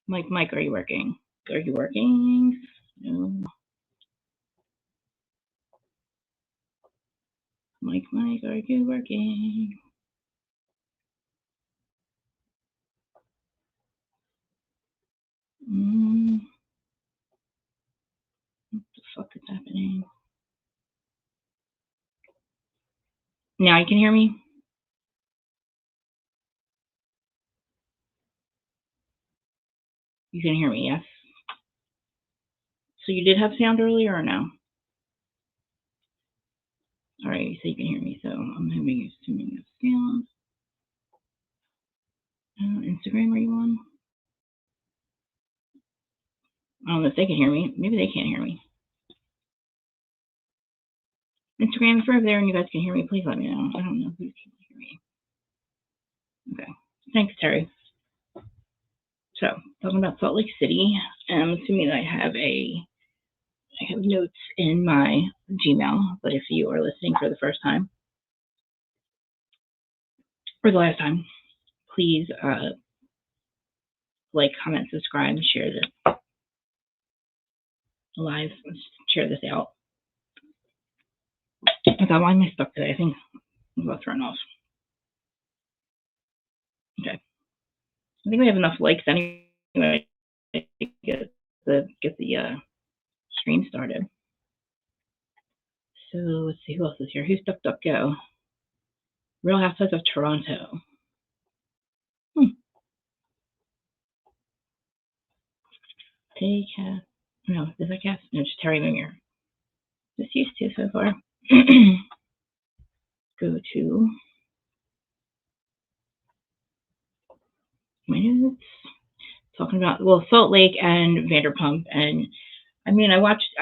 Mike, are you working? Are you working? No. Mike, are you working? What the fuck is happening? Now you can hear me? You can hear me, yes? So you did have sound earlier or no? All right, so you can hear me. So I'm assuming you have sound. Instagram, are you on? I don't know if they can hear me. Maybe they can't hear me. Instagram, if you're over there and you guys can hear me, please let me know. I don't know who can hear me. Okay. Thanks, Terry. So, talking about Salt Lake City, I'm assuming I have notes in my Gmail, but if you are listening for the first time or the last time, please like, comment, subscribe, and share this live. Share this out. Okay, why am I stuck today? I think I'm about thrown off. Okay. I think we have enough likes anyway to get the stream started. So let's see who else is here. Who's DuckDuckGo? Real Housewives of Toronto. Hey, Cass. No, is that Cass? No, just Terry Munger. Just used to so far. Go to my notes. Talking about, well, Salt Lake and Vanderpump. And I mean, I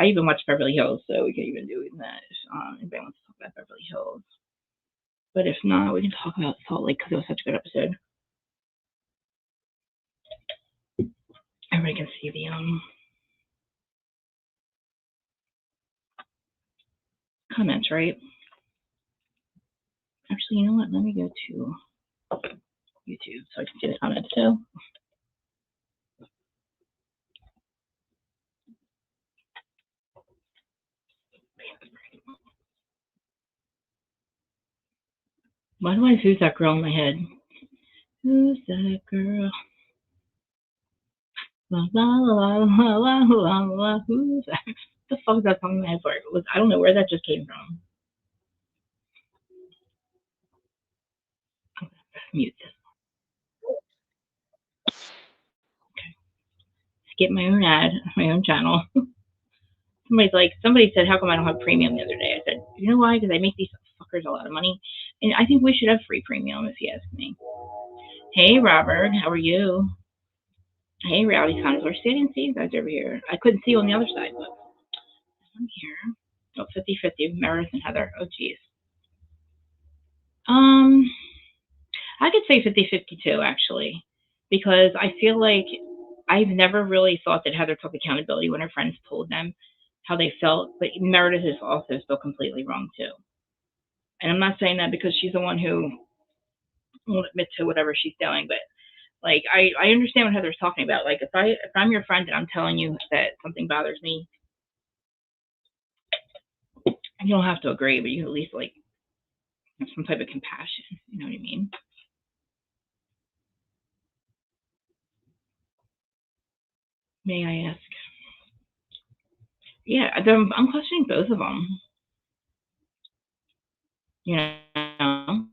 even watched Beverly Hills, so we can even do that if anybody wants to talk about Beverly Hills. But if not, we can talk about Salt Lake because it was such a good episode. Everybody can see the comments, right? Actually, you know what? Let me go to YouTube so I can see the comments too. Why do I have Who's That Girl in my head? Who's that girl? La la la la la la la. Who's that? What the fuck is that song in my head for? I don't know where that just came from. Mute this. Okay. Skip my own ad, my own channel. Somebody said, how come I don't have premium the other day? I said, you know why? Because I make these fuckers a lot of money. And I think we should have free premium, if you ask me. Hey, Robert, how are you? Hey, Rowdy Connoisseur. See, I didn't see you guys over here. I couldn't see you on the other side, but I'm here. Oh, 50-50, Meredith and Heather. Oh, geez. I could say 50-50 too, actually, because I feel like I've never really thought that Heather took accountability when her friends told them how they felt, but Meredith is also still completely wrong too. And I'm not saying that because she's the one who won't admit to whatever she's doing, but like I understand what Heather's talking about. Like if I'm your friend and I'm telling you that something bothers me, you don't have to agree, but you at least like have some type of compassion. You know what I mean? May I ask? Yeah, I'm questioning both of them. You know? All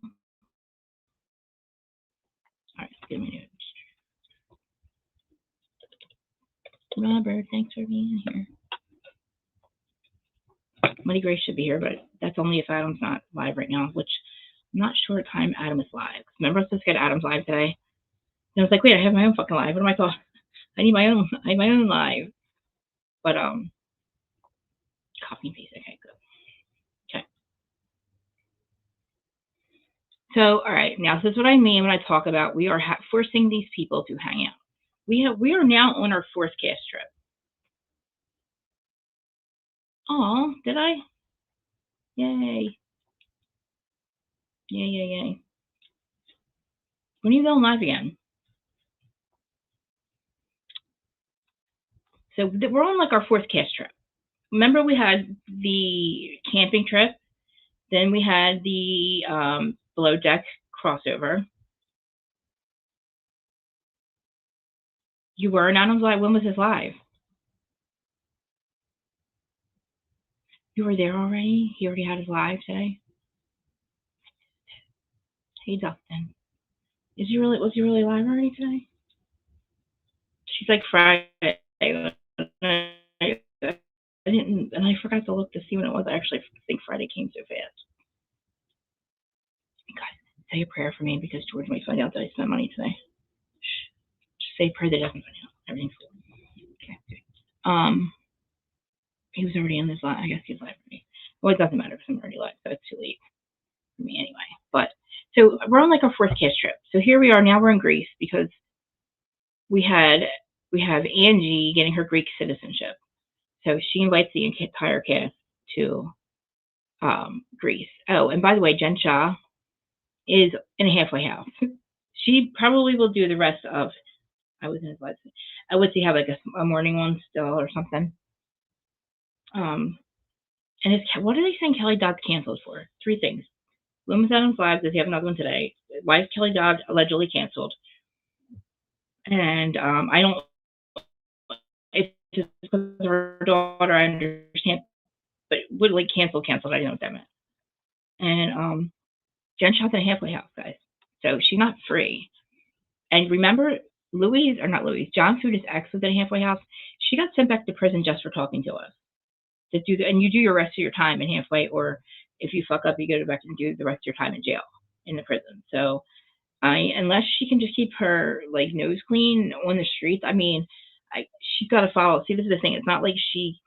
right, give me a minute. Robert, thanks for being here. Money Grace should be here, but that's only if Adam's not live right now, which I'm not sure what time Adam is live. Remember I was supposed to get Adam's live today? And I was like, wait, I have my own fucking live. What am I talking? I need my own live. But copy and paste. Okay, good. Okay. So, all right, now this is what I mean when I talk about we are forcing these people to hang out. We are now on our fourth cast trip. Oh, did I? Yay. Yay. When are you going live again? So we're on like our fourth cast trip. Remember, we had the camping trip, then we had the below deck crossover. You were not on live. When was this live? You were there already? He already had his live today? Hey, Dustin. Was he really live already today? She's like Friday. I didn't, and I forgot to look to see when it was. I actually think Friday came so fast. God, say a prayer for me because George might find out that I spent money today. Just say a prayer that doesn't find out. Everything's cool. Okay. He was already in this live. I guess he's live already. Well, it doesn't matter because I'm already live, so it's too late for me anyway. But so we're on like our fourth cast trip. So here we are now. We're in Greece because we have Angie getting her Greek citizenship. So she invites the entire cast to Greece. Oh, and by the way, Jen Shah is in a halfway house. She probably will do the rest of. I was in his live. I would see have like a morning one still or something. And what are they saying Kelly Dodd's canceled for? 3 things. Lumen's out on live. Does he have another one today? Why is Kelly Dodd allegedly canceled? And I don't. It's just because of her daughter. I understand, but would like canceled. I didn't know what that meant. And Jen Shah's in a halfway house, guys. So she's not free. And remember, John Fuda's ex was in a halfway house. She got sent back to prison just for talking to us. And you do your rest of your time in halfway, or if you fuck up, you go back and do the rest of your time in jail in the prison. So, unless she can just keep her like nose clean on the streets, she's got to follow. See, this is the thing. It's not like she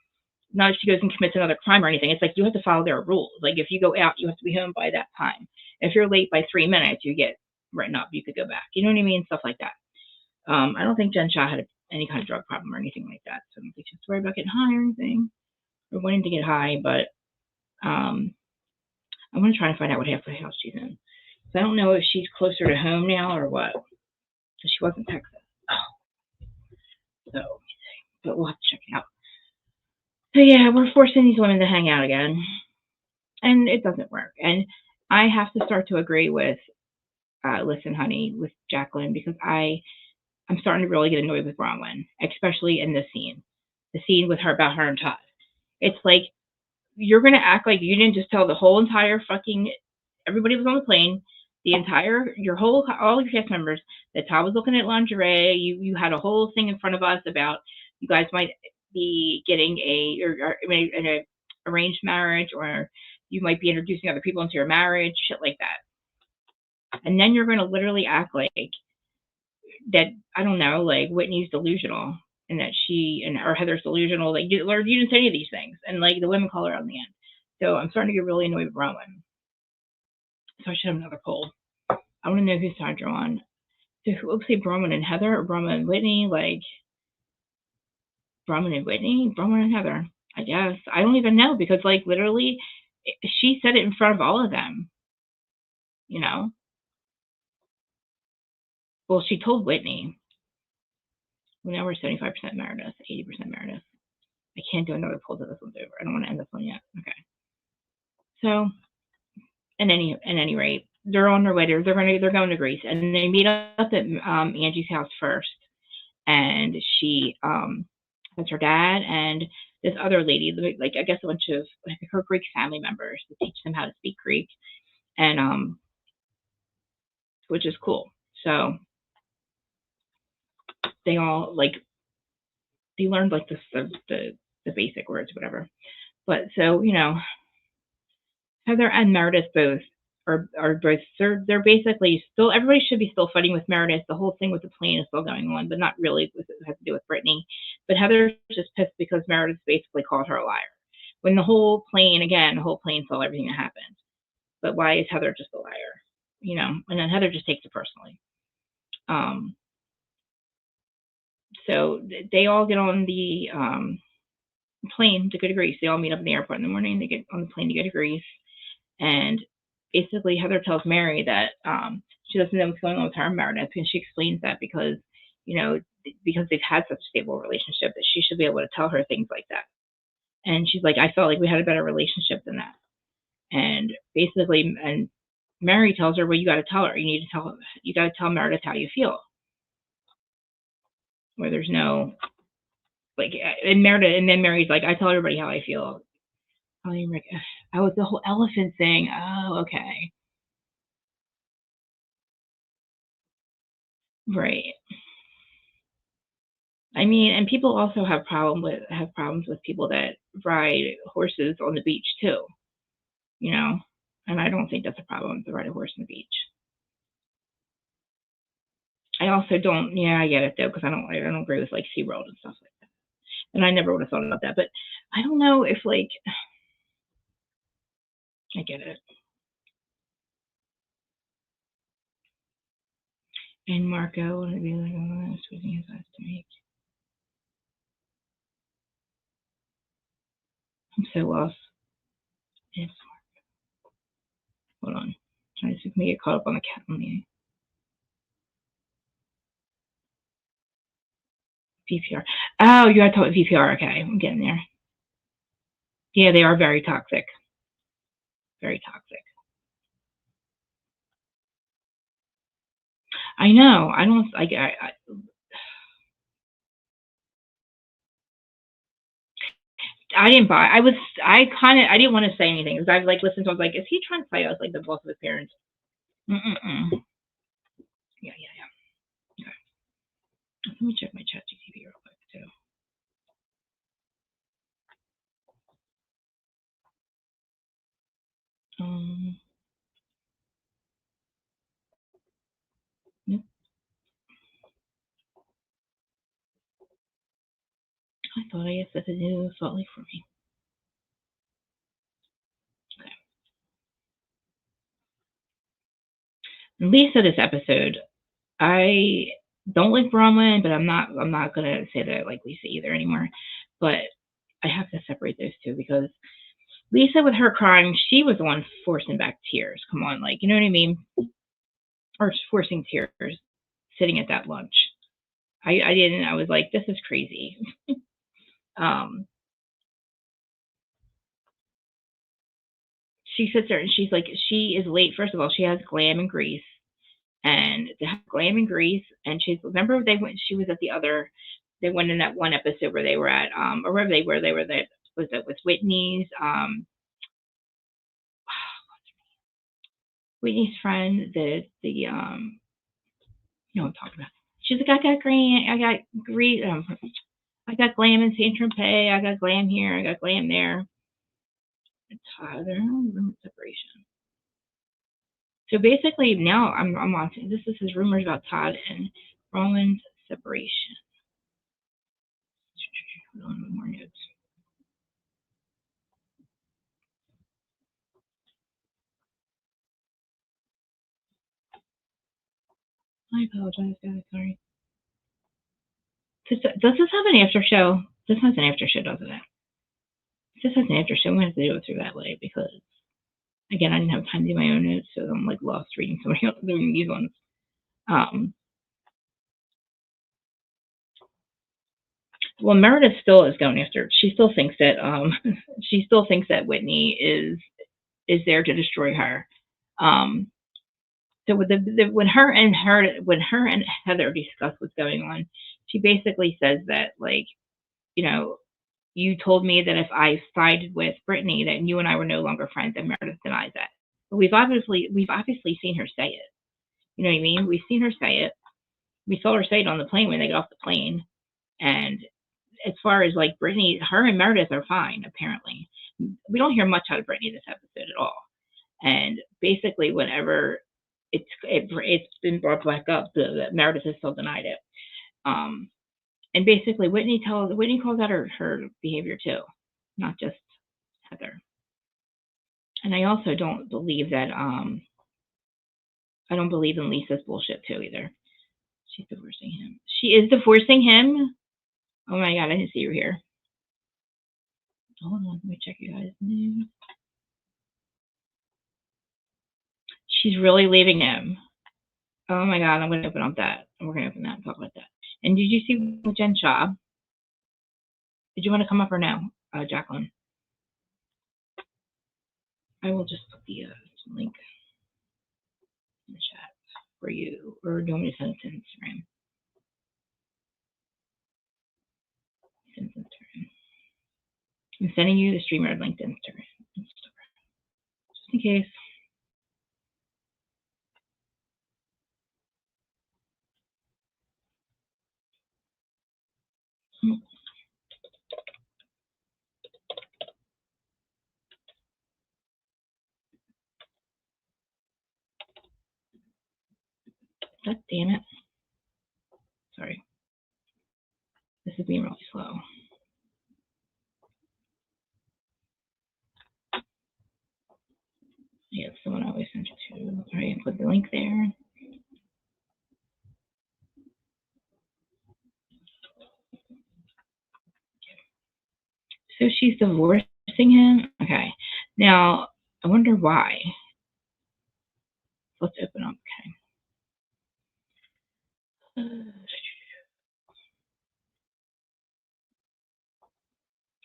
goes and commits another crime or anything. It's like you have to follow their rules. Like if you go out, you have to be home by that time. If you're late by 3 minutes, you get written up. You could go back. You know what I mean? Stuff like that. I don't think Jen Shah had any kind of drug problem or anything like that. So I don't think she has to worry about getting high or anything. Or wanting to get high, but I'm going to try and find out what halfway house she's in. So I don't know if she's closer to home now or what. So she was in Texas. So, but we'll have to check it out. So yeah, we're forcing these women to hang out again, and it doesn't work. And I have to start to agree with, listen, honey, with Jacqueline, because I'm starting to really get annoyed with Bronwyn, especially in this scene, the scene with her about her and Todd. It's like you're gonna act like you didn't just tell the whole entire fucking everybody was on the plane, all your cast members that Todd was looking at lingerie. You had a whole thing in front of us about you guys might be getting an arranged marriage, or you might be introducing other people into your marriage, shit like that. And then you're gonna literally act like that. I don't know, like Whitney's delusional. And that or Heather's delusional. Like you didn't say any of these things, and like the women call her out in the end. So I'm starting to get really annoyed with Rowan. So I should have another poll. I want to know whose side you're on. So who say Rowan and Heather or Rowan and Whitney? Like Rowan and Whitney, Rowan and Heather. I guess I don't even know because like literally, she said it in front of all of them. You know. Well, she told Whitney. Well, now we're 75% Meredith, 80% Meredith. I can't do another poll till this one's over. I don't want to end this one yet. Okay. So, at any rate, they're on their way. They're going to Greece, and they meet up at Angie's house first, and she that's her dad and this other lady, like I guess a bunch of her Greek family members to teach them how to speak Greek, and which is cool. So they all they learned like the basic words, whatever. But so Heather and Meredith both are both they're basically still everybody should be still fighting with Meredith. The whole thing with the plane is still going on, but not really. It has to do with Brittany. But Heather's just pissed because Meredith basically called her a liar. When the whole plane saw everything that happened. But why is Heather just a liar? And then Heather just takes it personally. So they all get on the plane to go to Greece. They all meet up in the airport in the morning. They get on the plane to go to Greece. And basically, Heather tells Mary that she doesn't know what's going on with her and Meredith, and she explains that because, because they've had such a stable relationship, that she should be able to tell her things like that. And she's like, I felt like we had a better relationship than that. And basically, and Mary tells her, well, you got to tell her. You got to tell Meredith how you feel. Where there's no like, and Meredith, and then Mary's like, I tell everybody how I feel. Oh, the whole elephant thing. Oh, okay, right. I mean, and people also have problems with people that ride horses on the beach too. You know, and I don't think that's a problem to ride a horse on the beach. I also don't. Yeah, I get it though, because I don't agree with like SeaWorld and stuff like that. And I never would have thought about that, but I don't know if like I get it. And Marco would be like, oh, squeezing his eyes to make. I'm so lost. It's hold on. Trying to see if we get caught up on the cat on the VPR. Oh, you got to talk VPR. Okay, I'm getting there. Yeah, they are very toxic. Very toxic. I know. I don't. I didn't buy. I didn't want to say anything because I like listened to. I was like, is he trying to play us like the boss of his parents? Mm-mm-mm. Yeah, yeah, yeah. Okay. Let me check my chat GTP real quick too. Nope. I thought I said to do Salt Lake for me. Okay. Lisa, this episode, I don't like Bronwyn, but I'm not gonna say that I like Lisa either anymore. But I have to separate those two because Lisa, with her crying, she was the one forcing back tears. Come on, like, you know what I mean? Or forcing tears, sitting at that lunch. I didn't. I was like, this is crazy. um, she sits there and she's like, she is late. First of all, she has glam and grease, and to have glam and grease, and she's remember they went. She was at the other. They went in that one episode where they were at, or wherever they were. They were there. Was it with Whitney's? Whitney's friend, you know what I'm talking about. She's like, I got glam in Saint Tropez, I got glam here, I got glam there. Tyler, separation. So basically, now I'm on. This is rumors about Todd and Roman's separation. Hold on, more notes. I apologize, guys. Sorry. Does this have an after show? This has an after show, doesn't it? This has an after show. I'm going to have to do it through that way because, again, I didn't have time to do my own notes, so I'm like lost reading somebody else doing these ones. Well, Meredith still is going after. She still thinks that Whitney is there to destroy her. So when her and Heather discuss what's going on, she basically says that, like, you know, you told me that if I sided with Brittany, that you and I were no longer friends, and Meredith denies that. But we've obviously seen her say it. You know what I mean? We've seen her say it. We saw her say it on the plane when they got off the plane. And as far as like Brittany, her and Meredith are fine, apparently. We don't hear much out of Brittany this episode at all. And basically, whenever it's been brought back up, that Meredith has still denied it. And basically, Whitney calls out her behavior too, not just Heather. And I also don't believe that I don't believe in Lisa's bullshit too either. She's divorcing him. She is divorcing him. Oh my god, I didn't see you here. Hold on, let me check you guys' news. She's really leaving him. Oh my god, I'm going to open up that. We're going to open that and talk about that. And did you see Jen Shaw? Did you want to come up or no, Jacqueline? I will just put the link in the chat for you, or do you want me to send it to Instagram? Send it to Instagram. I'm sending you the StreamYard link to Instagram, just in case. God damn it. Sorry. This is being really slow. Yeah, it's the one I always send you to. All right, put the link there. So she's divorcing him? Okay. Now, I wonder why. Let's open up. Okay.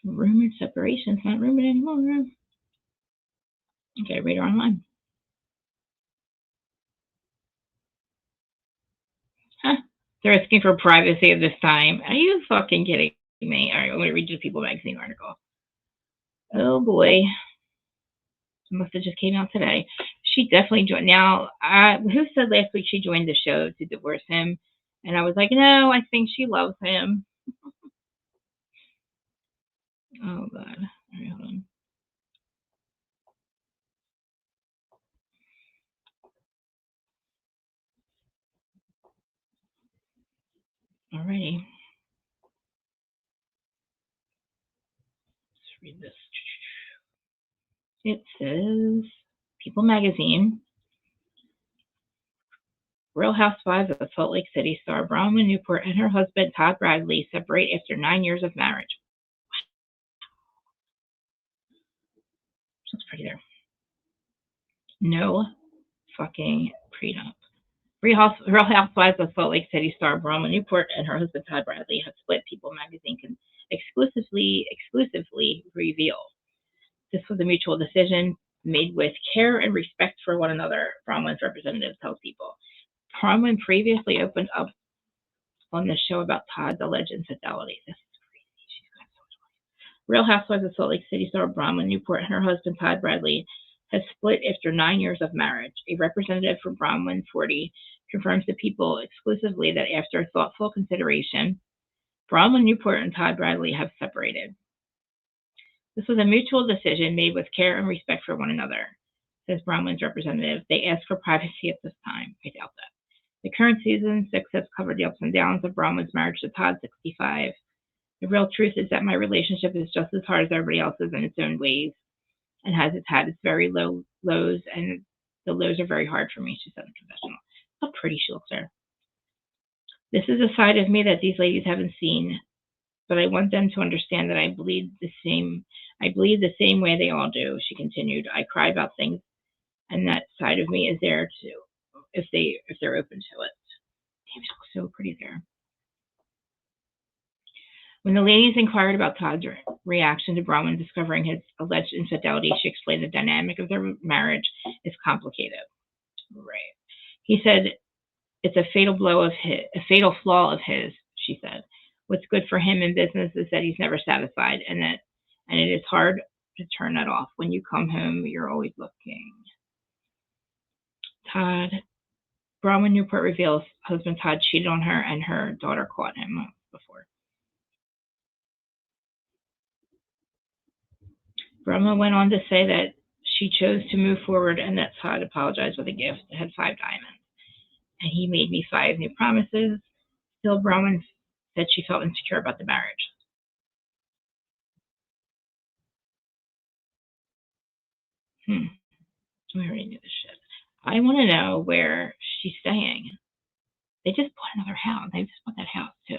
Rumored separation's not rumored anymore. Okay, read her online. Huh. They're asking for privacy at this time. Are you fucking kidding me? All right, I'm going to read you the People magazine article. Oh boy. It must have just came out today. She definitely joined. Now, who said last week she joined the show to divorce him? And I was like, no, I think she loves him. Oh, God. All right, hold on. Alrighty. Let's read this. It says, People magazine. Real Housewives of Salt Lake City star Bronwyn Newport and her husband Todd Bradley separate after 9 years of marriage. Looks pretty there. No fucking prenup. Real Housewives of Salt Lake City star Bronwyn Newport and her husband Todd Bradley have split. People magazine can exclusively reveal. This was a mutual decision made with care and respect for one another, Bronwyn's representative tells People. Bronwyn previously opened up on the show about Todd's alleged infidelity. This is crazy. She's got so much money. Real Housewives of Salt Lake City star Bronwyn Newport and her husband Todd Bradley has split after 9 years of marriage. A representative for Bronwyn 40 confirms to People exclusively that after thoughtful consideration, Bronwyn Newport and Todd Bradley have separated. This was a mutual decision made with care and respect for one another, says Bronwyn's representative. They asked for privacy at this time. I doubt that. The current season 6 has covered the ups and downs of Bronwyn's marriage to Todd, 65. The real truth is that my relationship is just as hard as everybody else's in its own ways and has had its very low lows, and the lows are very hard for me, she said in the confessional. How pretty she looks there. This is a side of me that these ladies haven't seen, but I want them to understand that I bleed the same way they all do, she continued. I cry about things, and that side of me is there too, if they're open to it. Damn, she looks so pretty there. When the ladies inquired about Todd's reaction to Bronwyn discovering his alleged infidelity, she explained the dynamic of their marriage is complicated. Right. He said it's a fatal flaw of his, she said. What's good for him in business is that he's never satisfied, and it is hard to turn that off. When you come home, you're always looking. Bronwyn Newport reveals husband Todd cheated on her and her daughter caught him before. Bronwyn went on to say that she chose to move forward and that Todd apologized with a gift that had 5 diamonds. And he made me 5 new promises. Still, Bronwyn said she felt insecure about the marriage. I already knew this shit. I want to know where she's staying. They just bought another house. They just bought that house too.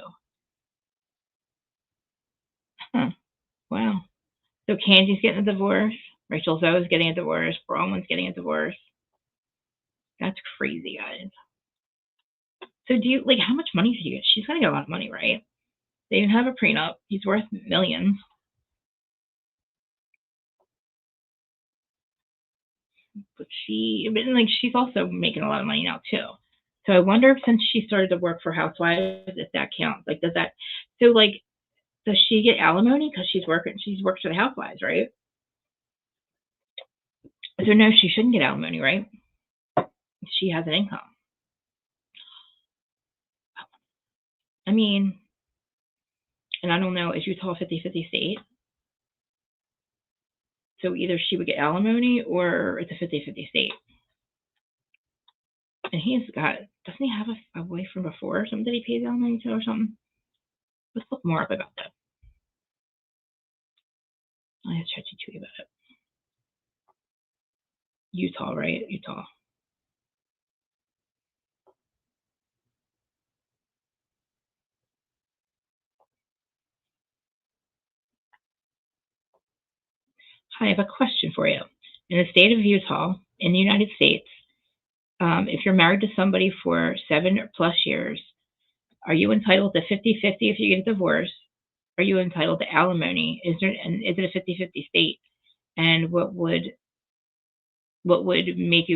Huh. Wow. So Candy's getting a divorce. Rachel Zoe's getting a divorce. Bronwyn's getting a divorce. That's crazy, guys. So do you like how much money did you get? She's gonna get a lot of money, right? They even have a prenup. He's worth millions. But like she's also making a lot of money now too. So I wonder if since she started to work for Housewives, if that counts. Like, does that? So like, does she get alimony because she's working? She's works for the Housewives, right? So no, she shouldn't get alimony, right? She has an income. I mean, and I don't know, is Utah a 50-50 state? So either she would get alimony or it's a 50-50 state. And he's got, doesn't he have a wife from before or something that he pays alimony to or something? Let's look more up about that. I have ChatGPT about it. Utah, right? Utah. Hi, I have a question for you. In the state of Utah, in the United States, if you're married to somebody for 7+ years, are you entitled to 50-50 if you get a divorce? Are you entitled to alimony? Is it a 50-50 state? And what would make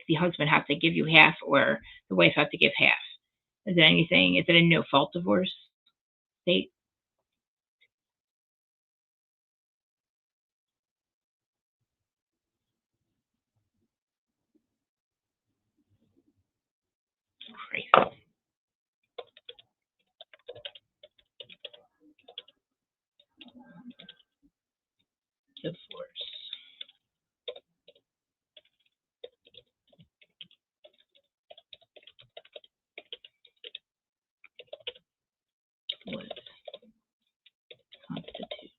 the husband have to give you half or the wife have to give half? Is it anything? Is it a no fault divorce state? Crazy. Divorce. What constitutes?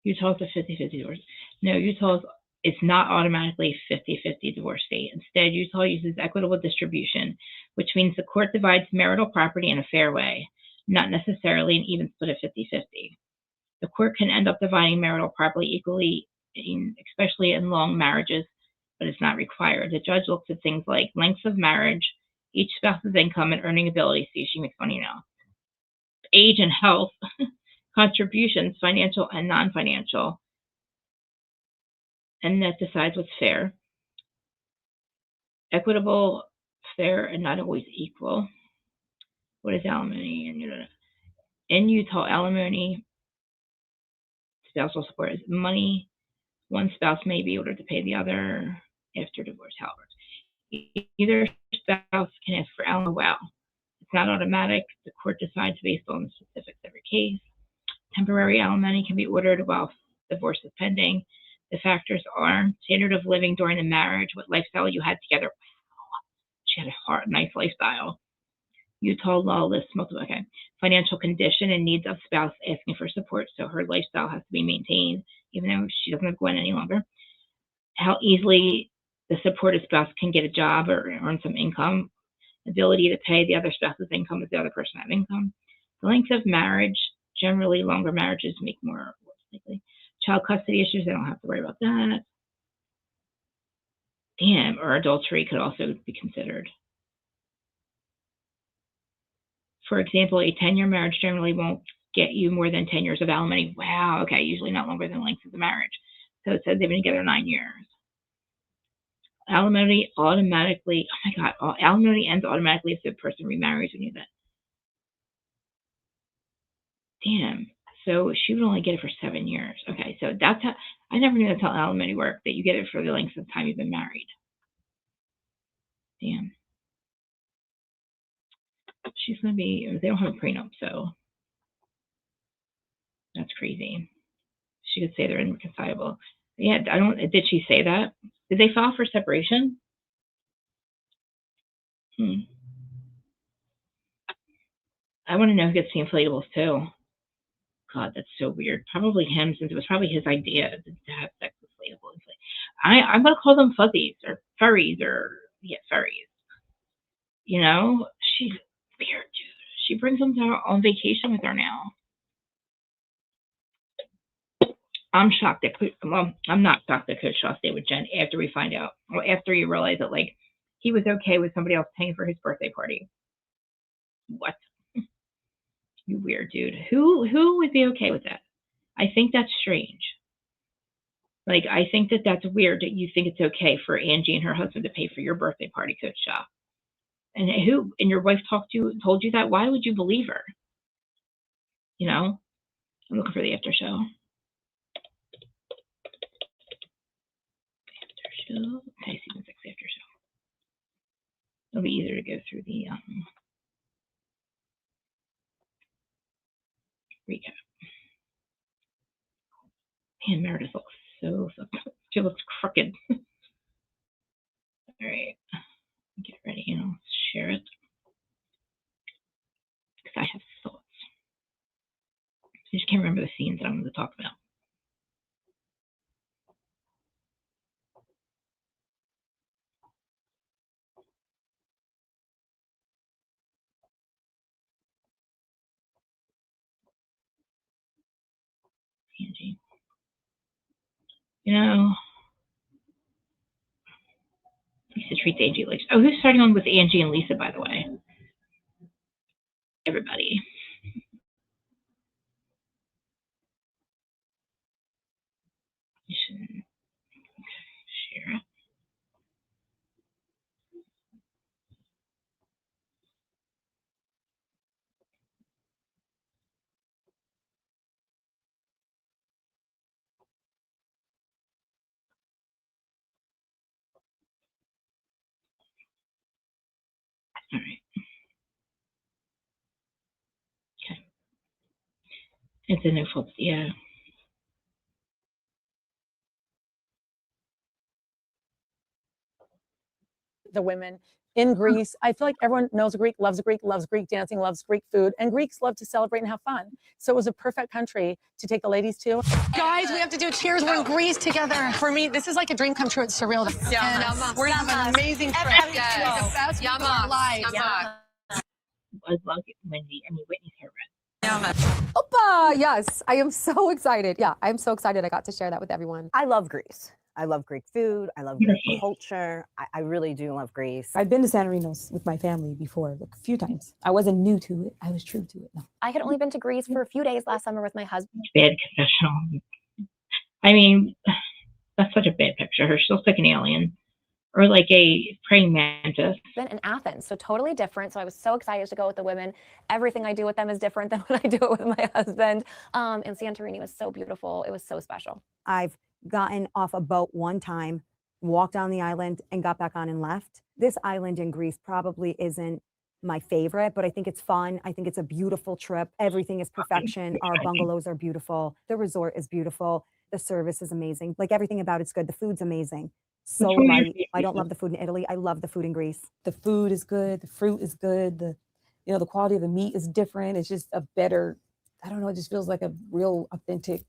Utah's a 50-50 divorce. No, Utah's it's not automatically 50-50 divorce state. Instead, Utah uses equitable distribution, which means the court divides marital property in a fair way, not necessarily an even split of 50-50. The court can end up dividing marital property equally, especially in long marriages, but it's not required. The judge looks at things like lengths of marriage, each spouse's income and earning ability. See, she makes money now. Age and health, contributions, financial and non-financial, and that decides what's fair. Equitable, fair, and not always equal. What is alimony? In Utah, alimony, spousal support is money one spouse may be ordered to pay the other after divorce, however. Either spouse can ask for alimony. Wow. It's not automatic. The court decides based on the specifics of every case. Temporary alimony can be ordered while divorce is pending. The factors are standard of living during the marriage, what lifestyle you had together. She had a nice lifestyle. Utah law lists multiple, okay. Financial condition and needs of spouse asking for support, so her lifestyle has to be maintained, even though she doesn't have Gwen any longer. How easily the supported spouse can get a job or earn some income. Ability to pay the other spouse's income if the other person have income. The length of marriage, generally longer marriages make more likely. Child custody issues, they don't have to worry about that. Damn, or adultery could also be considered. For example, a 10-year marriage generally won't get you more than 10 years of alimony. Wow, okay, usually not longer than the length of the marriage. So it says they've been together 9 years. Alimony automatically, oh my God, alimony ends automatically if the person remarries when you do that. Damn, so she would only get it for 7 years. Okay, so that's how, I never knew that's how alimony worked, that you get it for the length of time you've been married. Damn. She's going to be, they don't have a prenup, so that's crazy. She could say they're irreconcilable. Yeah, did she say that? Did they file for separation? I want to know who gets the inflatables too. God, that's so weird. Probably him, since it was probably his idea to have sex with inflatables. I'm going to call them fuzzies or furries or, yeah, furries. You know, she's weird, dude. She brings them on vacation with her now. I'm shocked that well, I'm not shocked that Coach Shaw stayed with Jen after we find out, or after you realize that like he was okay with somebody else paying for his birthday party. What? You weird dude. Who would be okay with that? I think that's strange. Like I think that that's weird that you think it's okay for Angie and her husband to pay for your birthday party, Coach Shaw. And your wife told you that? Why would you believe her? You know, I'm looking for the after show. Okay, season 6 after show. It'll be easier to go through the recap. Man, Meredith looks so she looks crooked. All right, get ready. Share it because I have thoughts. I just can't remember the scenes that I'm going to talk about. Angie. Lisa treats Angie like. Oh, who's starting on with Angie and Lisa, by the way? Everybody. Share it. All right. Okay. It's a new fault. Yeah. The women in Greece. I feel like everyone knows Greek, loves Greek dancing, loves Greek food, and Greeks love to celebrate and have fun. So it was a perfect country to take the ladies to. Guys, we have to do cheers. We're in Greece together. For me, this is like a dream come true. It's surreal. Yeah, and we're gonna have an amazing trip. The best week of our lives. I love it, Wendy. I mean, Whitney's hair red. Opa! Yes, I am so excited. Yeah, I'm so excited I got to share that with everyone. I love Greece. I love Greek food. I love Greek culture. I really do love Greece. I've been to Santorinos with my family before, like a few times. I wasn't new to it. I was true to it. No. I had only been to Greece for a few days last summer with my husband. Bad confessional. I mean, that's such a bad picture. She looks like an alien. Or like a praying mantis. Been in Athens, so totally different. So I was so excited to go with the women. Everything I do with them is different than when I do it with my husband. And Santorini was so beautiful. It was so special. I've gotten off a boat one time, walked down the island and got back on and left. This island in Greece probably isn't my favorite, but I think it's fun. I think it's a beautiful trip. Everything is perfection. Our bungalows are beautiful. The resort is beautiful. The service is amazing. Like everything about it's good. The food's amazing. So light. I don't love the food in Italy. I love the food in Greece. The food is good. The fruit is good. The quality of the meat is different. It's just a better, I don't know, it just feels like a real authentic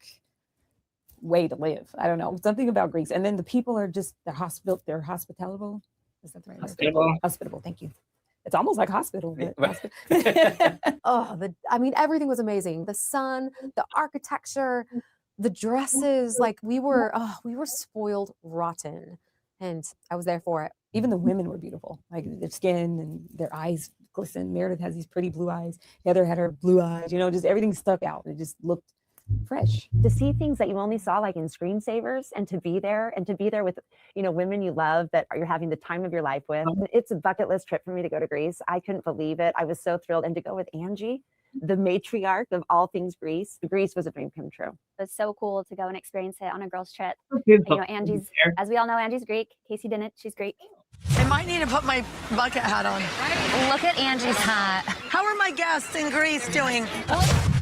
way to live. I don't know, something about Greece. And then the people are just, they're hospitable. Is that the right word? Hospitable. Thank you. It's almost like hospital. Everything was amazing. The sun, the architecture, the dresses, like we were spoiled rotten. And I was there for it. Even the women were beautiful. Like their skin and their eyes glisten. Meredith has these pretty blue eyes. Heather had her blue eyes. Just everything stuck out. It just looked fresh. To see things that you only saw like in screensavers and to be there with, women you love that you're having the time of your life with. It's a bucket list trip for me to go to Greece. I couldn't believe it. I was so thrilled. And to go with Angie, the matriarch of all things Greece. Greece was a dream come true. It was so cool to go and experience it on a girls' trip. Angie's, as we all know, Angie's Greek. In case you didn't, she's Greek. I might need to put my bucket hat on. Look at Angie's hat. How are my guests in Greece doing?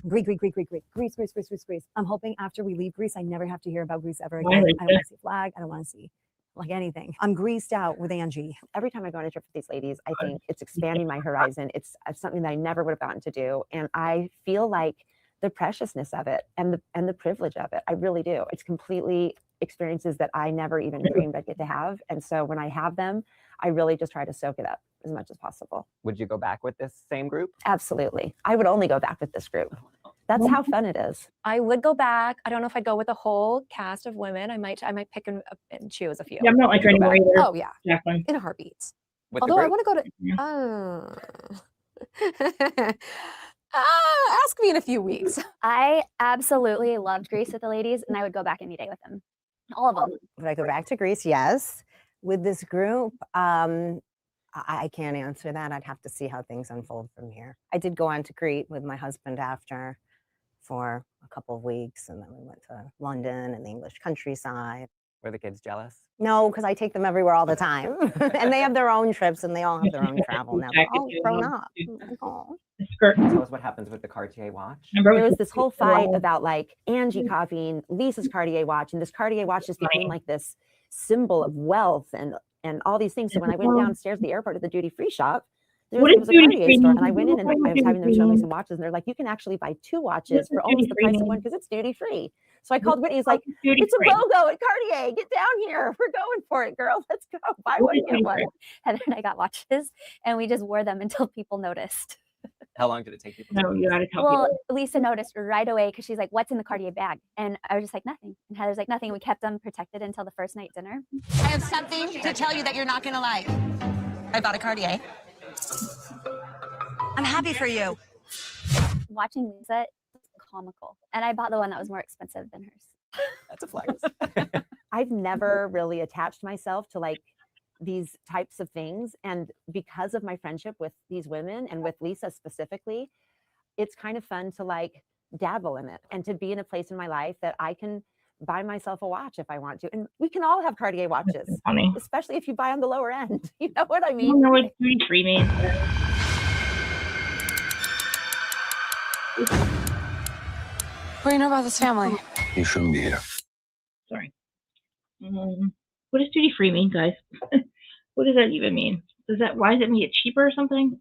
Greece. I'm hoping after we leave Greece, I never have to hear about Greece ever again. I don't want to see a flag. I don't want to see like anything. I'm greased out with Angie. Every time I go on a trip with these ladies, I think it's expanding my horizon. It's something that I never would have gotten to do. And I feel like the preciousness of it and the privilege of it. I really do. It's completely experiences that I never even dreamed I'd get to have. And so when I have them, I really just try to soak it up as much as possible. Would you go back with this same group? Absolutely. I would only go back with this group. That's how fun it is. I would go back. I don't know if I'd go with a whole cast of women. I might pick and choose a few. Yeah, I'm not like her anymore either. Oh yeah, Jacqueline. in a heartbeat. With Although the I group? want to go to. Ask me in a few weeks. I absolutely loved Greece with the ladies, and I would go back any day with them. All of them. Would I go back to Greece? Yes. With this group, I can't answer that. I'd have to see how things unfold from here. I did go on to Crete with my husband after for a couple of weeks, and then we went to London and the English countryside. Were the kids jealous? No, because I take them everywhere all the time. And they have their own trips and they all have their own travel now. They're all grown up. Oh. Tell us what happens with the Cartier watch. There was this whole fight about like Angie copying Lisa's Cartier watch, and this Cartier watch just became like this symbol of wealth and all these things. So when I went downstairs at the airport to the duty-free shop, there was a Cartier store, and I went in and I was having them show me some watches, and they're like, you can actually buy 2 watches for almost the price of one because it's duty-free. So I called Whitney. He's like, it's a BOGO at Cartier. Get down here. We're going for it, girl. Let's go. Buy one, get one. Heather and I got watches, and we just wore them until people noticed. How long did it take you? No, you gotta tell Well, people. Lisa noticed right away because she's like, what's in the Cartier bag? And I was just like, nothing. And Heather's like, nothing. We kept them protected until the first night dinner. I have something to tell you that you're not going to like. I bought a Cartier. I'm happy for you. Watching Lisa was comical. And I bought the one that was more expensive than hers. That's a flex. I've never really attached myself to like these types of things. And because of my friendship with these women and with Lisa specifically, it's kind of fun to like dabble in it and to be in a place in my life that I can buy myself a watch if I want to. And we can all have Cartier watches, Funny. especially if you buy on the lower end. You know what I I mean? don't know what duty-free means. What do you know about this family? You shouldn't be here. Sorry. What does duty-free mean, guys? What does that even mean? Why does it make it cheaper or something?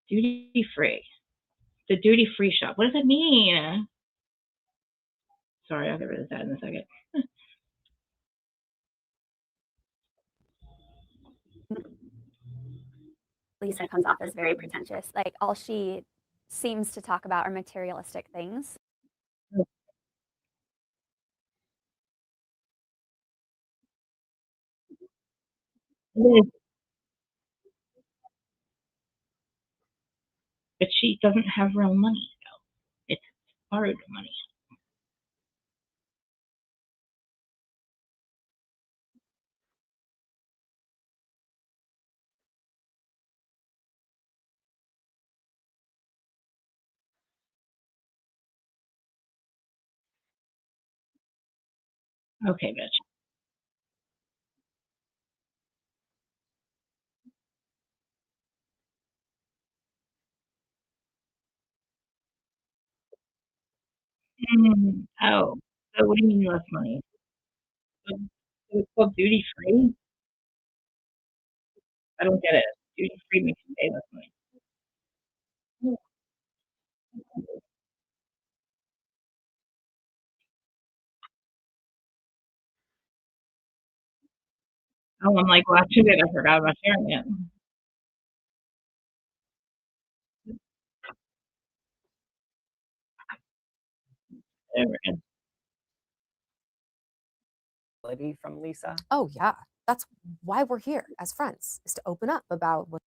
Duty-free. The duty-free shop. What does that mean? Sorry, I'll get rid of that in a second. Lisa comes off as very pretentious. Like all she seems to talk about are materialistic things. But she doesn't have real money, though. It's borrowed money. Okay, bitch. Oh, so what do you mean less money? So it's called duty free? I don't get it. Duty free makes you pay less money. Oh, I'm like, well, too bad I forgot about sharing it. There we go. From Lisa? Oh yeah, that's why we're here as friends, is to open up about what,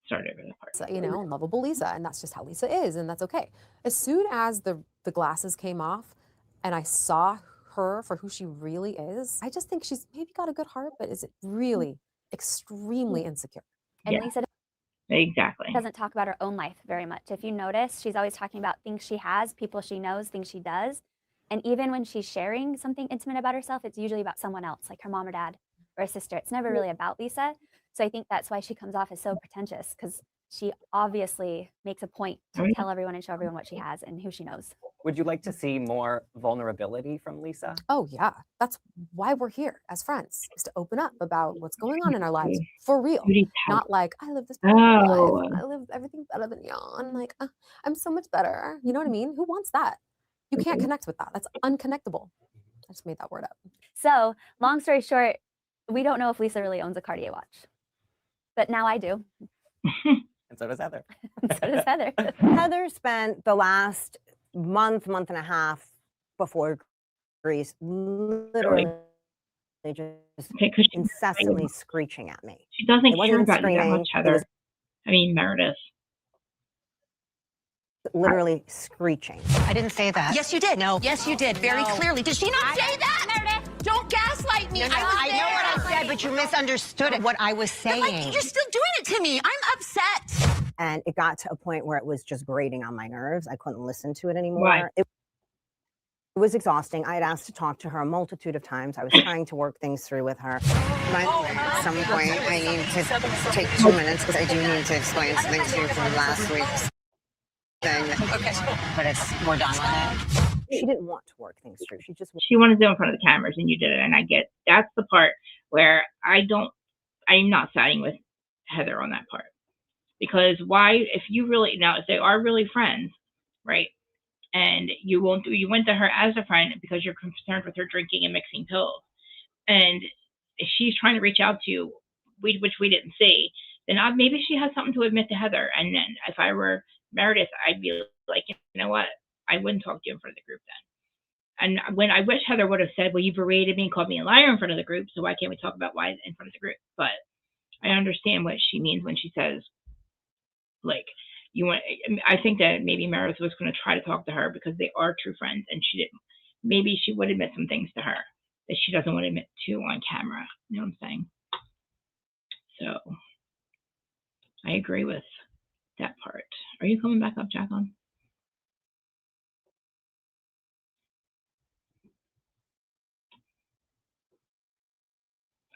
Start over the part. you know, lovable Lisa, and that's just how Lisa is, and that's okay. As soon as the glasses came off, and I saw her for who she really is, I just think she's maybe got a good heart, but is it really extremely insecure? And Yeah. Lisa Exactly. doesn't talk about her own life very much. If you notice, she's always talking about things she has, people she knows, things she does. And even when she's sharing something intimate about herself, it's usually about someone else, like her mom or dad or a sister. It's never really about Lisa. So I think that's why she comes off as so pretentious, because she obviously makes a point to tell everyone and show everyone what she has and who she knows. Would you like to see more vulnerability from Lisa? Oh yeah, that's why we're here as friends, is to open up about what's going on in our lives for real. Duty Not like, I live this perfect life Oh. and I live everything better than y'all. And like, I'm so much better. You know what I mean? Who wants that? You can't connect with that. That's unconnectable. I just made that word up. So long story short, We don't know if Lisa really owns a Cartier watch, but now I do. And so does Heather. So does Heather. Heather spent the last month and a half before Greece literally just Okay, 'cause she incessantly screeching at me. She doesn't It care wasn't about you that screaming, much, it Heather. was I mean, Meredith. literally screeching. I didn't say that. Yes, you did. No. Yes, you did. Very clearly. Did she not say that? Meredith. Don't gaslight me. No, no, I know what I said, but you misunderstood what I was saying. Like, you're still doing it to me. I'm upset. And it got to a point where it was just grating on my nerves. I couldn't listen to it anymore. Why? It was exhausting. I had asked to talk to her a multitude of times. I was trying to work things through with her. At some point, I need to take 2 minutes because I do need to explain something to you from last week's thing. Okay. But we're done with it. She didn't want to work things through. She wanted to do it in front of the cameras, and you did it. And I get that's the part where I'm not siding with Heather on that part. Because why, if they are really friends, right? And you went to her as a friend because you're concerned with her drinking and mixing pills. And if she's trying to reach out to you, which we didn't see, then maybe she has something to admit to Heather. And then if I were Meredith, I'd be like, you know what? I wouldn't talk to you in front of the group then. And when I wish Heather would have said, well, you berated me and called me a liar in front of the group, so why can't we talk about why in front of the group? But I understand what she means when she says, like, I think that maybe Meredith was going to try to talk to her because they are true friends, and she didn't. Maybe she would admit some things to her that she doesn't want to admit to on camera. You know what I'm saying? So I agree with that part. Are you coming back up, Jacqueline?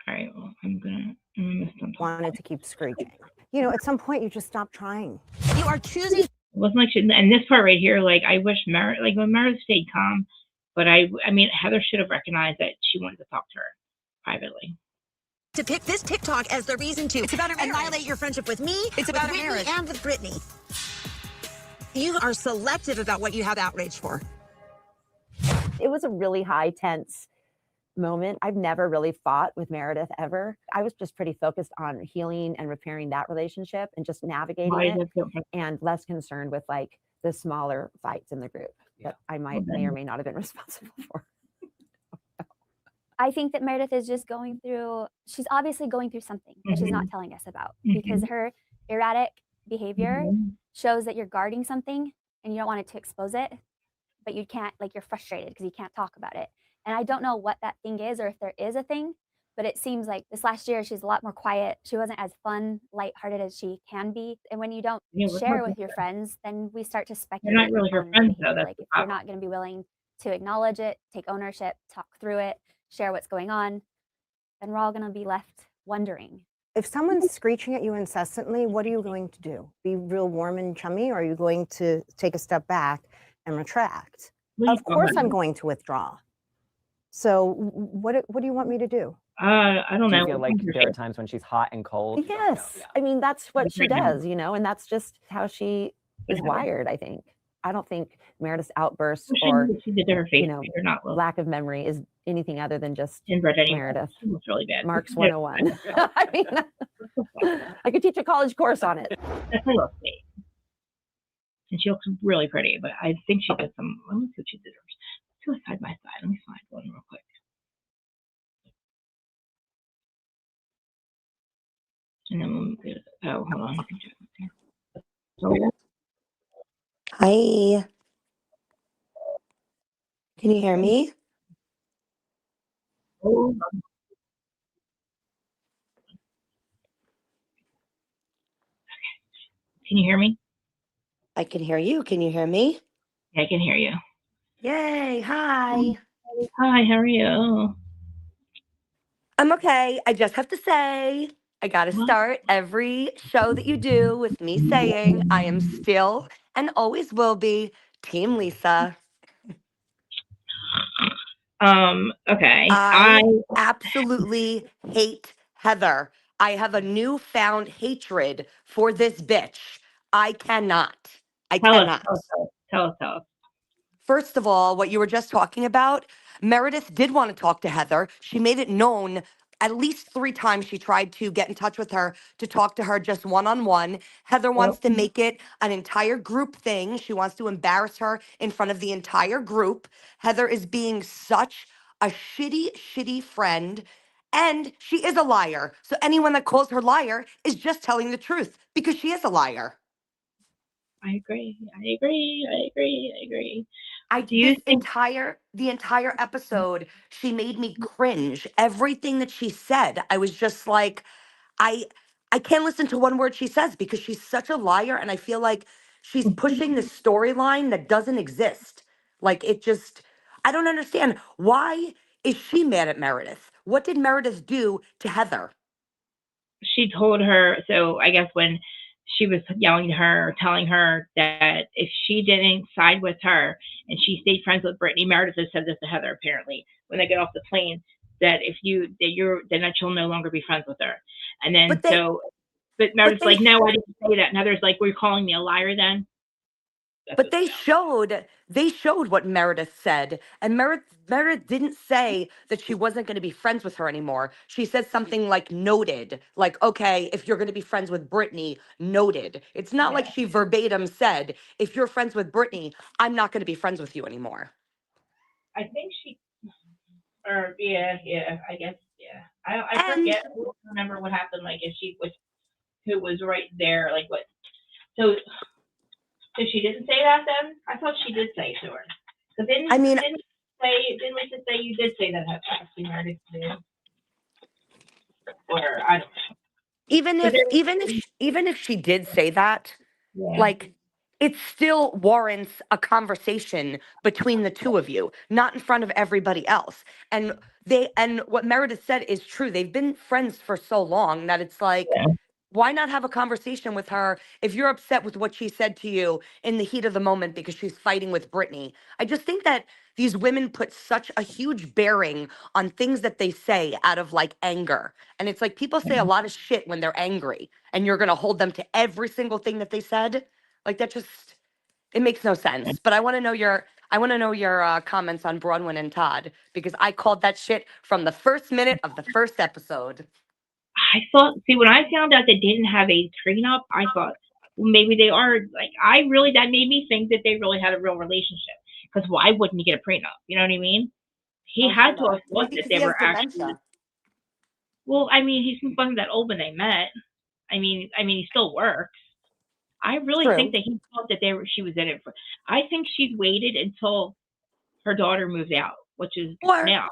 All right. Well, I'm gonna miss some. Wanted to keep screeching. You know, at some point, you just stop trying. You are choosing. It wasn't like and this part right here, like I wish when Meredith stayed calm, but I mean Heather should have recognized that she wanted to talk to her privately. To pick this TikTok as the reason to annihilate your friendship with me, it's about Whitney marriage, and with Brittany. You are selective about what you have outrage for. It was a really high tense moment. I've never really fought with Meredith ever. I was just pretty focused on healing and repairing that relationship and just navigating it, and less concerned with like the smaller fights in the group that I may or may not have been responsible for. I think that Meredith is just she's obviously going through something that she's not telling us about, because her erratic behavior shows that you're guarding something and you don't want it to expose it, but you can't, like, you're frustrated because you can't talk about it. And I don't know what that thing is or if there is a thing, but it seems like this last year she's a lot more quiet. She wasn't as fun, lighthearted as she can be. And when you don't share with your friends, then we start to speculate. You're not really her friends, though. Like, if you're not going to be willing to acknowledge it, take ownership, talk through it, share what's going on, then we're all going to be left wondering. If someone's screeching at you incessantly, what are you going to do? Be real warm and chummy, or are you going to take a step back and retract? Of course I'm going to withdraw. So what do you want me to do? I don't know. Do you feel like there are times when she's hot and cold? Yes. I mean, that's what she does, and that's just how she is wired, I think. I don't think Meredith's outbursts or lack of memory is anything other than just Meredith. It was really bad. Marks 101. I mean, I could teach a college course on it. Definitely looks great. And she looks really pretty, but I think she did some, let me see what she did. Let's do a side by side. Let me find one real quick. And then we'll get, hold on. Hi. Can you hear me? Oh. Can you hear me? I can hear you. Can you hear me? Yeah, I can hear you. Yay. Hi. Hi, how are you? I'm okay. I just have to say, I got to start every show that you do with me saying I am still and always will be Team Lisa. Okay. I absolutely hate Heather. I have a newfound hatred for this bitch. I cannot. Tell us. First of all, what you were just talking about, Meredith did want to talk to Heather. She made it known at least 3 times she tried to get in touch with her to talk to her just one-on-one. Heather wants Yep. to make it an entire group thing. She wants to embarrass her in front of the entire group. Heather is being such a shitty friend. And she is a liar. So anyone that calls her liar is just telling the truth because she is a liar. I agree. I agree. I agree. I agree. Do you The think entire episode, she made me cringe. Everything that she said, I was just like, I I can't listen to one word she says because she's such a liar, and I feel like she's pushing this storyline that doesn't exist. Like it just, I don't understand. Why is she mad at Meredith? What did Meredith do to Heather? she told her, so I guess when she was yelling at her, telling her that if she didn't side with her and she stayed friends with Brittany, Meredith has said this to Heather apparently when they get off the plane, that if you that you're then that you'll no longer be friends with her. And then But they so but but Meredith's they like, no, I didn't say that. And Heather's like, were you calling me a liar then? That's But what it sounds. they showed what Meredith said, and Meredith didn't say that she wasn't going to be friends with her anymore. She said something like noted, like okay, if you're going to be friends with Brittany, noted. It's not like Yeah. she verbatim said, if you're friends with Brittany, I'm not going to be friends with you anymore. I think she or yeah, I guess yeah. I And forget. I don't remember what happened. Like if she was who was right there. Like what? So if she didn't say that, then I thought she did say to her. Because I mean, didn't Lisa say you did say that actually Meredith did, or I don't know. even But if even if even if she did say that, yeah, like it still warrants a conversation between the two of you, not in front of everybody else. And what Meredith said is true. They've been friends for so long that it's like, yeah, why not have a conversation with her if you're upset with what she said to you in the heat of the moment because she's fighting with Brittany? I just think that these women put such a huge bearing on things that they say out of like anger. And it's like people say a lot of shit when they're angry, and you're going to hold them to every single thing that they said. Like that just, it makes no sense. But I want to know your comments on Bronwyn and Todd because I called that shit from the first minute of the first episode. I thought. See, when I found out they didn't have a prenup, I thought well, maybe they are. Like I really that made me think that they really had a real relationship. Because why wouldn't you get a prenup? You know what I mean? He Oh hell had to have no. thought Maybe that because they he has were actually. dementia. Well, I mean, he wasn't that old when they met. He still works. I really think True. that he thought that she was in it for. I think she's waited until her daughter moves out, which is Or now.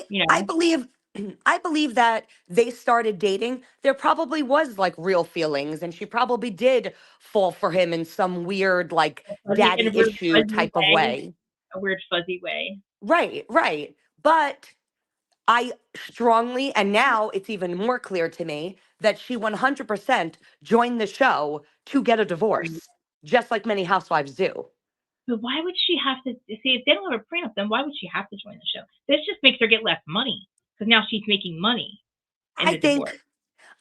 You I know, believe I believe that they started dating. There probably was like real feelings, and she probably did fall for him in some weird like in a daddy weird issue fuzzy type of way. way. A weird fuzzy way. Right, right. But I strongly, and now it's even more clear to me that she 100% joined the show to get a Right. divorce, just like many housewives do. But why would she have to see if they don't have a prenup? Then why would she have to join the show? This just makes her get less money because now she's making money in I the divorce. think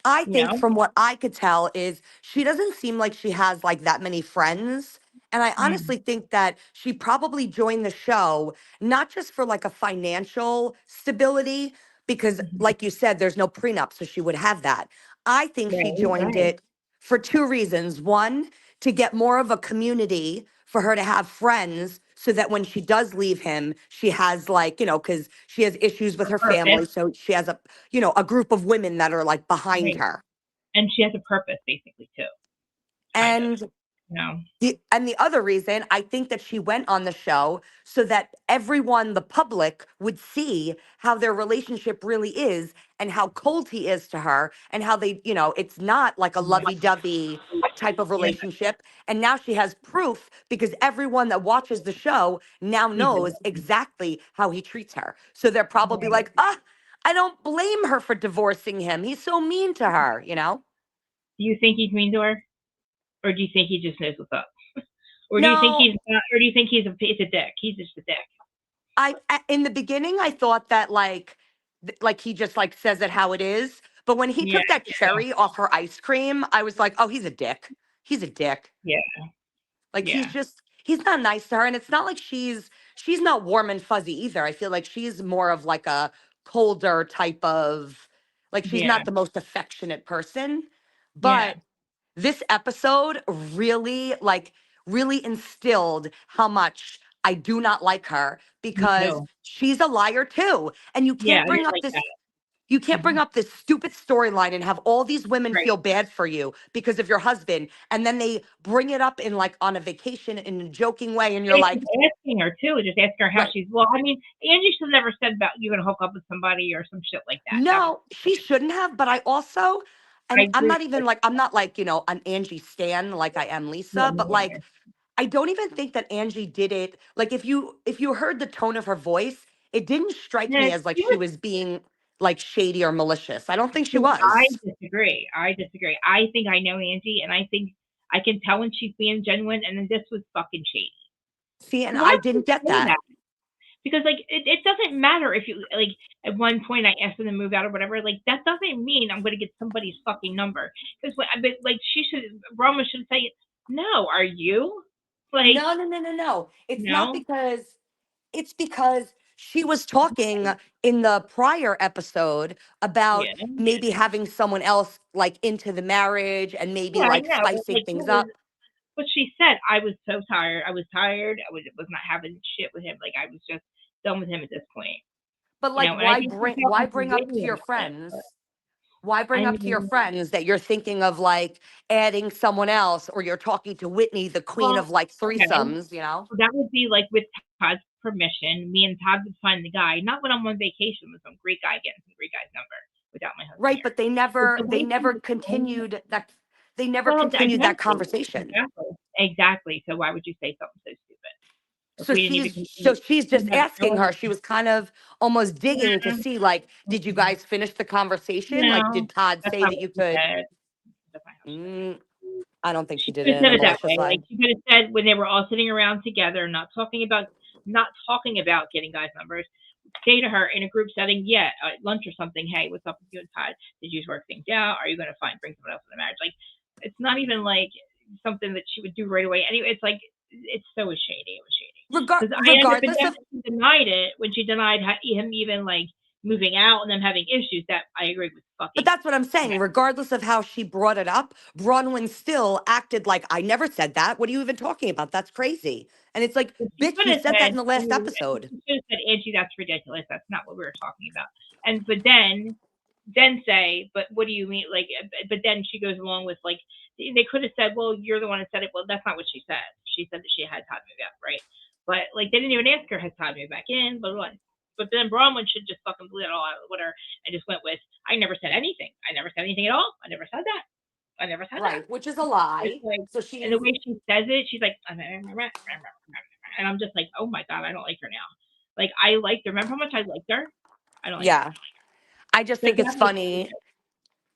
I You think know. from what I could tell is she doesn't seem like she has like that many friends. And I Mm, honestly think that she probably joined the show not just for like a financial stability, because mhm. like you said, there's no prenup, so she would have that. I think she Right. joined Right. it for two reasons. One, to get more of a community for her to have friends so that when she does leave him, she has like, because she has issues with Her her family. purpose. So she has a group of women that are like behind Right. her. And she has a purpose basically too. Kind of. And You know. the other reason I think that she went on the show so that everyone, the public, would see how their relationship really is and how cold he is to her and how it's not like a lovey-dovey type of Yeah. relationship. And now she has proof because everyone that watches the show now He's knows exactly how he treats her. So they're probably right. like, I don't blame her for divorcing him. He's so mean to her. Do you think he's mean to her, or do you think he just knows what's up, or do you think No, he's not, or do you think he's a dick? He's just a dick. in the beginning I thought that like he just like says it how it is, but when he Yeah. took that cherry off her ice cream, I was like, oh, he's a dick. He's a dick. Yeah. Like Yeah. he's not nice to her, and it's not like she's not warm and fuzzy either. I feel like she's more of like a colder type of, like, she's Yeah. not the most affectionate person. Yeah. But this episode really, like, really instilled how much I do not like her, Me because too. she's a liar too. And Yeah, I didn't like that. you can't bring up this stupid storyline and have all these women Right. feel bad for you because of your husband. And then they bring it up in, like, on a vacation in a joking way. And you're And like, just asking her too, just ask her how right. she's. Well, I mean, Angie should have never said about you gonna hook up with somebody or some shit like that. That was No, she shouldn't have. But I also, I and I'm agree not with even like, I'm not like, an Angie stan like I am no, Lisa, me but like, neither. I don't even think that Angie did it. Like, if you heard the tone of her voice, it didn't strike Yeah, me as like she she was. was being like shady or malicious. I don't think she See, I was. disagree. I disagree. I think I know Angie, and I think I can tell when she's being genuine, and then this was fucking shady. See, and Why I would you didn't get say that. that? Because like it doesn't matter if you like at one point I asked them to move out or whatever. Like that doesn't mean I'm gonna get somebody's fucking number. Because but like she should Roma should say no. Are you like No, no, no, no, no. It's not no? because it's because she was talking in the prior episode about Yeah, maybe having someone else like into the marriage and maybe yeah, I like know. But spicing like things that was up. what she said. I was so tired. I was tired. I was not having shit with him. Like I was just done with him at this point. But like, And I think she's why talking to bring up to Whitney your about it. friends? But Why I bring up to your mean, friends that you're thinking of like adding someone else, or you're talking to Whitney, the queen well, of like okay. threesomes, you know? So that would be like with Todd's permission. Me and Todd would find the guy, not when I'm on vacation with some Greek guy getting some Greek guy's number without my husband Right, here. but they But never the they way she never was saying continued that they never well, continued that exactly, conversation. exactly, exactly. So why would you say something so stupid? If So we didn't even she's we just had asking her. She was kind of almost digging to no, see like, did you guys finish the conversation? Like, no, did Todd that's say not that what you she could? said. That's not how she said it. Mm, I don't think she She did could it have in said a it that malicious way. way. Like she could have said when they were all sitting around together, not talking about getting guys' numbers. Say to her in a group setting, yeah, at lunch or something. Hey, what's up with you and Todd? Did you work things out? Are you going to bring someone else in the marriage? Like, it's not even like something that she would do right away. Anyway, it's like it's so shady. It was shady because but Regardless then of, when she denied it, when she denied him even like moving out and them having issues, that I agree with but fucking. that's what I'm saying. Regardless of how she brought it up, Bronwyn still acted like, I never said that. What are you even talking about? That's crazy. And it's like, But she bitch, could you have said that in said, the I last mean, episode. she should have said, Angie, that's ridiculous. That's not what we were talking about. And but then say, but what do you mean? Like, but then she goes along with like, they could have said, well, you're the one who said it. Well, that's not what she said. She said that she had Todd move out, right? But like, they didn't even ask her, has Todd moved back in? Blah, blah, blah. But then Bronwyn should just fucking blew it all out with her and just went with, I never said anything. I never said anything at all. I never said that. I never said that. Right, which is a It's lie. like, So and the she's way she says it, she's like, and I'm just like, oh my god, I don't like her now. Like I liked her. Remember how much I liked her? I don't like her yeah. now. I just So think it's that was funny.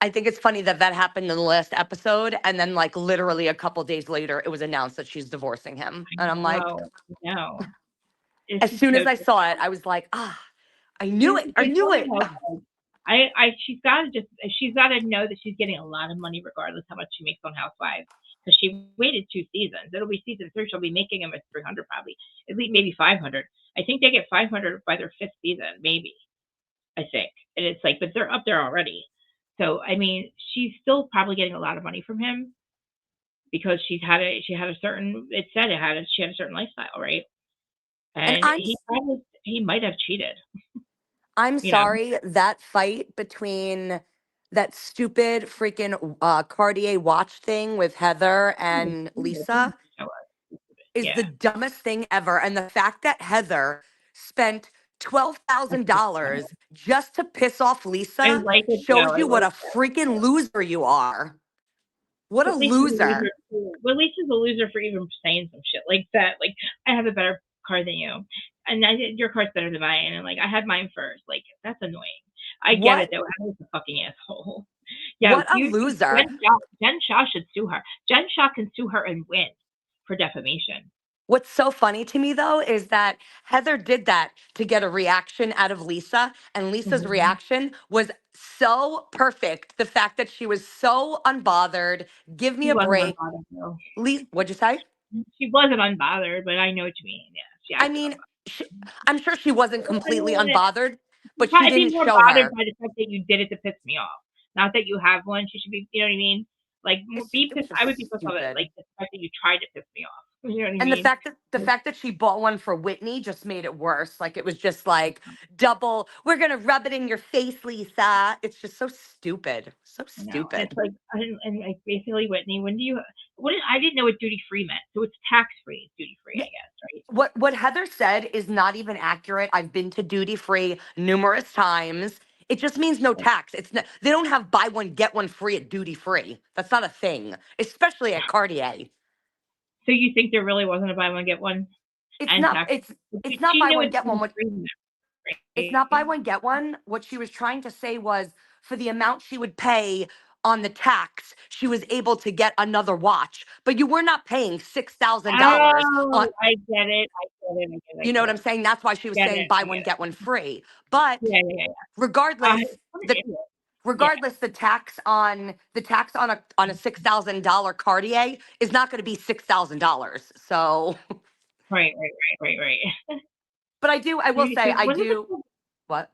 I think it's funny that that happened in the last episode, and then like literally a couple days later, it was announced that she's divorcing him, I and I'm like, know, no. It's as just soon so as I saw it, I was like, I knew it, I it's knew funny it. how she's got to know that she's getting a lot of money regardless how much she makes on Housewives because she waited 2 seasons. It'll be season 3. She'll be making them at 300 probably, at least maybe 500. I think they get 500 by their 5th season, maybe. I think, and it's like, but they're up there already. So I mean, she's still probably getting a lot of money from him because she had a certain it said it had a, she had a certain lifestyle, right? And And he might have cheated, I'm you know. sorry, that fight between that stupid freaking Cartier watch thing with Heather and Lisa is the Yeah. dumbest thing ever. And the fact that Heather spent $12,000 just to piss off I Lisa like it though. shows I you what like a freaking loser you are. What a But Lisa's a loser loser. too. Well, Lisa's a loser for even saying some shit like that. Like, I have a better car than you, and your car's better than mine, and like I had mine first. Like, that's annoying. I get it What though. I was a fucking asshole. Yeah, what a loser. Jen Shaw should sue her. Jen Shaw can sue her and win for defamation. What's so funny to me though is that Heather did that to get a reaction out of Lisa, and Lisa's Mhm. reaction was so perfect. The fact that she was so unbothered, give me She a wasn't break. unbothered though. What'd you say? She wasn't unbothered, but I know what you mean. Yeah, she I acted mean, unbothered. I'm sure she wasn't I completely mean, unbothered, but she I'd be didn't more show bothered her. by the fact that you did it to piss me off. Not that you have one. She should be, you know what I mean? Like, It was I would just be pissed off at, stupid. like, the fact that you tried to piss me off. You know what I And mean? the fact that she bought one for Whitney just made it worse. Like it was just like double. We're gonna rub it in your face, Lisa. It's just so stupid. So I know. And stupid. it's like, and like basically, Whitney, when do you? I didn't know what duty free meant. So it's tax free, duty free, I Yeah. guess, right? What Heather said is not even accurate. I've been to duty free numerous times. It just means no tax. It's not, they don't have buy one get one free at duty free. That's not a thing, especially at Cartier. So you think there really wasn't a buy one get one It's and not. tax? It's not She buy knew one it's get one. duty free, right? It's not buy one get one. What she was trying to say was for the amount she would pay on the tax, she was able to get another watch. But you were not paying $6,000 on. Oh, I get it. I You know get what it. I'm saying? That's why she was Get saying it. buy I get one it. get one free. But Yeah, yeah, yeah. regardless, What an the idiot. regardless the tax on a $6,000 Cartier is not going to be $6,000. So, Right. but I will say So I when did it do what?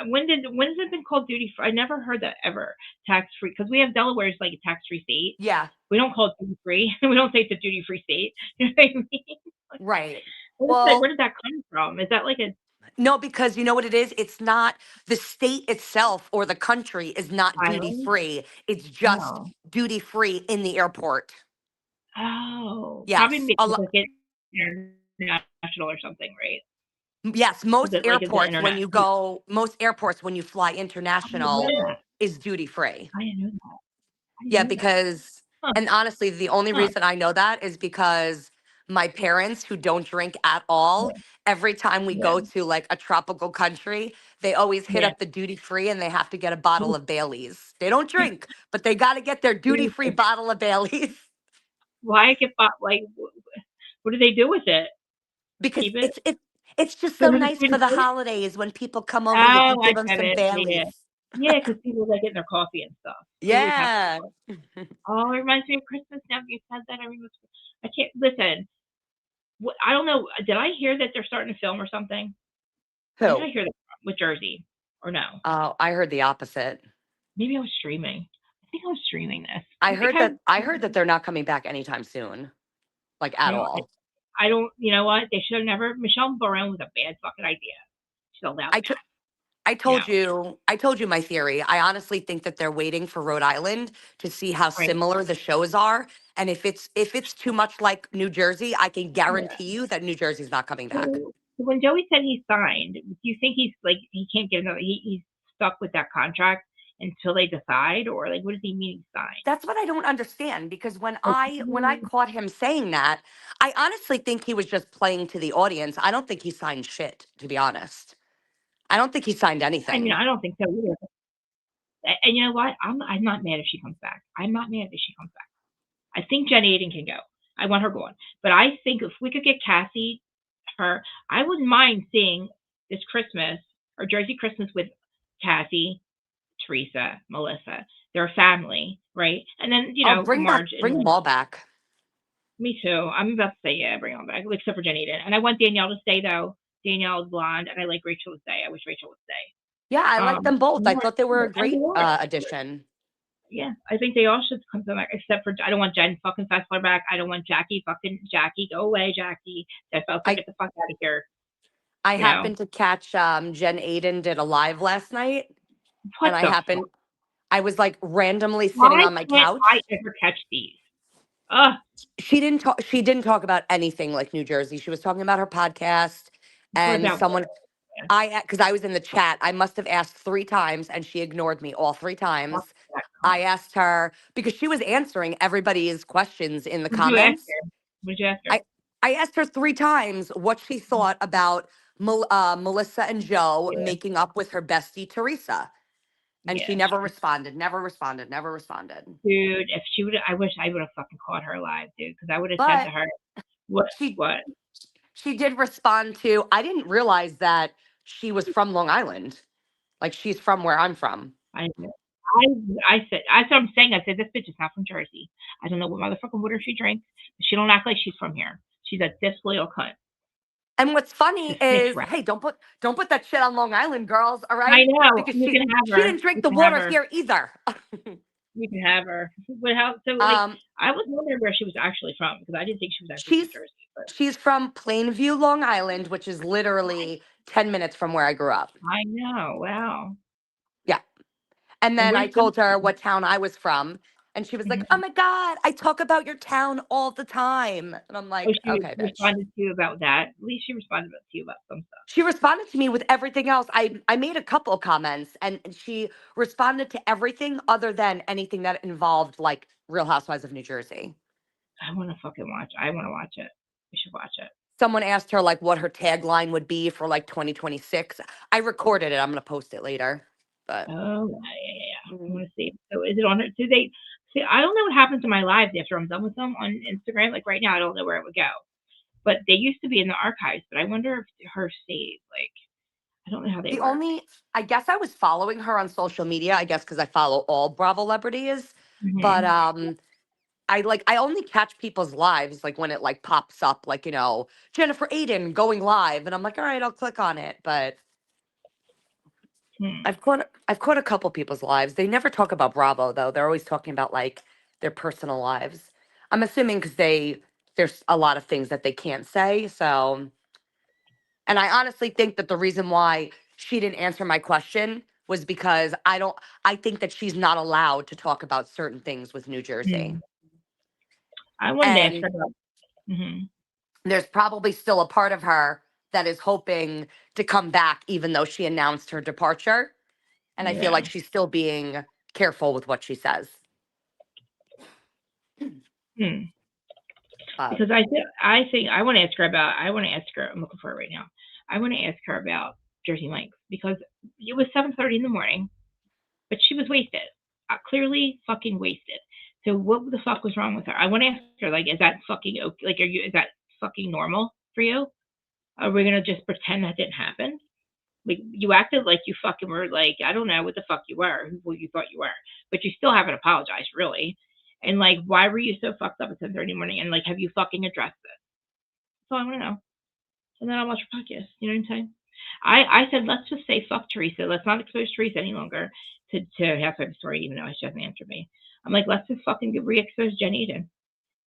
when has it been called duty free? I never heard that ever. Tax free, because we have Delaware is like a tax free state. Yeah. We don't call it duty free. We don't say it's a duty free state. You know what I mean? Right. Where Well, did that come from? Is that like a no, because you know what it is? It's not the state itself or the country is not duty island? free. It's just No. duty free in the airport. Oh, probably Yes. because it's international or something, right? Yes, Is it like is it internet? most airports when you fly I didn't international know that. is duty free. I didn't know that. I didn't Yeah, know that. because Huh. and honestly, the only Huh. reason I know that is because my parents who don't drink at all, Yeah. every time we Yeah. go to like a tropical country, they always hit Yeah. up the duty free and they have to get a bottle of Bailey's. They don't drink, but they got to get their duty free Seriously. bottle of Bailey's Why get bought? Like, what do they do with it? because Keep it? it's just so Because it's nice for duty the free? holidays when people come over that you Oh, I give them get some it. Yeah. Bailey's. Yeah, because people like getting their coffee and stuff. We always have. Yeah. Oh, it reminds me of Christmas now that you said that. I remember. I can't listen. I don't know. Did I hear that they're starting to film or something? Where did I Who? hear that from? With Jersey or no? Oh, I heard the opposite. Maybe I was streaming. I think I was streaming this. I I think heard that they're not coming back anytime soon, like at no, all. I don't. You know what? They should have never. Michelle Barone was a bad fucking idea. She's allowed I that. took I told you my theory. I honestly think that they're waiting for Rhode Island to see how Right. similar the shows are. And if it's too much like New Jersey, I can Yeah. guarantee you that New Jersey's not coming back. So when Joey said he signed, do you think he's like he can't get another? He's stuck with that contract until they decide, or like what does he mean he signed? That's what I don't understand because when Like, I caught him saying that, I honestly think he was just playing to the audience. I don't think he signed shit, to be honest. I don't think he signed I mean, anything. I don't think so either. And you know what? I'm not mad if she comes back. I'm not mad if she comes back. I think Jen Aiden can go. I want her going. But I think if we could get Cassie, I wouldn't mind seeing this Christmas or Jersey Christmas with Cassie, Teresa, Melissa. They're a family, right? And then, Oh, Marge bring and them all back. me too. I'm about to say, yeah, bring them back, except for Jen Aiden. And I want Danielle to stay, though. Danielle is blonde, and I like Rachel to stay. I wish Rachel would stay. Yeah, I like them both. I thought they were a And great Dolores. addition. Yeah, I think they all should come back, except for I don't want Jen fucking Fessler back. I don't want Jackie. Go away, Jackie. Get the fuck out of here. I You know? happened to catch Jen Aiden did a live last night, What and the I was like randomly sitting Why on my can't couch. I ever catch these? Ugh. She didn't talk about anything like New Jersey. She was talking about her podcast What and about someone because I was in the chat. I must have asked 3 times and she ignored me all 3 times. I asked her because she was answering everybody's questions in the What did you ask comments. her? What did you ask her? I asked her 3 times what she thought about Melissa and Joe making up with her bestie Teresa. And she never responded, never responded, never responded. Dude, if she would, I wish I would have fucking caught her live, dude, because I would have said to her, what? She did respond to, I didn't realize that she was from Long Island. Like she's from where I'm from. I said, that's what I'm saying. I said, this bitch is not from Jersey. I don't know what motherfucking water she drinks, but she don't act like she's from here. She's a disloyal cunt. And what's funny Snitch is, rat. hey, don't put that shit on Long Island, girls, all I right? know. Because You can have she her. didn't drink You the can have water her. here either. You can have her. But how? So like, I was wondering where she was actually from because I didn't think she was actually from Jersey. But She's from Plainview, Long Island, which is literally 10 minutes from where I grew up. I know. Wow. Yeah. And And then I where's told her Jersey? what town I was from. And she was like, oh my God, I talk about your town all the time. And I'm Oh, like, she okay, bitch. responded to you about that. At least she responded to you about some stuff. She responded to me with everything else. I made a couple comments and she responded to everything other than anything that involved like Real Housewives of New Jersey. I want to fucking watch. I want to watch it. We should watch it. Someone asked her like what her tagline would be for like 2026. I recorded it. I'm going to post it later. But oh, yeah. I want to see. So is it on it? Do they see? I don't know what happens to my lives after I'm done with them on Instagram. Like right now, I don't know where it would go. But they used to be in the archives. But I wonder if her stays. Like I don't know how they work. I guess I was following her on social media. I guess because I follow all Bravo celebrities. But I only catch people's lives like when it like pops up, like, Jennifer Aiden going live, and I'm like, all right, I'll click on it. But I've caught a couple people's lives. They never talk about Bravo though. They're always talking about like their personal lives. I'm assuming because there's a lot of things that they can't say. So, and I honestly think that the reason why she didn't answer my question was because I think that she's not allowed to talk about certain things with New Jersey. I wanted to ask her about. There's probably still a part of her that is hoping to come back, even though she announced her departure. And I feel like she's still being careful with what she says. Because I think I want to ask her about. I want to ask her. I'm looking for it right now. I want to ask her about Jersey Mike's because it was 7:30 in the morning, but she was wasted. Clearly, fucking wasted. So what the fuck was wrong with her? I want to ask her. Like, is that fucking okay? Like, is that fucking normal for you? Are we gonna just pretend that didn't happen? Like, you acted like you fucking were like, I don't know what the fuck you were, who you thought you were, but you still haven't apologized, really. And like, why were you so fucked up at 7:30 in the morning? And like, have you fucking addressed it? That's all I want to know. And then I'll watch your podcast. You know what I'm saying? I said, let's just say fuck Teresa. Let's not expose Teresa any longer to Housewives story, even though she hasn't answered me. I'm like, let's just fucking re-expose Jen Eden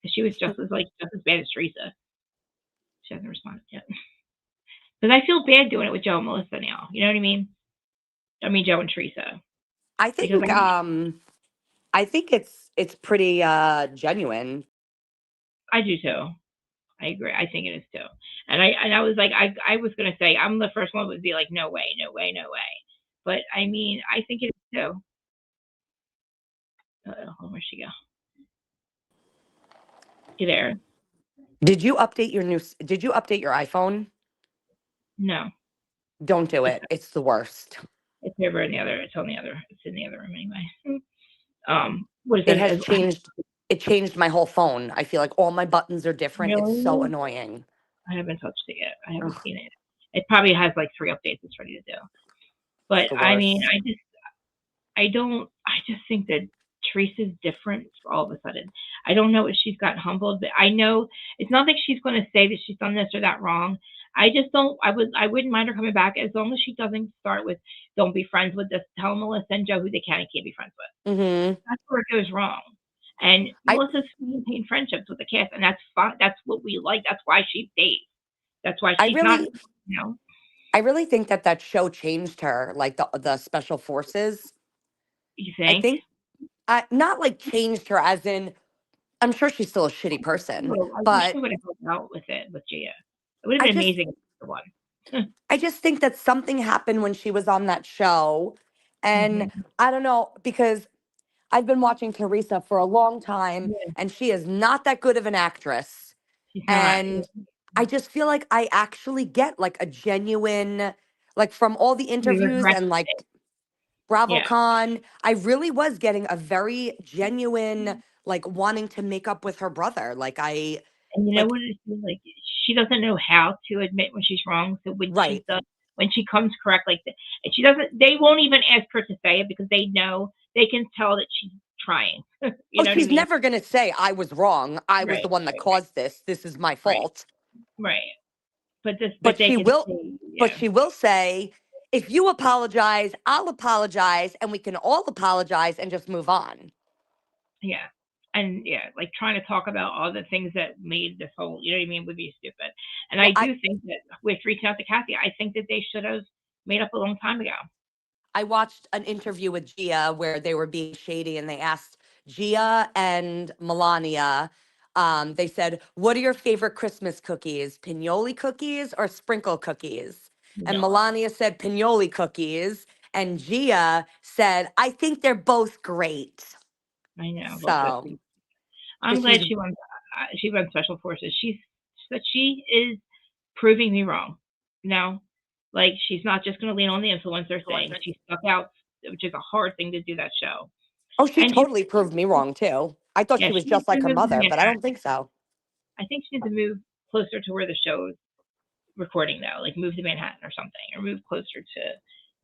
because she was just as bad as Teresa. She hasn't responded yet. Because I feel bad doing it with Joe and Melissa now. You know what I mean? I mean Joe and Teresa. I think it's pretty genuine. I do too. I agree. I think it is too. And I was like, I was gonna say I'm the first one would be like, no way, no way, no way. But I mean, I think it is too. Where'd she go? You there? Did you update your iPhone? No. Don't do it. It's the worst. It's over in the other. It's on the other. It's in the other room anyway. What is it that? has changed. It changed my whole phone. I feel like all my buttons are different. Really? It's so annoying. I haven't touched it yet. I haven't seen it. It probably has like 3 updates it's ready to do. But I mean, I just think that Teresa's different all of a sudden. I don't know if she's gotten humbled, but I know it's not like she's going to say that she's done this or that wrong. I just don't. I wouldn't mind her coming back as long as she doesn't start with "Don't be friends with this." Tell Melissa and Joe who they can and can't be friends with. That's where it goes wrong. And Melissa's maintained friendships with the cast, and that's fine. That's what we like. That's why she stays. That's why she's not. You know. I really think that show changed her, like the special forces. You think? I think not like changed her as in. I'm sure she's still a shitty person, but I wish she would have helped out with it with Gia. It would have been amazing for one. I just think that something happened when she was on that show, and I don't know because I've been watching Teresa for a long time, and she is not that good of an actress. And I just feel like I actually get like a genuine, like from all the interviews and like BravoCon, I really was getting a very genuine, like wanting to make up with her brother. Like and you know what it is like? She doesn't know how to admit when she's wrong. So when she does, when she comes correct like that, and she doesn't, they won't even ask her to say it because they know they can tell that she's trying. She's never going to say I was wrong. I was the one that caused this. This is my fault. Right. but But they she can will, say, but yeah, she will say, if you apologize, I'll apologize, and we can all apologize and just move on. yeah. And yeah, like trying to talk about all the things that made this whole, you know what I mean, would be stupid. And I Well, do think that with reaching out to Kathy, I think that they should have made up a long time ago. I watched an interview with Gia where they were being shady and they asked Gia and Melania, they said, what are your favorite Christmas cookies? Pinoli cookies or sprinkle cookies? And No, Melania said pinoli cookies. And Gia said, I think they're both great. I know. Well, good. So, I'm because glad she's, she went special forces. She is proving me wrong. You know, like she's not just going to lean on the influencer thing. She stuck out, which is a hard thing to do that show. oh, she And she, totally proved me wrong too. I thought yeah, she was she needs just to like her move to mother, but I Manhattan. don't think so. I think she needs to move closer to where the show's recording though, like move to Manhattan or something, or move closer to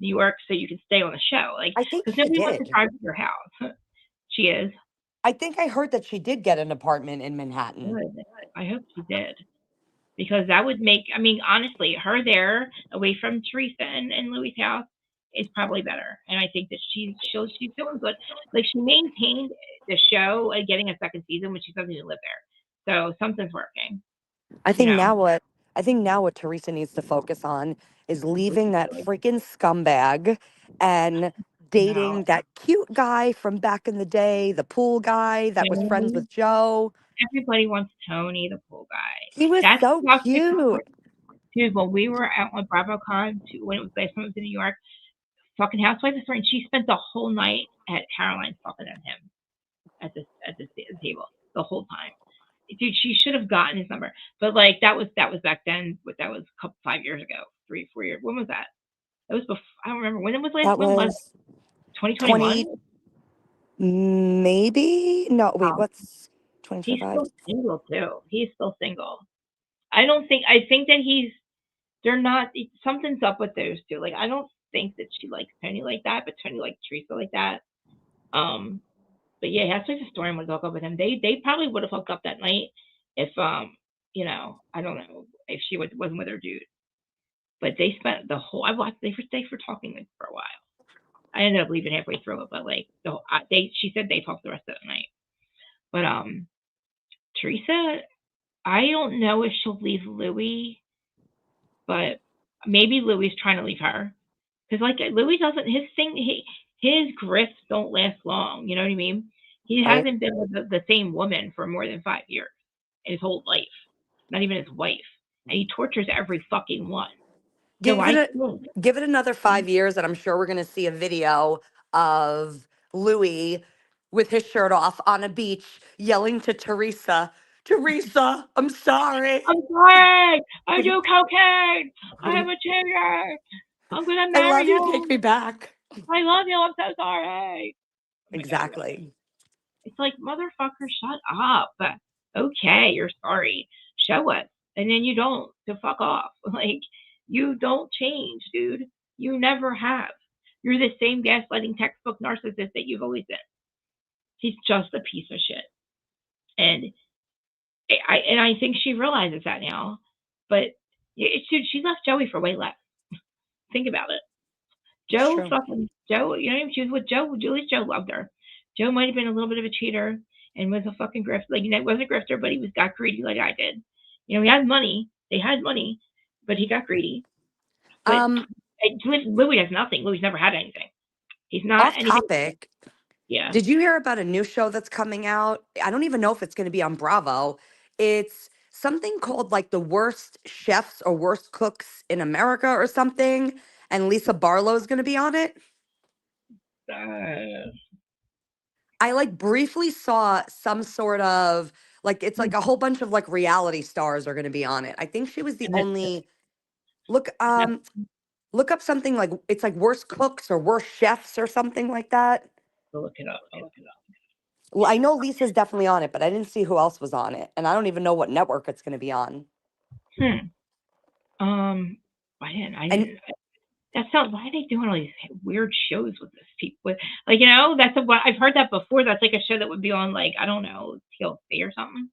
New York so you can stay on the show. Like, I think because she nobody wants to did. drive to your house. She is. I think I heard that she did get an apartment in Manhattan. Good. I hope she did. Because that would make, I mean, honestly, her there away from Teresa and Louis' house is probably better. And I think that she's doing good. Like she maintained the show getting a second season when she doesn't even live there. So something's working, I you think know. now what I think now what Teresa needs to focus on is leaving that freaking scumbag and No. dating that cute guy from back in the day, the pool guy that was friends Tony, with Joe. everybody wants Tony, the pool guy. He was That's so how cute. dude, when we were out on BravoCon when it was last time I was in New York, fucking housewife is and she spent the whole night at Caroline's talking to him at the table the whole time. Dude, she should have gotten his number. But like that was back then, but that was a couple 5 years ago, 3, 4 years. When was that? That was before I don't remember. That When was was 2021? 20 maybe? No, wait, Oh, what's he's 2025? still single too. He's still single. I think that they're not something's up with those two. Like I don't think that she likes Tony like that, but Tony likes Teresa like that. Um but yeah, Housewives of Storm would hook up with him. They probably would have hooked up that night if you know, I don't know if she wasn't with her dude. But they spent the whole I watched they were talking like for a while. I ended up leaving halfway through it, but like she said they talked the rest of the night. But Teresa, I don't know if she'll leave Louis, but maybe Louis is trying to leave her because like Louis doesn't his grifts don't last long. You know what I mean? He Right. hasn't been with the same woman for more than 5 years in his whole life, not even his wife, and he tortures every fucking one. So Give it I a think give it another 5 years, and I'm sure we're gonna see a video of Louis with his shirt off on a beach yelling to Teresa, Teresa, I'm sorry. I'm sorry, I do cocaine, I'm a cheater, I'm gonna I marry love you. Take him, me back. I love you, I'm so sorry. Oh my god, I really. Exactly. It's like, motherfucker, shut up. Okay, you're sorry. Show us. And then you don't. So fuck off. Like, you don't change, dude. You never have. You're the same gaslighting textbook narcissist that you've always been. He's just a piece of shit. And I think she realizes that now. But dude, she left Joey for way less. Think about it. It's true. Joe, you know, she was with Joe. At least Joe loved her. Joe might have been a little bit of a cheater and was a fucking grifter. Like, wasn't a grifter, but he got greedy like I did. You know, he had money. They had money, but he got greedy. But Um, Louis has nothing. Louis never had anything. He's not Off anything. topic. Yeah. Did you hear about a new show that's coming out? I don't even know if it's going to be on Bravo. It's something called like the worst chefs or worst cooks in America or something. And Lisa Barlow is going to be on it. Uh, I like briefly saw some sort of like it's like a whole bunch of like reality stars are going to be on it. I think she was the and only look that's look up something like it's like worst cooks or worst chefs or something like that. I'll look it up. I'll look it up. Well, I know Lisa's definitely on it, but I didn't see who else was on it, and I don't even know what network it's going to be on. I didn't. And That sounds. Why are they doing all these weird shows with this people? Like, you know, that's what I've heard that before. That's like a show that would be on, like, I don't know, TLC or something.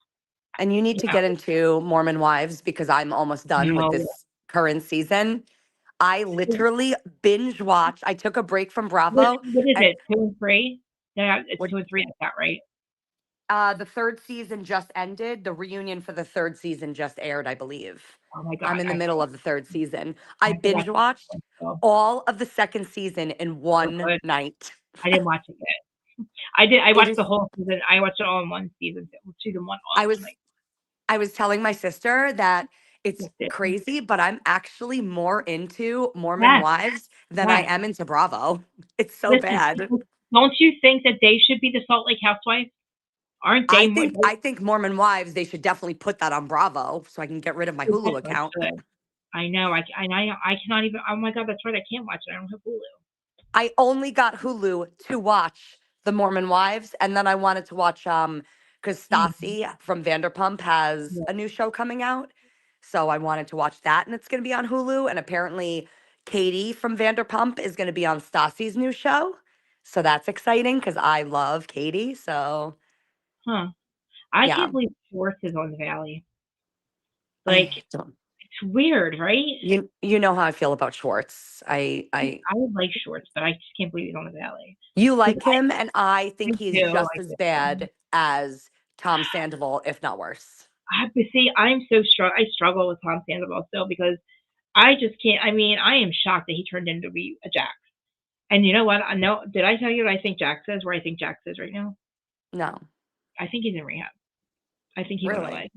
And you need to Yeah. get into Mormon Wives because I'm almost done with No. this current season. I literally binge watched. I took a break from Bravo. What is And it? 2 and 3? Yeah, it's what, 2 and 3. That's that right? the third season just ended. The reunion for the third season just aired, I believe. Oh my I'm god, in the middle of the third season. I I have to watch binge watched it. So all of the second season in one good. night. I didn't watch it yet. I did. I It watched is. the whole season. I watched it all in one season. Season 1 all I in was one night. I was telling my sister that it's That's it. crazy, but I'm actually more into Mormon Yes, Wives than I yes. am into Bravo. It's so Listen, bad. don't you think that they should be the Salt Lake Housewives? Aren't they more? I think Mormon Wives, they should definitely put that on Bravo so I can get rid of my They Hulu definitely account. should. I know. I cannot even. Oh my god, that's right. I can't watch it. I don't have Hulu. I only got Hulu to watch the Mormon Wives, and then I wanted to watch because Stassi from Vanderpump has Yeah. a new show coming out. So I wanted to watch that, and it's gonna be on Hulu. And apparently Katie from Vanderpump is gonna be on Stassi's new show. So that's exciting because I love Katie. So Huh. I yeah. can't believe Schwartz is on the Valley. I Like, don't it's weird, right? you know how I feel about Schwartz. I I would like Schwartz, but I just can't believe he's on the Valley. You 'Cause like him, and I I think he's do, just I as do. bad as Tom Sandoval, if not worse. I have to see. I struggle with Tom Sandoval still because I just can't. I mean, I am shocked that he turned into be a Jax. And you know what? I know. Did I tell you what I think Jax is? Where I think Jax is right now? No, I think he's in rehab. I think he went really. away.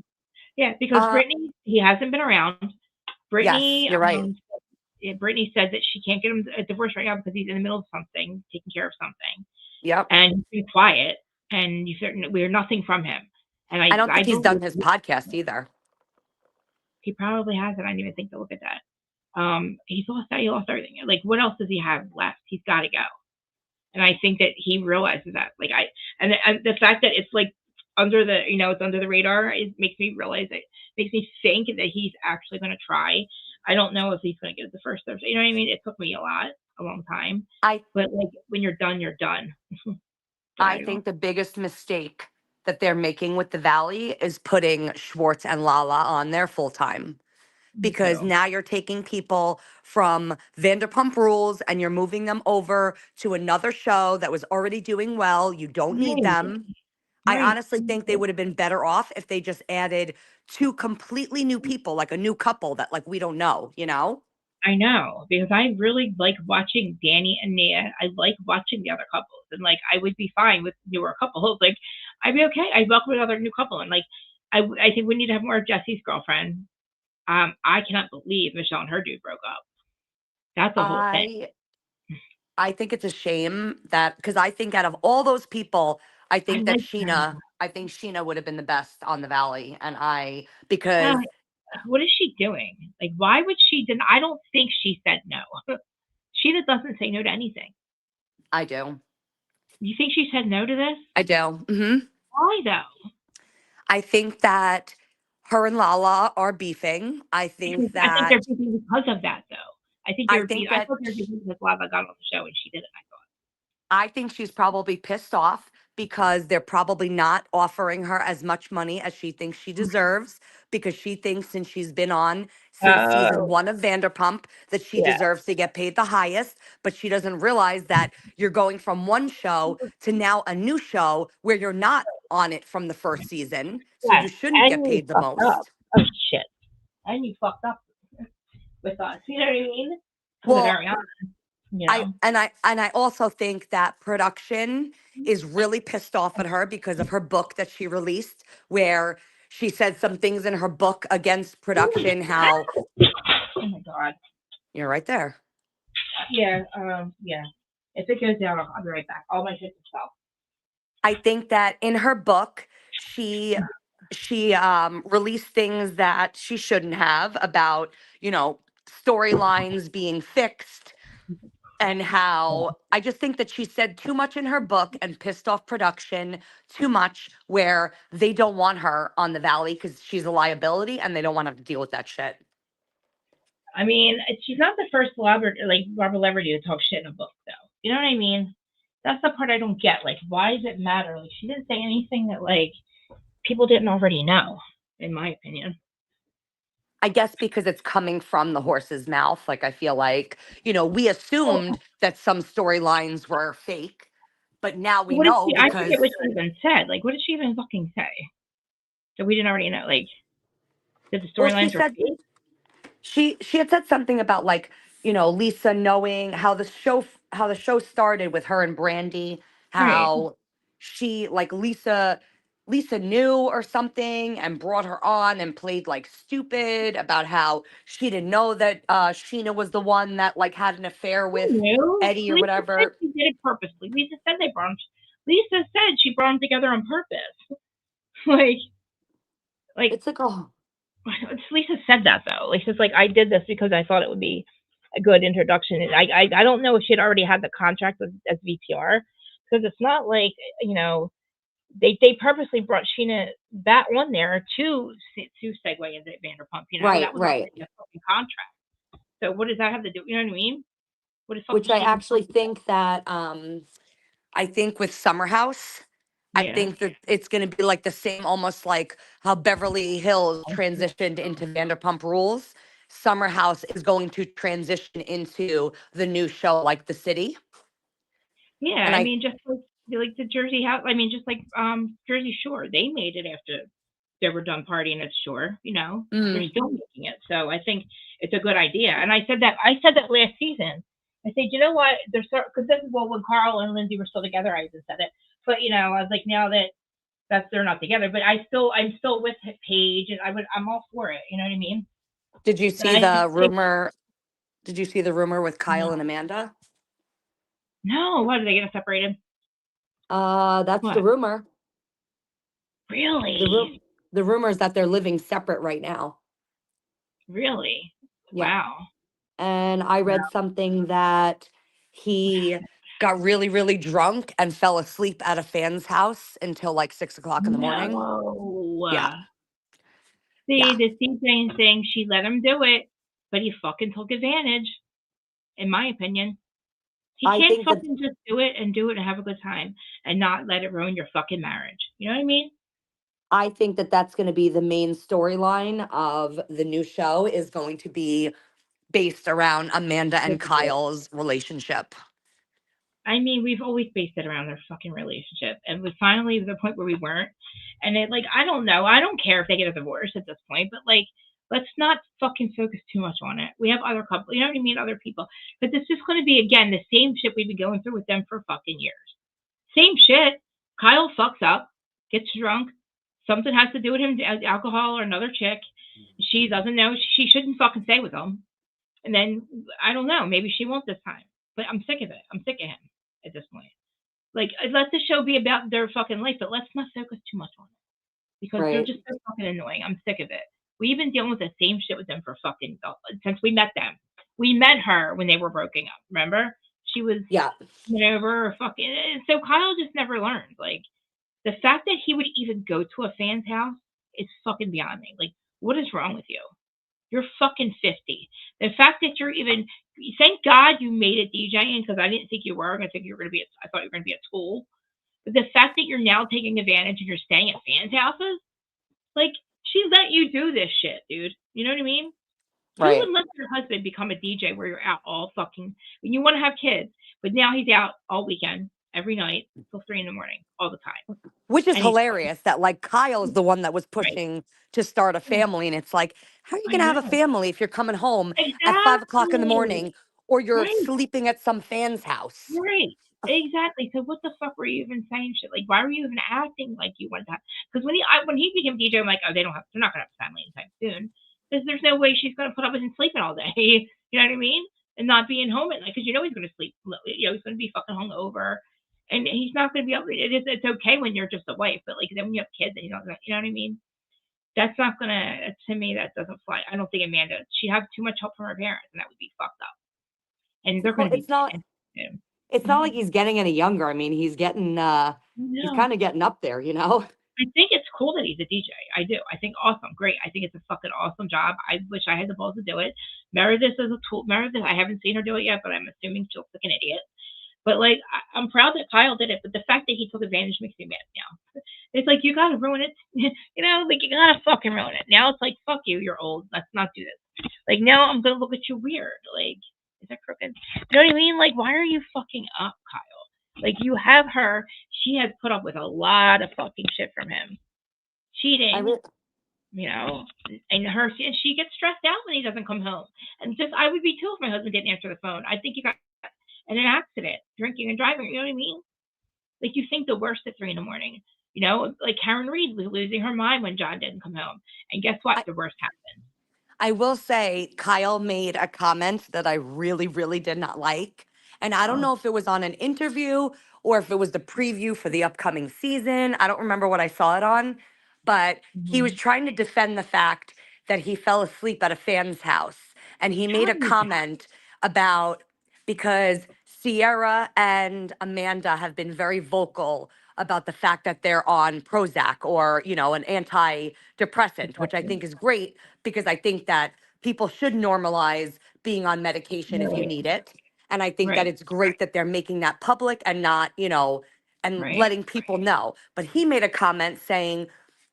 Yeah, because Uh, Brittany, he hasn't been around. yes, Brittany, you're right. yeah, Brittany said that she can't get him a divorce right now because he's in the middle of something, taking care of something, Yep. and he's been quiet, and we hear nothing from him. And I don't I think he's believe done his podcast either. he probably hasn't. I didn't even think to look at that. He lost everything. Like, what else does he have left? He's got to go. And I think that he realizes that. Like, and the fact that it's like under the, it's under the radar, it makes me realize it makes me think that he's actually going to try. I don't know if he's going to get it the first Thursday. You know what I mean? It took me a long time. But like, when you're done, you're done. I think the biggest mistake that they're making with the Valley is putting Schwartz and Lala on there full time. Because now you're taking people from Vanderpump Rules and you're moving them over to another show that was already doing well. You don't need them. I Right. honestly think they would have been better off if they just added 2 completely new people, like a new couple that like we don't know, you know? I know, because I really like watching Danny and Nia. I like watching the other couples, and like I would be fine with newer couples. Like I'd be okay. I'd welcome another new couple, and like I think we need to have more of Jesse's girlfriend. I cannot believe Michelle and her dude broke up. That's a whole thing. I think it's a shame that because I think out of all those people, I I think that like her. Sheena would have been the best on the Valley. And Uh, because what is she doing? Like, why would she? I don't think she said no. She just doesn't say no to anything. I do. You think she said no to this? I do. Why though? I think that her and Lala are beefing. I think I think that they're beefing because of that, though. I think I they're think I that thought they were beefing because Lava got on the show and she didn't. I think she's probably pissed off because they're probably not offering her as much money as she thinks she deserves because she thinks since she's been on since season Oh, 1 of Vanderpump that she yeah. deserves to get paid the highest, but she doesn't realize that you're going from one show to now a new show where you're not on it from the first season, so you Yes, shouldn't get and you paid the fucked up. most. Oh shit! And you fucked up with us. You know what I mean? With Well, Ariana. You know. I also think that production is really pissed off at her because of her book that she released where she said some things in her book against production how Oh my god. you're right there. Yeah. Yeah. If it goes down, I'll be right back. All my shit is fell. I think that in her book she released things that she shouldn't have about, storylines being fixed and how I just think that she said too much in her book and pissed off production too much where they don't want her on the Valley because she's a liability and they don't want to have to deal with that shit. I mean, she's not the first Barbara Leverty to talk shit in a book, though. You know what I mean? That's the part I don't get. Like, why does it matter? Like, she didn't say anything that like people didn't already know. in my opinion. I guess because it's coming from the horse's mouth. Like, I feel like, we assumed that some storylines were fake, but now we What did know she? I because forget what she even said. Like, what did she even fucking say? So we didn't already know. Like, that the well, she storylines were said fake. she had said something about, like, Lisa knowing how the show started with her and Brandy, Right. how she, like, Lisa knew or something and brought her on and played like stupid about how she didn't know that Sheena was the one that, like, had an affair Who with knew? Eddie or Lisa said whatever. she did it purposely. Lisa said they brought 'em. Lisa said she brought them together on purpose. like It's like, oh, Lisa said that though. Lisa's like, I did this because I thought it would be a good introduction. And I don't know if she had already had the contract with as VPR, because it's not like, they purposely brought Sheena that one there to segue into Vanderpump. right, That was right. already a fucking contract. So what does that have to do? You know what I mean? What the fuck Which does I she even? actually think that I think with Summer House, I Yeah. think that it's going to be like the same, almost like how Beverly Hills transitioned into Vanderpump Rules. Summer House is going to transition into the new show, like The City. Yeah, And I I, mean, just like the Jersey House. I mean, just like Jersey Shore, they made it after they were done partying at Shore. They're still making it. So I think it's a good idea. And I said that last season. I said, you know what? There's because this is when Carl and Lindsay were still together. I even said it, but I was like, now that they're not together, but I'm still with Paige, and I'm all for it. You know what I mean? did you And see the rumor? Did you see the rumor with Kyle and Amanda? No, what, did they get separated? That's the What? rumor. Really? The rumor is that they're living separate right now. Really? Yeah. Wow. And I read something that he got really, really drunk and fell asleep at a fan's house until like 6 o'clock in the morning. No. Yeah. See, this DJ thing, she let him do it, but he fucking took advantage, in my opinion. He I can't think that fucking just do it and have a good time and not let it ruin your fucking marriage. You know what I mean? I think that that's going to be the main storyline of the new show, is going to be based around Amanda and Kyle's relationship. I mean, we've always based it around their fucking relationship, and we finally to the point where we weren't. And I don't know. I don't care if they get a divorce at this point, but let's not fucking focus too much on it. We have other couples, you know what I mean, other people. But this is going to be again the same shit we've been going through with them for fucking years. Same shit. Kyle fucks up, gets drunk. Something has to do with him, alcohol or another chick. She doesn't know. She shouldn't fucking stay with him. And then I don't know. Maybe she won't this time. But I'm sick of it. I'm sick of him at this point. Let the show be about their fucking life, but let's not focus too much on it because they're Right. just so fucking annoying. I'm sick of it. We've been dealing with the same shit with them for fucking since we met them. We met her when they were broken up. Remember? She was Yeah. whatever fucking. So Kyle just never learned. The fact that he would even go to a fan's house is fucking beyond me. What is wrong with you? You're fucking 50. The fact that you're even, thank God you made it DJing, because I didn't think you were. I think you were going to be, I thought you were going to be at school. But the fact that you're now taking advantage and you're staying at fans' houses, she let you do this shit, dude. You know what I mean? You Right. would let your husband become a DJ where you're out all fucking, when you want to have kids, but now he's out all weekend, every night, till 3 a.m, all the time. Which is And he's hilarious that, like, Kyle is the one that was right. pushing to start a family. And it's like, how are you I going to have a know. family if you're coming home at 5 o'clock in the Exactly. morning or you're Right. sleeping at some fan's house? Right. Exactly. So what the fuck were you even saying shit? Why were you even acting like you went that? Because when he became DJ, I'm like, oh, they're not gonna have a family anytime soon. Because there's no way she's gonna put up with him sleeping all day. You know what I mean? And not being home at night, because he's gonna sleep. He's gonna be fucking hungover, and he's not gonna be able. It's okay when you're just a wife, but then when you have kids, and you know what I mean? That's not gonna. To me, that doesn't fly. I don't think Amanda. She'd have too much help from her parents, and that would be fucked up. And they're Well, gonna be. it's not like he's getting any younger. I mean, he's getting, he's No. kind of getting up there, you know? I think it's cool that he's a DJ. I do. I think awesome, great. I think it's a fucking awesome job. I wish I had the balls to do it. Meredith is a tool. Meredith, I haven't seen her do it yet, but I'm assuming she looks like an idiot. But like, I'm proud that Kyle did it. But the fact that he took advantage makes me mad now. It's like you gotta ruin it, like you gotta fucking ruin it. Now it's like fuck you, you're old. Let's not do this. Like now I'm gonna look at you weird. Like, is that crooked? You know what I mean? Like, why are you fucking up, Kyle? Like you have her. She has put up with a lot of fucking shit from him, cheating. And she gets stressed out when he doesn't come home. And just I would be too if my husband didn't answer the phone. I think he got in an accident, drinking and driving. You know what I mean? Like you think the worst at 3 in the morning. Like Karen Reed was losing her mind when John didn't come home. And guess what? The worst happened. I will say Kyle made a comment that I really, really did not like. And I don't know if it was on an interview or if it was the preview for the upcoming season. I don't remember what I saw it on, but he was trying to defend the fact that he fell asleep at a fan's house. And he made a comment about because Sierra and Amanda have been very vocal about the fact that they're on Prozac or, an antidepressant, which I think is great because I think that people should normalize being on medication if you need it. And I think that it's great that they're making that public and not, and letting people know. But he made a comment saying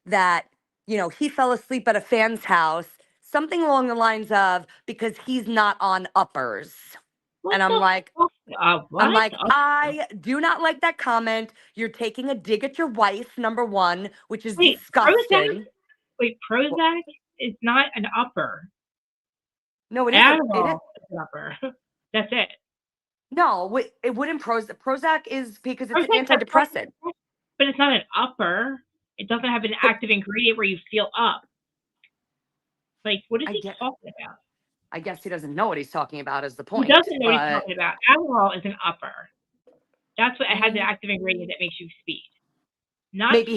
that, he fell asleep at a fan's house, something along the lines of because he's not on uppers. And I'm like, I do not like that comment. You're taking a dig at your wife, number one, which is disgusting. Prozac is not an upper. No, it isn't. Adderall is an upper. That's it. No, it wouldn't. Prozac is because it's an antidepressant. But it's not an upper. It doesn't have an active ingredient where you feel up. Like, what is he talking about? I guess he doesn't know what he's talking about is the point. He doesn't know what he's talking about. Adderall is an upper. That's what it has an active ingredient that makes you speed. Not maybe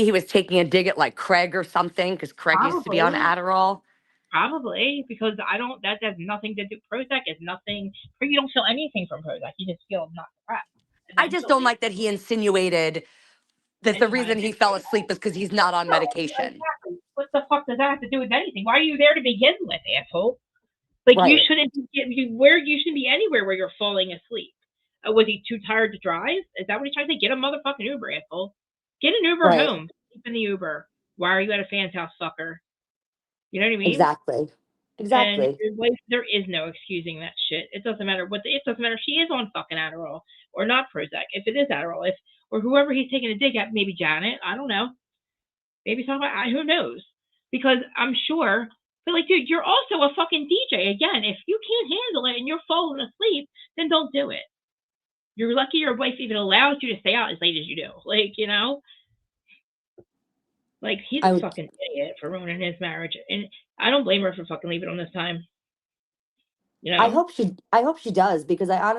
he was taking a dig at like Craig or something because Craig used to be on Adderall. Probably because that has nothing to do. Prozac is nothing. You don't feel anything from Prozac. You just feel not crap. I just don't like that he insinuated that the reason he fell asleep is because he's not on medication. Exactly. What the fuck does that have to do with anything? Why are you there to begin with, asshole? Like you shouldn't be anywhere where you're falling asleep. Was he too tired to drive? Is that what he's trying to say? Get a motherfucking Uber, asshole. Get an Uber home. Sleep in the Uber. Why are you at a fan's house, fucker? You know what I mean? Exactly. And your wife, there is no excusing that shit. It doesn't matter it doesn't matter if she is on fucking Adderall or not Prozac. If it is Adderall, or whoever he's taking a dig at, maybe Janet, I don't know. Maybe talk about who knows? Because I'm sure. But like, dude, you're also a fucking DJ. Again, if you can't handle it and you're falling asleep, then don't do it. You're lucky your wife even allows you to stay out as late as you do. Like, like he's a fucking idiot for ruining his marriage, and I don't blame her for fucking leaving him this time. I hope she does because I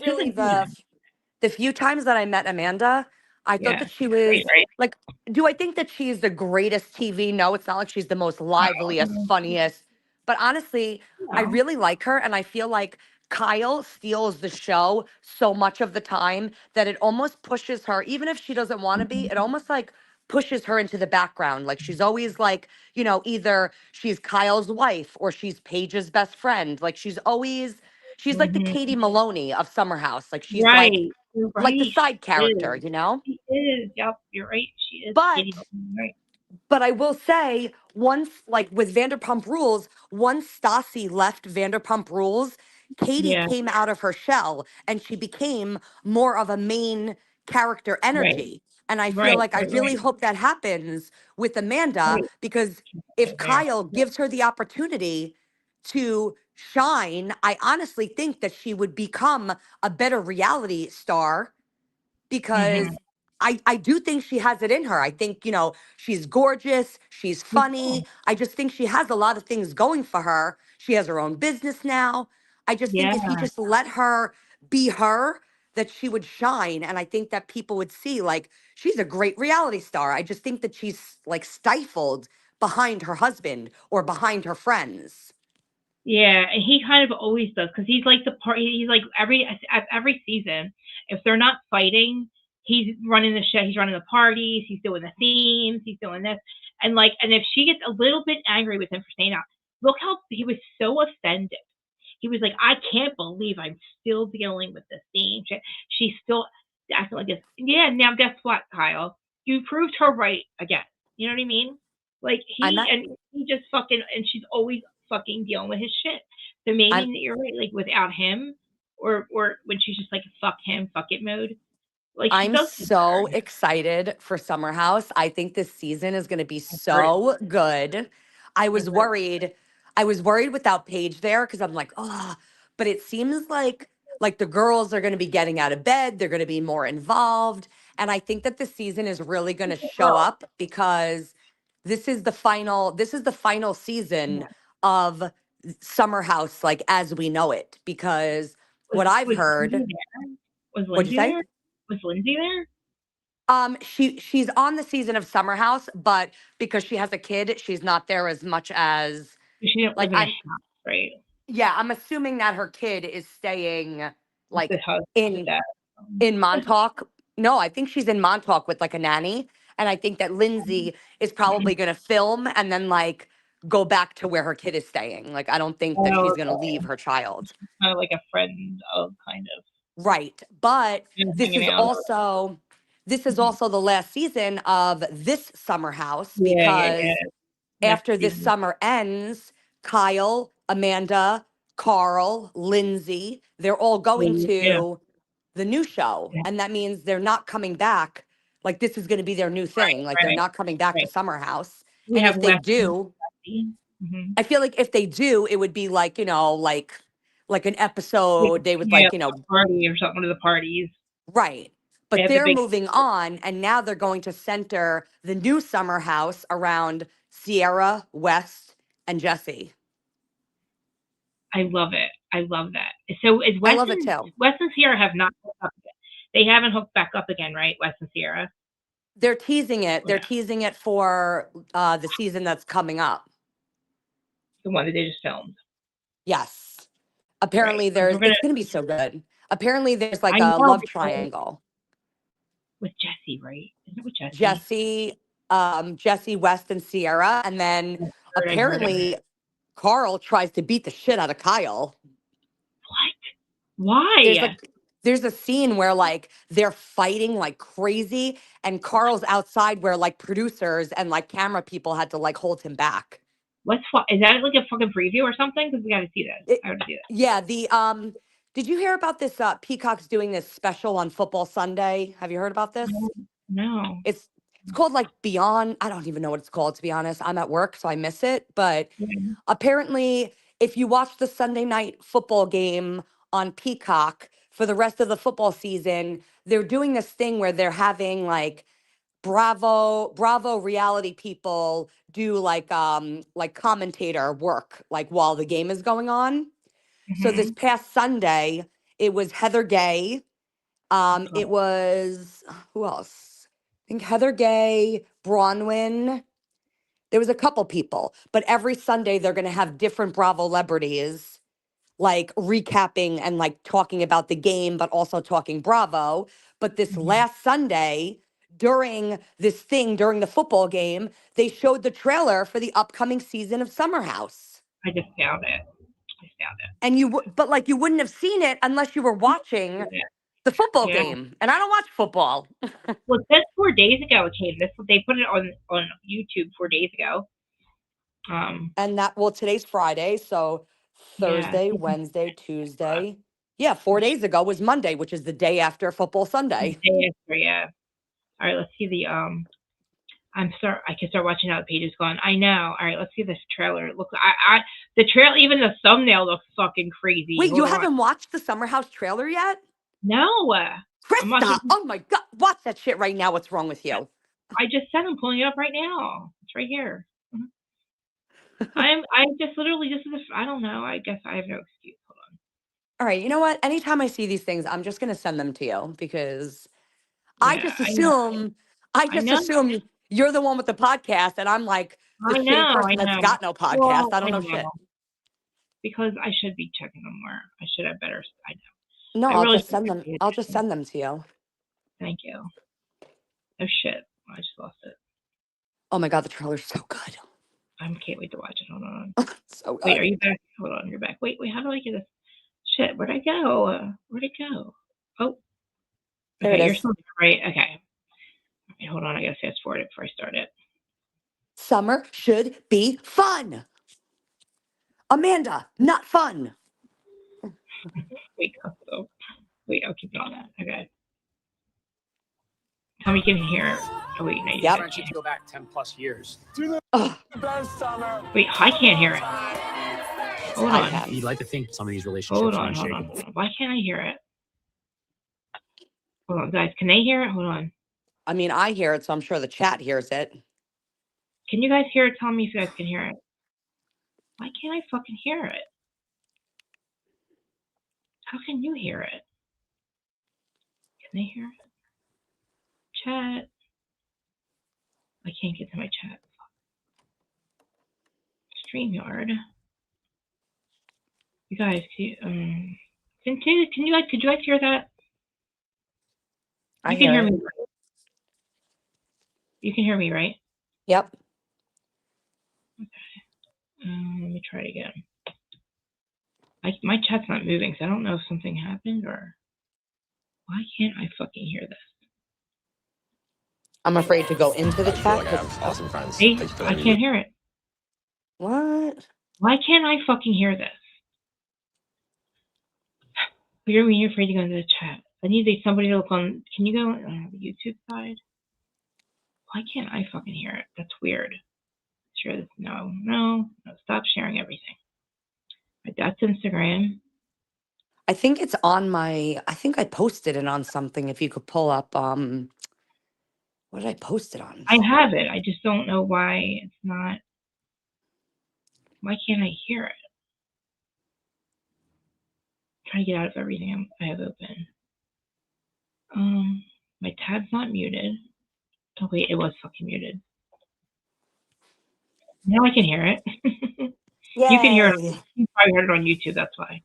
really the few times that I met Amanda, I thought that she was like, do I think that she's the greatest TV? No, it's not like she's the most liveliest, funniest. But honestly, I really like her. And I feel like Kyle steals the show so much of the time that it almost pushes her, even if she doesn't want to be, it almost like pushes her into the background. Like she's always like, either she's Kyle's wife or she's Paige's best friend. Like she's like the Katie Maloney of Summer House. Like she's like the side character, She is. Yep, you're right. She is. But I will say, once, like with Vanderpump Rules, once Stassi left Vanderpump Rules, Katie came out of her shell and she became more of a main character energy. And I feel like I really hope that happens with Amanda because if Kyle gives her the opportunity to shine, I honestly think that she would become a better reality star because I do think she has it in her. I think, she's gorgeous. She's funny. I just think she has a lot of things going for her. She has her own business now. I just think if he just let her be her, that she would shine. And I think that people would see, like, she's a great reality star. I just think that she's, like, stifled behind her husband or behind her friends. Yeah, and he kind of always does because he's like he's like every season, if they're not fighting, he's running the show, he's running the parties, he's doing the themes, he's doing this, and if she gets a little bit angry with him for staying out, look how he was so offended. he was like, I can't believe I'm still dealing with the same shit. She's still acting like this. Yeah, now guess what, Kyle? You proved her right again. You know what I mean? Like I'm not, he just fucking, and she's always fucking dealing with his shit. So maybe I'm you're right, like without him, or when she's just like fuck him, fuck it mode. Like she I'm does so excited for Summer House. I think this season is going to be heard it. so good. I I've was heard worried. I was worried without Paige there because I'm like, oh, but it seems like the girls are going to be getting out of bed. They're going to be more involved, and I think that this season is really going to show girl. up because this is the final. This is the final season of Summer House, like as we know it. Because what I've Was Lindsay heard, there? Was what'd you Lindsay say? there? Was Lindsay there? She's on the season of Summer House, but because she has a kid, she's not there as much as She didn't like live in a house, right? yeah, I'm assuming that her kid is staying With the like house, with in that. in Montauk. No, I think she's in Montauk with like a nanny, and I think that Lindsay is probably going to film and then like go back to where her kid is staying. Like I don't think that Oh, she's going to leave okay. her child. Kind of like a friend of kind of Right. But this hanging is out. also this is Mhm. also the last season of this Summer House Yeah, yeah, yeah. because Next after this season. summer ends, Kyle, Amanda, Carl, Lindsay, they're all going Yeah. to the new show. Yeah. And that means they're not coming back. Like this is going to be their new thing. Like they're Right, not coming back to right. Summer House. We And have if they Weston. do, Mm-hmm. I feel like if they do, it would be like, like an Yeah, episode. They would yeah, like, a party or something. One of the parties. right. They But have the they're big. moving on, and now they're going to center the new Summer House around Sierra, West, and Jesse. I love it. I love that. So is I love it too. Wes and Sierra have not hooked up yet. They haven't hooked back up again, right? Wes and Sierra. They're teasing it. Or They're no? teasing it for the season that's coming up. The one that they just filmed. Yes. Right. Apparently, 'Cause we're gonna. it's going to be so good. Apparently, there's like I a know love because triangle. with Jesse, right? Isn't it with Jesse? Jesse, West, and Sierra, and then I heard of it. apparently Carl tries to beat the shit out of Kyle. What? There's Why? like there's a scene where like they're fighting like crazy, and Carl's outside where like producers and like camera people had to like hold him back. Is that like a fucking preview or something? Because we got to see this. I want to see that. Yeah, did you hear about this Peacock's doing this special on Football Sunday? Have you heard about this? No. It's called like Beyond. I don't even know what it's called, to be honest. I'm at work, so I miss it. But Yeah. apparently, if you watch the Sunday night football game on Peacock for the rest of the football season, they're doing this thing where they're having like Bravo reality people do like commentator work like while the game is going on. So this Mm-hmm. past Sunday, it was Heather Gay. It was who else? I think Heather Gay, Bronwyn. There was a couple people, but every Sunday they're going to have different Bravo celebrities like recapping and like talking about the game, but also talking Bravo. But this last Sunday, during the football game, they showed the trailer for the upcoming season of Summer House. I just found it. And but like you wouldn't have seen it unless you were watching the football Yeah. game. And I don't watch football. Well, just 4 days ago it came. They put it on YouTube 4 days ago. And today's Friday, so Yeah. Thursday, Wednesday, Tuesday. Yeah, 4 days ago was Monday, which is the day after Football Sunday. Day after, yeah. All right, let's see the I can start watching now. The page is gone. I know. All right, let's see this trailer. Look, the trailer, even the thumbnail looks fucking crazy. Wait, Hold you on. haven't watched the Summer House trailer yet? No. Krista, oh my God, watch that shit right now. What's wrong with you? I just said I'm pulling it up right now. It's right here. I just literally I don't know. I guess I have no excuse. Hold on. All right, you know what? Anytime I see these things, I'm just gonna send them to you because I Yeah, just I know. assume you're the one with the podcast, and I'm like the I shitty know. person that's got no podcast. Well, I don't know shit. Because I should be checking them more. I should have better. I know. No, I I'll really just send them. should. I'll just send them to you. Thank you. Oh shit! I just lost it. Oh my God, the trailer's so good. I can't wait to watch it. Hold on. So good. Wait, are you back? Hold on, you're back. Wait, how do I get this? Shit, where'd I go? Where'd it go? Oh, There okay, it you're is. still there, right? Okay. Okay, hold on, I gotta fast forward it before I start it. Summer should be fun. Amanda, not fun. Wait, I'll keep it on that. Okay. Tell me you can hear. Oh wait, no, you Yep. can't. Go back 10+ years. Ugh, Wait, I can't hear it. Hold I on. can. You'd like to think some of these relationships Hold are on. unshakable. Why can't I hear it? Hold on, guys. Can they hear it? Hold on. I mean, I hear it, so I'm sure the chat hears it. Can you guys hear it? Tell me if you guys can hear it. Why can't I fucking hear it? How can you hear it? Can they hear it? Chat. I can't get to my chat. StreamYard. You guys, can you guys hear that? You can hear me. Right? You can hear me, right? Yep. Okay. Let me try it again. My chat's not moving, so I don't know if something happened or why can't I fucking hear this? I'm afraid to go into the chat. Like I have awesome friends. See, Thanks for I letting me can't hear it. What? Why can't I fucking hear this? You're afraid to go into the chat. I need somebody to look on. Can you go on the YouTube side? Why can't I fucking hear it? That's weird. Share this. No. Stop sharing everything. That's Instagram. I think it's on my, I think I posted it on something. If you could pull up, what did I post it on? I have it. I just don't know why it's not. Why can't I hear it? I'm trying to get out of everything I have open. My tab's not muted. Oh wait, it was fucking muted. Now I can hear it. You can hear it. Yay. You probably heard it on YouTube. That's why.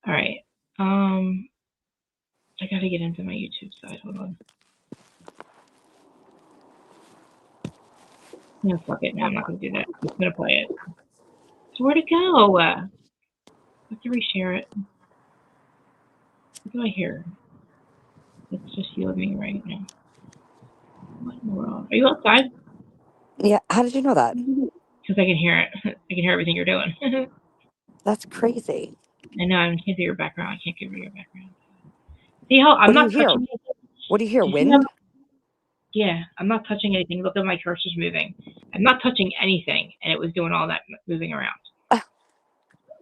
All right. I gotta get into my YouTube side. Hold on. No, fuck it. No, I'm not gonna do that. I'm just gonna play it. So where'd it go? I have to reshare it. What do I hear? It's just you and me right now. What in the world? Are you outside? Yeah. How did you know that? Because I can hear it. I can hear everything you're doing. That's crazy. I know. I can't do your background. I can't give you your background. See how I'm What do you not hear? touching anything? What do you hear? Do you see how- Wind? Yeah, I'm not touching anything. Look at my cursor's moving. I'm not touching anything, and it was doing all that moving around.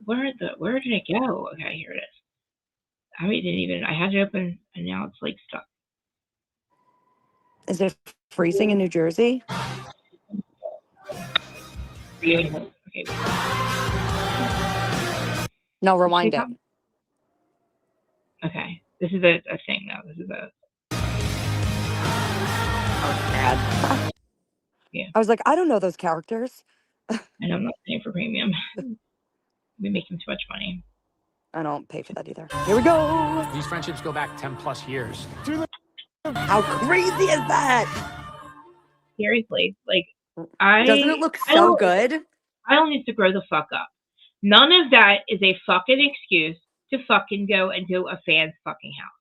Where did it go? Okay, here it is. I had it open, and now it's like stuck. Is it freezing in New Jersey? Okay. No, rewind it. Okay, this is a thing now. This is a. Bad. Yeah. I was like, I don't know those characters. And I'm not paying for premium. We making too much money. I don't pay for that either. Here we go. These friendships go back 10+ years. How crazy is that? Seriously, like Doesn't it look so good? Kyle needs to grow the fuck up. None of that is a fucking excuse to fucking go into a fan's fucking house.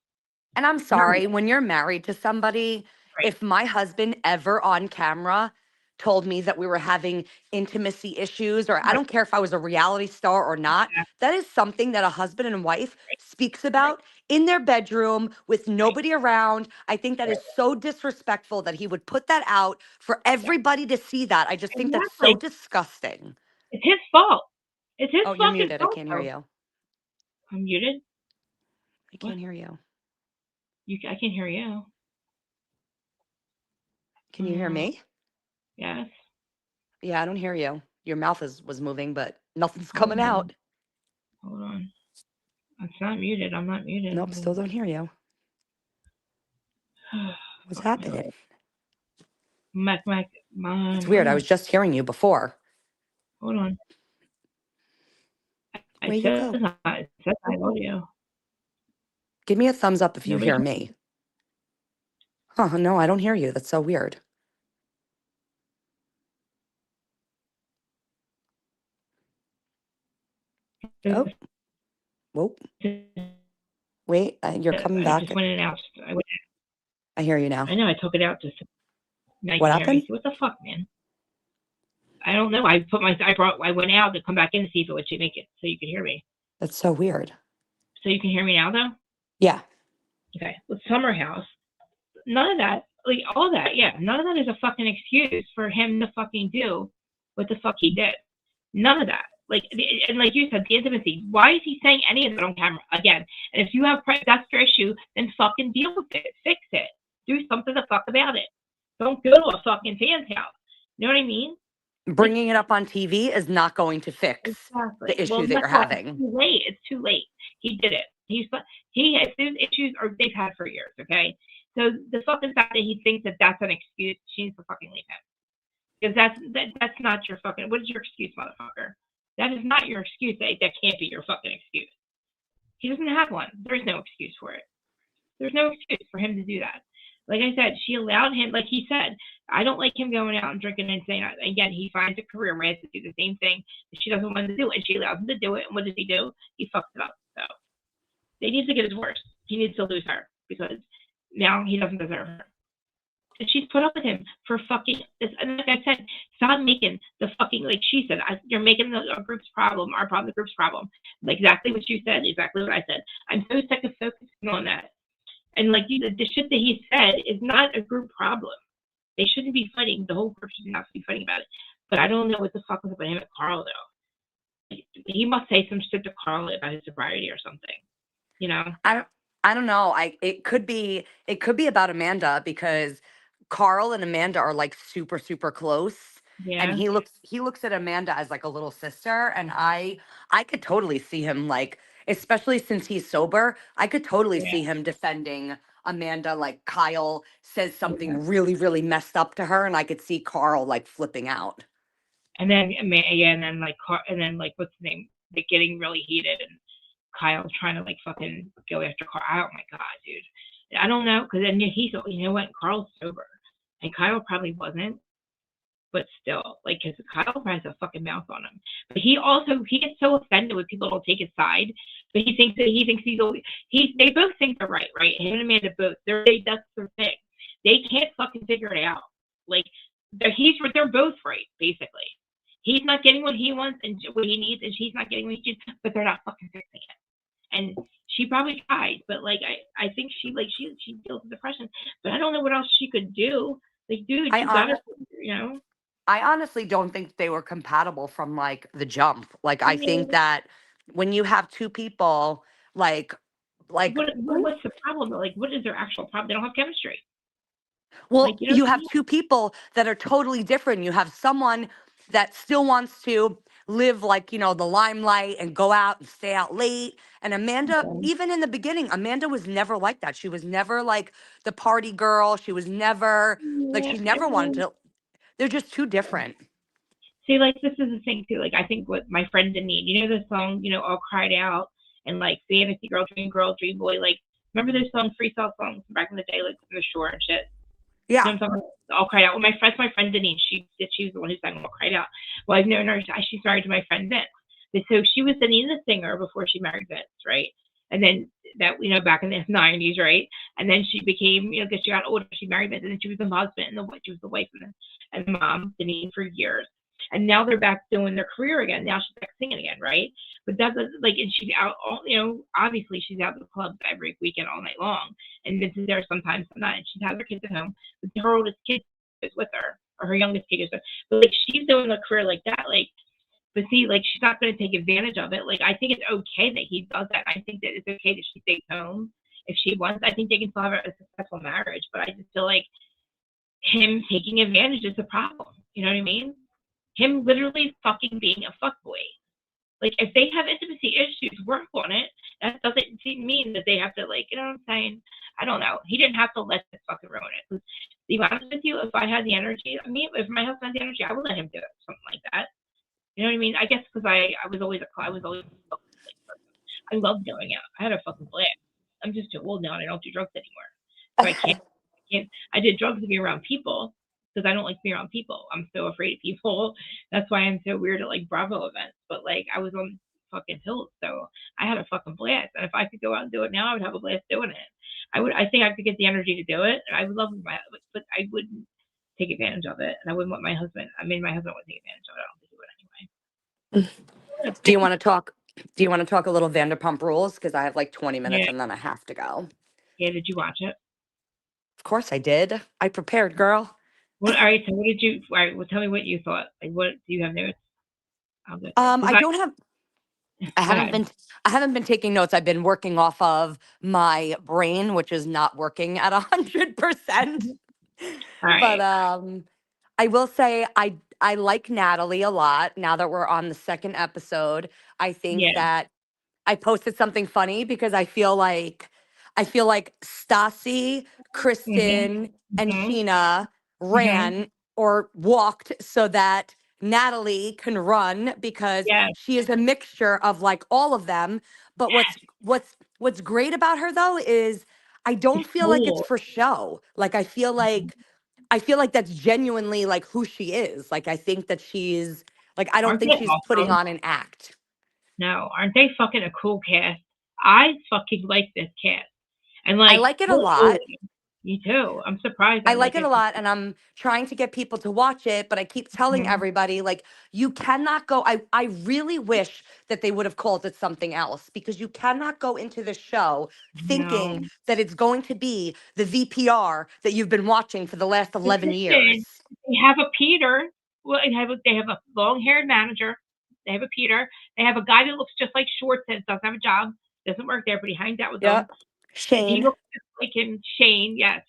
And I'm sorry, when you're married to somebody, if my husband ever on camera told me that we were having intimacy issues, or I don't care if I was a reality star or not, that is something that a husband and wife speaks about in their bedroom with nobody around. I think that is so disrespectful that he would put that out for everybody to see that. I just think that's so disgusting. It's his fault. It's his Oh, fucking you're muted. I fault. can't hear you. I'm muted. I can't hear you. I can hear you. Can you hear me? Yes. Yeah, I don't hear you. Your mouth was moving, but nothing's coming out. Hold on. It's not muted. I'm not muted. Nope, still don't hear you. What's happening? It's weird. I was just hearing you before. Hold on. Where you go? It says I audio. Give me a thumbs up if you Nobody hear me. Huh, no, I don't hear you. That's so weird. Oh. Whoop. Wait, you're coming I back. just went and out. I hear you now. I know. I took it out to. Now you What can hear me. happened? So what the fuck, man? I don't know. I went out to come back in to see if it would make it so you could hear me. That's so weird. So you can hear me now, though? Yeah. Okay. With Summer House, none of that, like all that, yeah, none of that is a fucking excuse for him to fucking do what the fuck he did. None of that. Like, and like you said, the intimacy. Why is he saying any of it on camera again? And if you have that's your issue, then fucking deal with it. Fix it. Do something the fuck about it. Don't go to a fucking fan's house. You know what I mean? Bringing it up on TV is not going to fix Exactly. the issue Well, that you're that's why having. It's too late. It's too late. He did it. He has those issues, or they've had for years. Okay. So the fucking fact that he thinks that that's an excuse, she needs to fucking leave him. Because that's not your fucking. What is your excuse, motherfucker? That is not your excuse. That can't be your fucking excuse. He doesn't have one. There's no excuse for it. There's no excuse for him to do that. Like I said, she allowed him, like he said, I don't like him going out and drinking and saying that. Again, he finds a career where he has to do the same thing that she doesn't want to do, and she allows him to do it. And what does he do? He fucks it up. So they need to get his worst. He needs to lose her because now he doesn't deserve her. And she's put up with him for fucking this. And like I said, stop making the fucking, like she said, you're making our group's problem, our problem, the group's problem. Like exactly what you said, exactly what I said. I'm so sick of focusing on that. And like the shit that he said is not a group problem. They shouldn't be fighting. The whole group should not be fighting about it. But I don't know what the fuck was about him and Carl though. He must say some shit to Carl about his sobriety or something. You know? I don't know. It could be about Amanda because Carl and Amanda are like super, super close. Yeah. And he looks at Amanda as like a little sister. And I could totally see him like, especially since he's sober, I could totally see him defending Amanda. Like Kyle says something really, really messed up to her, and I could see Carl like flipping out. And then and then like what's his name? Like getting really heated and Kyle trying to like fucking go after Carl. Oh my god, dude. I don't know, because then he's, you know what, Carl's sober. And Kyle probably wasn't. But still, like, because Kyle has a fucking mouth on him. But he gets so offended when people don't take his side. But he thinks they both think they're right? Him and Amanda both. That's their thing. They can't fucking figure it out. Like, they're both right, basically. He's not getting what he wants and what he needs, and she's not getting what she needs, but they're not fucking fixing it. And she probably tried, but like, I think she deals with depression, but I don't know what else she could do. Like, dude, you gotta, you know. I honestly don't think they were compatible from like the jump. Like I think that when you have two people like what's the problem? Like, what is their actual problem? They don't have chemistry. Well, like, you have two people that are totally different. You have someone that still wants to live like, you know, the limelight and go out and stay out late. And Amanda, even in the beginning, Amanda was never like that. She was never like the party girl. She was never like, she never wanted to. They're just too different. See, like, this is the thing too. Like, I think what my friend didn't need, you know, the song, you know, All Cried Out and like Fantasy Girl, Dream Boy. Like, remember those songs, freestyle songs back in the day, like from the shore and shit. Yeah. You know, All Cried Out. Well, my friend Denise, she was the one who sang All Cried Out. Well, I've known her. She's married to my friend Vince. And so she was the singer before she married Vince, right? And then that, you know, back in the 90s, right? And then she became, you know, because she got older, she married Vince, and then she was the husband and she was the wife and the mom, Denise, for years. And now they're back doing their career again. Now she's back singing again, right? But that's like, and she's out, you know, obviously she's out at the clubs every weekend all night long. And Vince is there sometimes, sometimes. And she has her kids at home, but her oldest kid is with her, or her youngest kid is with her. But like, she's doing a career like that, like. But see, like, she's not going to take advantage of it. Like, I think it's okay that he does that. I think that it's okay that she stays home if she wants. I think they can still have a successful marriage. But I just feel like him taking advantage is the problem. You know what I mean? Him literally fucking being a fuckboy. Like, if they have intimacy issues, work on it. That doesn't mean that they have to, like, you know what I'm saying? I don't know. He didn't have to let this fucking ruin it. To be honest with you, if I had the energy, if my husband had the energy, I would let him do it, something like that. You know what I mean? I guess because I was always I love going out. I had a fucking blast. I'm just too old now and I don't do drugs anymore. So I can't. I did drugs to be around people because I don't like to be around people. I'm so afraid of people. That's why I'm so weird at like Bravo events. But like I was on fucking hilt. So I had a fucking blast. And if I could go out and do it now, I would have a blast doing it. I think I could get the energy to do it. And I would love my, but I wouldn't take advantage of it. And I wouldn't want my husband. I mean, my husband would take advantage of it. I don't think he would anyway. Do you want to talk? Do you want to talk a little Vanderpump Rules? Because I have like 20 minutes Yeah. and then I have to go. Yeah. Did you watch it? Of course I did. I prepared, girl. All right. So what did you? All right. Well, tell me what you thought. Like, what do you have notes? I'll go. I don't have. I haven't been taking notes. I've been working off of my brain, which is not working at 100%. But I will say I like Natalie a lot. Now that we're on the second episode, I think that I posted something funny because I feel like Stassi, Kristen, and Sheena ran or walked so that Natalie can run because she is a mixture of like all of them. But what's great about her though is I don't feel like it's for show. Like I feel like that's genuinely like who she is. Like I think that she's like I don't Aren't think they she's putting awesome? on an act. No, aren't they fucking a cool cast? I fucking like this cast. And like I like it a lot. Me too. I'm surprised. I like it a lot, and I'm trying to get people to watch it, but I keep telling everybody, like, you cannot go. I really wish that they would have called it something else because you cannot go into the show thinking that it's going to be the VPR that you've been watching for the last 11 years. They have a Peter. Well, they have a long-haired manager. They have a Peter. They have a guy that looks just like Schwartz that doesn't have a job, doesn't work there, but he hangs out with them. Shane. He looks just like him. Shane, yes.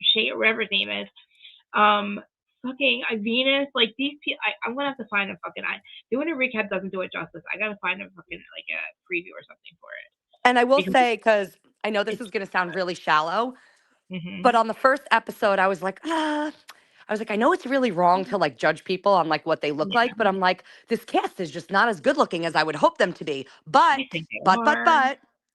Shane, or whatever his name is. Fucking Venus, like these people. I'm gonna have to find a fucking. Doing a recap doesn't do it justice. I gotta find a fucking like a preview or something for it. And I will say, because I know this is gonna sound really shallow, but on the first episode, I was like, I know it's really wrong to like judge people on like what they look like, but I'm like, this cast is just not as good looking as I would hope them to be. But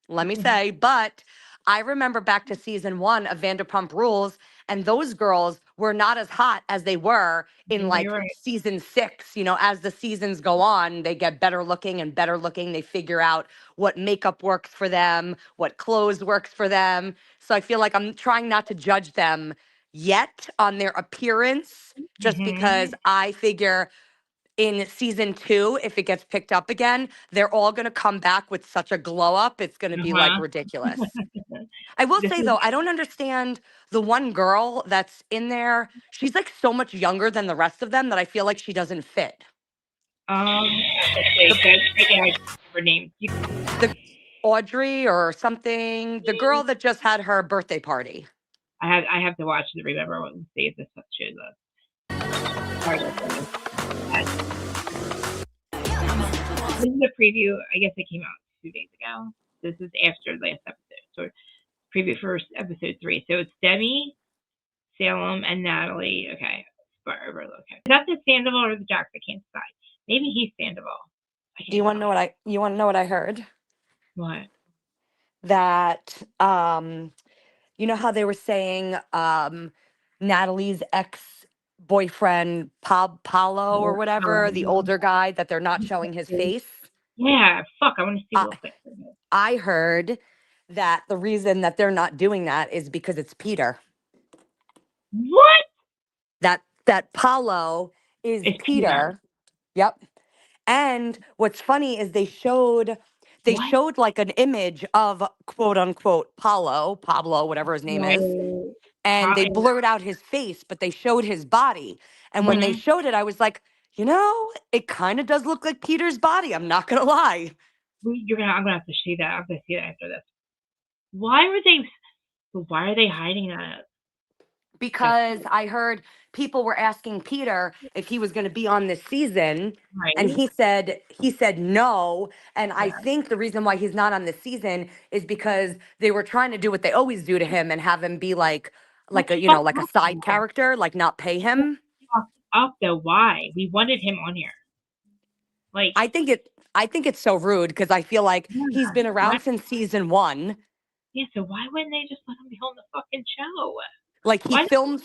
let me say, but I remember back to season 1 of Vanderpump Rules, and those girls were not as hot as they were in like season 6. You know, as the seasons go on, they get better looking and better looking. They figure out what makeup works for them, what clothes works for them. So I feel like I'm trying not to judge them yet on their appearance, just because I figure in season 2, if it gets picked up again, they're all going to come back with such a glow up. It's going to be like ridiculous. I will say though, I don't understand the one girl that's in there. She's like so much younger than the rest of them that I feel like she doesn't fit. Her name. The Audrey or something. The girl that just had her birthday party. I have to watch it to remember what and see if this shows up. This is a preview. I guess it came out 2 days ago. This is after the last episode. So preview for episode 3. So it's Demi, Salem, and Natalie. Okay. Okay. Is that the Sandoval or the Jax? I can't decide. Maybe he's Sandoval. Do you want to know what I heard? What? That you know how they were saying Natalie's ex-boyfriend Paulo or whatever, the older guy, that they're not showing his face? Yeah, fuck, I want to see what I heard that the reason that they're not doing that is because it's Peter. What? That Paulo is Peter. Yep. And what's funny is they showed like an image of quote unquote Pablo, whatever his name is. And they blurred out his face, but they showed his body. And when they showed it, I was like, you know, it kind of does look like Peter's body. I'm not gonna lie. I'm gonna have to see that. I'm gonna see that after this. Why are they hiding that? Because I heard people were asking Peter if he was going to be on this season, and he said no. And I think the reason why he's not on this season is because they were trying to do what they always do to him and have him be like a side character, like not pay him. Up though, why? We wanted him on here. Like I think it's so rude because I feel like he's been around since season 1. Yeah, so why wouldn't they just let him be on the fucking show? Like he filmed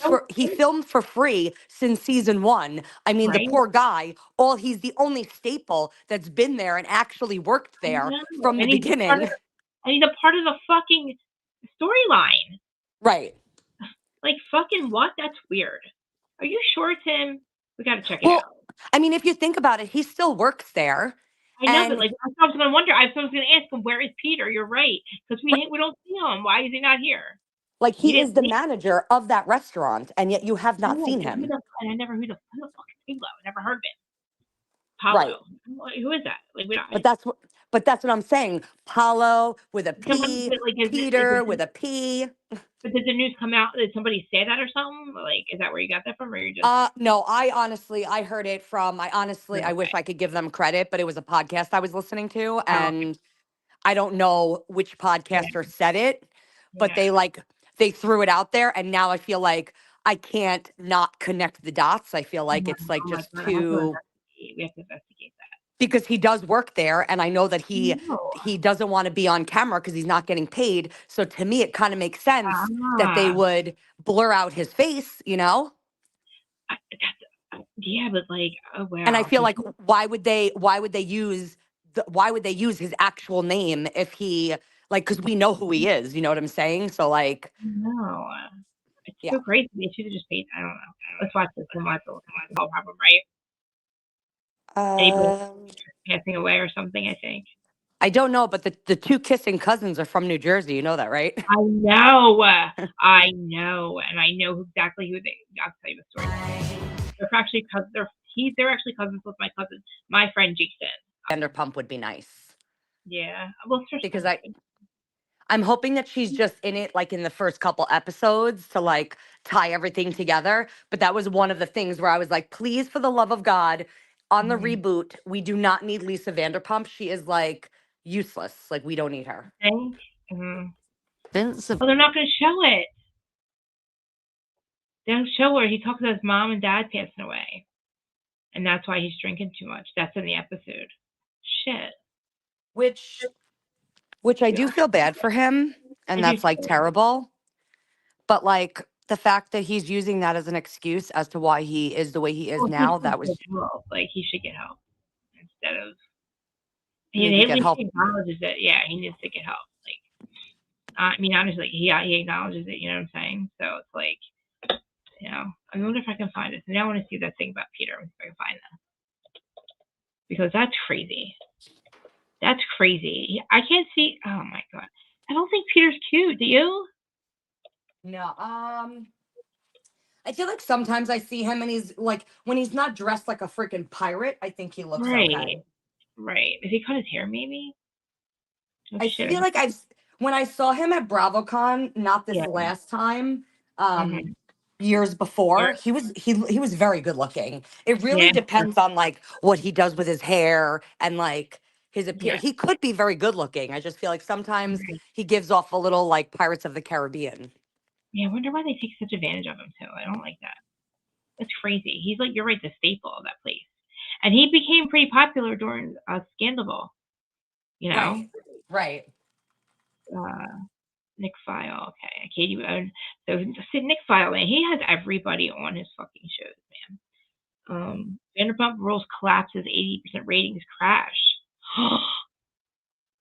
for free since season 1. I mean, the Right? poor guy, he's the only staple that's been there and actually worked there from the And he's a part of beginning. the fucking storyline. Right. Like, fucking what? That's weird. Are you sure it's him? We gotta check it Well, out. I mean, if you think about it, he still works there. I know, but And like, I was gonna wonder. I was gonna ask him, where is Peter? You're right, because we don't see him. Why is he not here? like He he is didn't the leave. manager of that restaurant, and yet you have not seen And him. I never who the fuck is Pablo? I never heard of him. Right. Paulo. Who is that? Like, But that's what I'm saying. Paulo with a somebody P, like Peter with a P. But did the news come out? Did somebody say that or something? Like, is that where you got that from, or you just? No, I heard it from. I wish I could give them credit, but it was a podcast I was listening to, and I don't know which podcaster said it, but they threw it out there, and now I feel like I can't not connect the dots. I feel like it's like just too. We have to investigate that. Because he does work there, and I know that he No. doesn't want to be on camera because he's not getting paid. So to me, it kind of makes sense that they would blur out his face, you know? Yeah, but like, oh wow. And I feel like why would they use his actual name if he because we know who he is, you know what I'm saying? So like, no, it's so crazy. They should have just paid. I don't know. Let's watch this. We'll watch the whole problem, right? Anybody passing away or something, I think. I don't know, but the two kissing cousins are from New Jersey. You know that, right? I know, and I know exactly who they. I'll tell you the story. They're actually cousins. They're actually cousins with my cousin, my friend Jason. Vanderpump would be nice. Yeah, well, because I'm hoping that she's just in it like in the first couple episodes to like tie everything together. But that was one of the things where I was like, please, for the love of God, on the reboot, we do not need Lisa Vanderpump. She is like useless. Like we don't need her. Well, they're not going to show it. They don't show where he talks about his mom and dad passing away, and that's why he's drinking too much. That's in the episode. Shit. Which I do feel bad for him, and that's like terrible. But like the fact that he's using that as an excuse as to why he is the way he is now, that was like he should get help instead of. He He needs to get help. acknowledges it. Yeah, he needs to get help. Like, I mean, honestly, he acknowledges it. You know what I'm saying? So it's like, you know, I wonder if I can find it. Now I want to see that thing about Peter. If I can find that, because that's crazy. That's crazy. I can't see. Oh my god, I don't think Peter's cute. Do you? No. I feel like sometimes I see him and he's like when he's not dressed like a freaking pirate. I think he looks okay. Right. If he cut his hair, maybe. Oh, I feel like when I saw him at BravoCon, not this last time, years before, he was very good looking. It really depends on like what he does with his hair and like his appearance. He could be very good looking. I just feel like sometimes he gives off a little like Pirates of the Caribbean. Yeah, I wonder why they take such advantage of him too. I don't like that. That's crazy. He's like, you're right, the staple of that place. And he became pretty popular during Scandal, you know? Right. Nick File, okay. Katie, so Nick File, man, he has everybody on his fucking shows, man. Vanderpump Rules collapses, 80% ratings crash.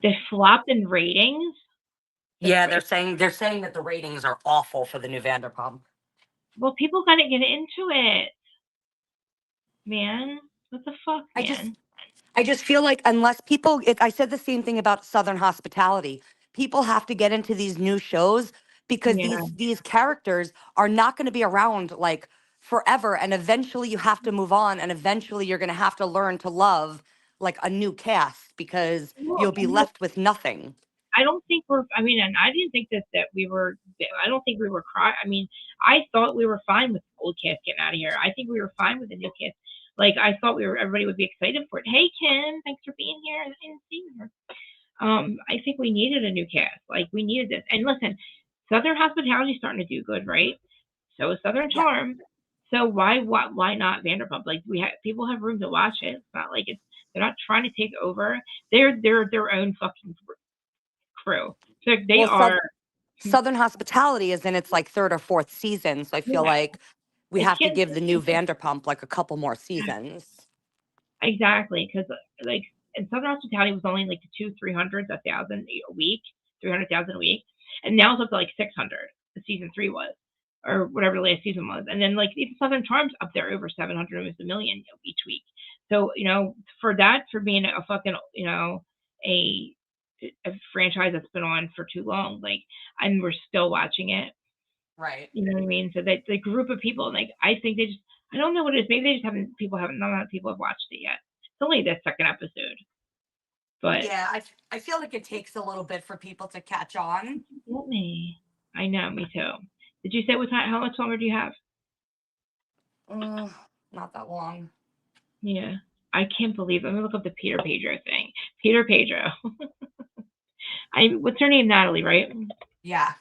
They flopped in ratings? Yeah, they're saying that the ratings are awful for the new Vanderpump. Well, people got to get into it, man. What the fuck, man? I just feel like unless people, I said the same thing about Southern Hospitality. People have to get into these new shows because these characters are not going to be around like forever, and eventually you have to move on, and eventually you're going to have to learn to love like a new cast because you'll be left with nothing. I don't think I didn't think that we were, I don't think we were I mean, I thought we were fine with the old cast getting out of here. I think we were fine with the new cast. Like, I thought everybody would be excited for it. Hey, Kim, thanks for being here. I didn't see her. I think we needed a new cast. Like, we needed this. And listen, Southern Hospitality is starting to do good, right? So is Southern Charm. So why not Vanderpump? Like, people have room to watch it. It's not like they're not trying to take over. They're their own fucking crew. So they are. Southern Hospitality is in its like third or fourth season, so I feel Yeah. like we It's have to getting give the new Vanderpump like a couple more seasons. exactly because like in Southern Hospitality was only like the 200,000-300,000 a week, 300,000 a week, and now it's up to like 600. The season 3 was, or whatever the last season was, and then like even Southern Charms up there over 700, almost a million each week. So for that, for being a fucking a a franchise that's been on for too long, like, and we're still watching it. Right. You know what I mean? So that the group of people, like, I think they just, I don't know what it is. Maybe they just not enough people have watched it yet. It's only the second episode, but Yeah, I feel like it takes a little bit for people to catch on. let me. I know, me too. Did you say how much longer do you have? Not that long. Yeah, I can't believe. Let me look up the Peter Pedro thing. Peter Pedro. What's her name? Natalie, right? Yeah.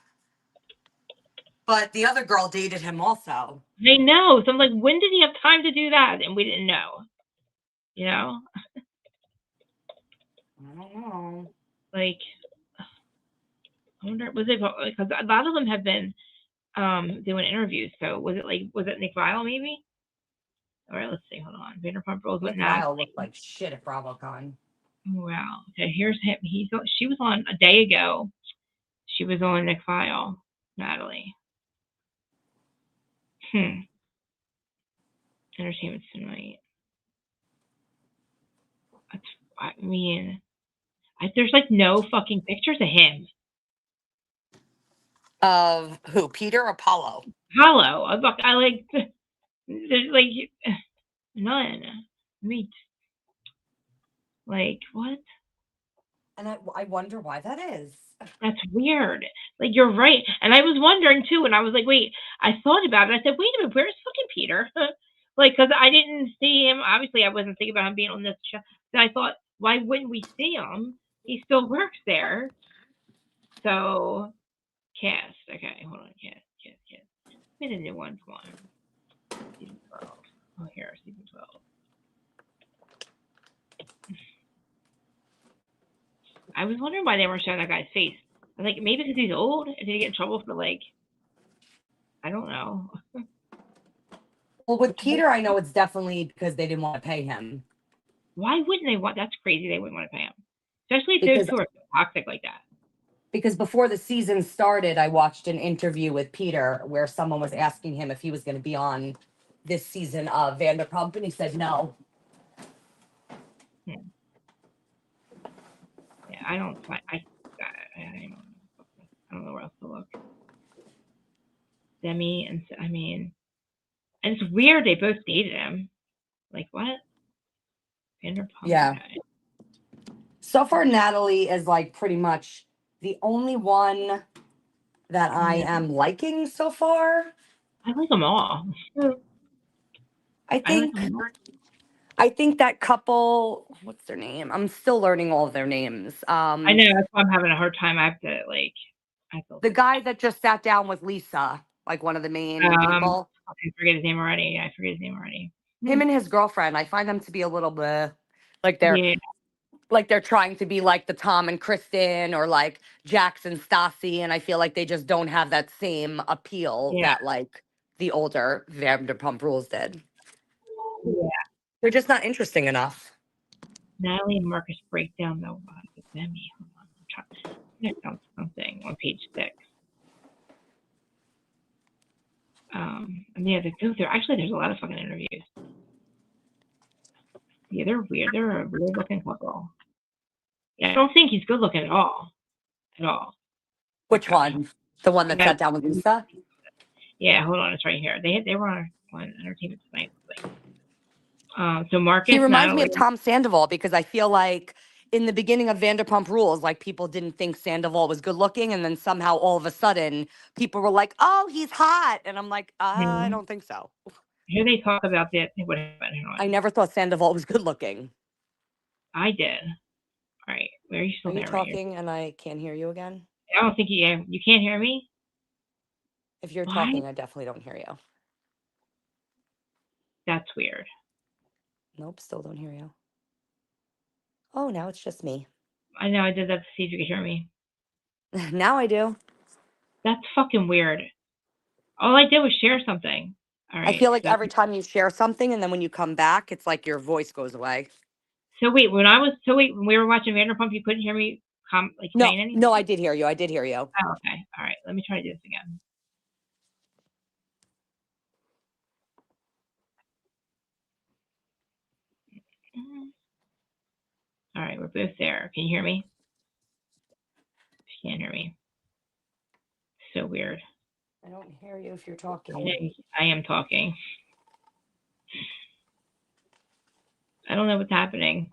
But the other girl dated him also. I know. So I'm like, when did he have time to do that? And we didn't know. You know? I don't know. Like, I wonder, was it because a lot of them have been doing interviews. So was it Nick Viall maybe? All right, let's see. Hold on. Vanderpump Rules with Nick Natalie. Viall looked like shit at BravoCon. Wow. Okay, here's him. She was on a day ago. She was on Nick Viall, Natalie. Entertainment Tonight. I mean, there's like no fucking pictures of him. Of who? Peter or Paulo? Hollow. I like. There's like none. Me. Like what? And I wonder why that is. That's weird. Like you're right, and I was wondering too. And I was like, wait. I thought about it. I said, wait a minute, where's fucking Peter? Like, because I didn't see him. Obviously, I wasn't thinking about him being on this show. So I thought, why wouldn't we see him? He still works there. So, cast. Okay, hold on. Cast. Wait a new one. Come on. Season 12. Oh, here, season 12. I was wondering why they weren't showing that guy's face. I was like, maybe because he's old? Did he get in trouble for, like, I don't know. Well, with Peter, I know it's definitely because they didn't want to pay him. Why wouldn't they want? That's crazy. They wouldn't want to pay him, especially if Because- those two are toxic like that. Because before the season started, I watched an interview with Peter where someone was asking him if he was going to be on this season of Vanderpump, and he said no. Yeah, I don't know where else to look. Demi and and it's weird they both dated him. Like what? Vanderpump. Yeah. Okay. So far, Natalie is like pretty much the only one that I am liking so far. I like them all. I think that couple, what's their name? I'm still learning all of their names. I know, that's why I'm having a hard time. I have to the guy that just sat down with Lisa, like one of the main people. I forget his name already. Him and his girlfriend, I find them to be a little bit like Yeah. they're trying to be like the Tom and Kristen or like Jax and Stassi, and I feel like they just don't have that same appeal that like the older Vanderpump Rules did. Yeah. They're just not interesting enough. Natalie and Marcus break down the Demi. Hold on. I'm trying to found something on page 6. Yeah, they go through. Actually, there's a lot of fucking interviews. Yeah, they're weird. They're a weird looking couple. Yeah, I don't think he's good looking at all. Which one? The one that sat down with Lisa? Yeah, hold on, it's right here. They were on Entertainment Tonight. So Marcus. He reminds me of Tom Sandoval because I feel like in the beginning of Vanderpump Rules, like people didn't think Sandoval was good looking, and then somehow all of a sudden people were like, "Oh, he's hot," and I'm like, I don't think so. Here they talk about that. What happened? I never thought Sandoval was good looking. I did. All right, where are you still Are you there? talking and I can't hear you again? I don't think you can't hear me. If you're talking, I definitely don't hear you. That's weird. Nope, still don't hear you. Oh, now it's just me. I know. I did that to see if you could hear me. Now I do. That's fucking weird. All I did was share something. All I right. feel like every time you share something and then when you come back, it's like your voice goes away. So wait, when we were watching Vanderpump, you couldn't hear me No, saying anything? no, I did hear you. I did hear you. Oh, okay. All right. Let me try to do this again. All right, we're both there. Can you hear me? You can't hear me. So weird. I don't hear you if you're talking. I am talking. I don't know what's happening.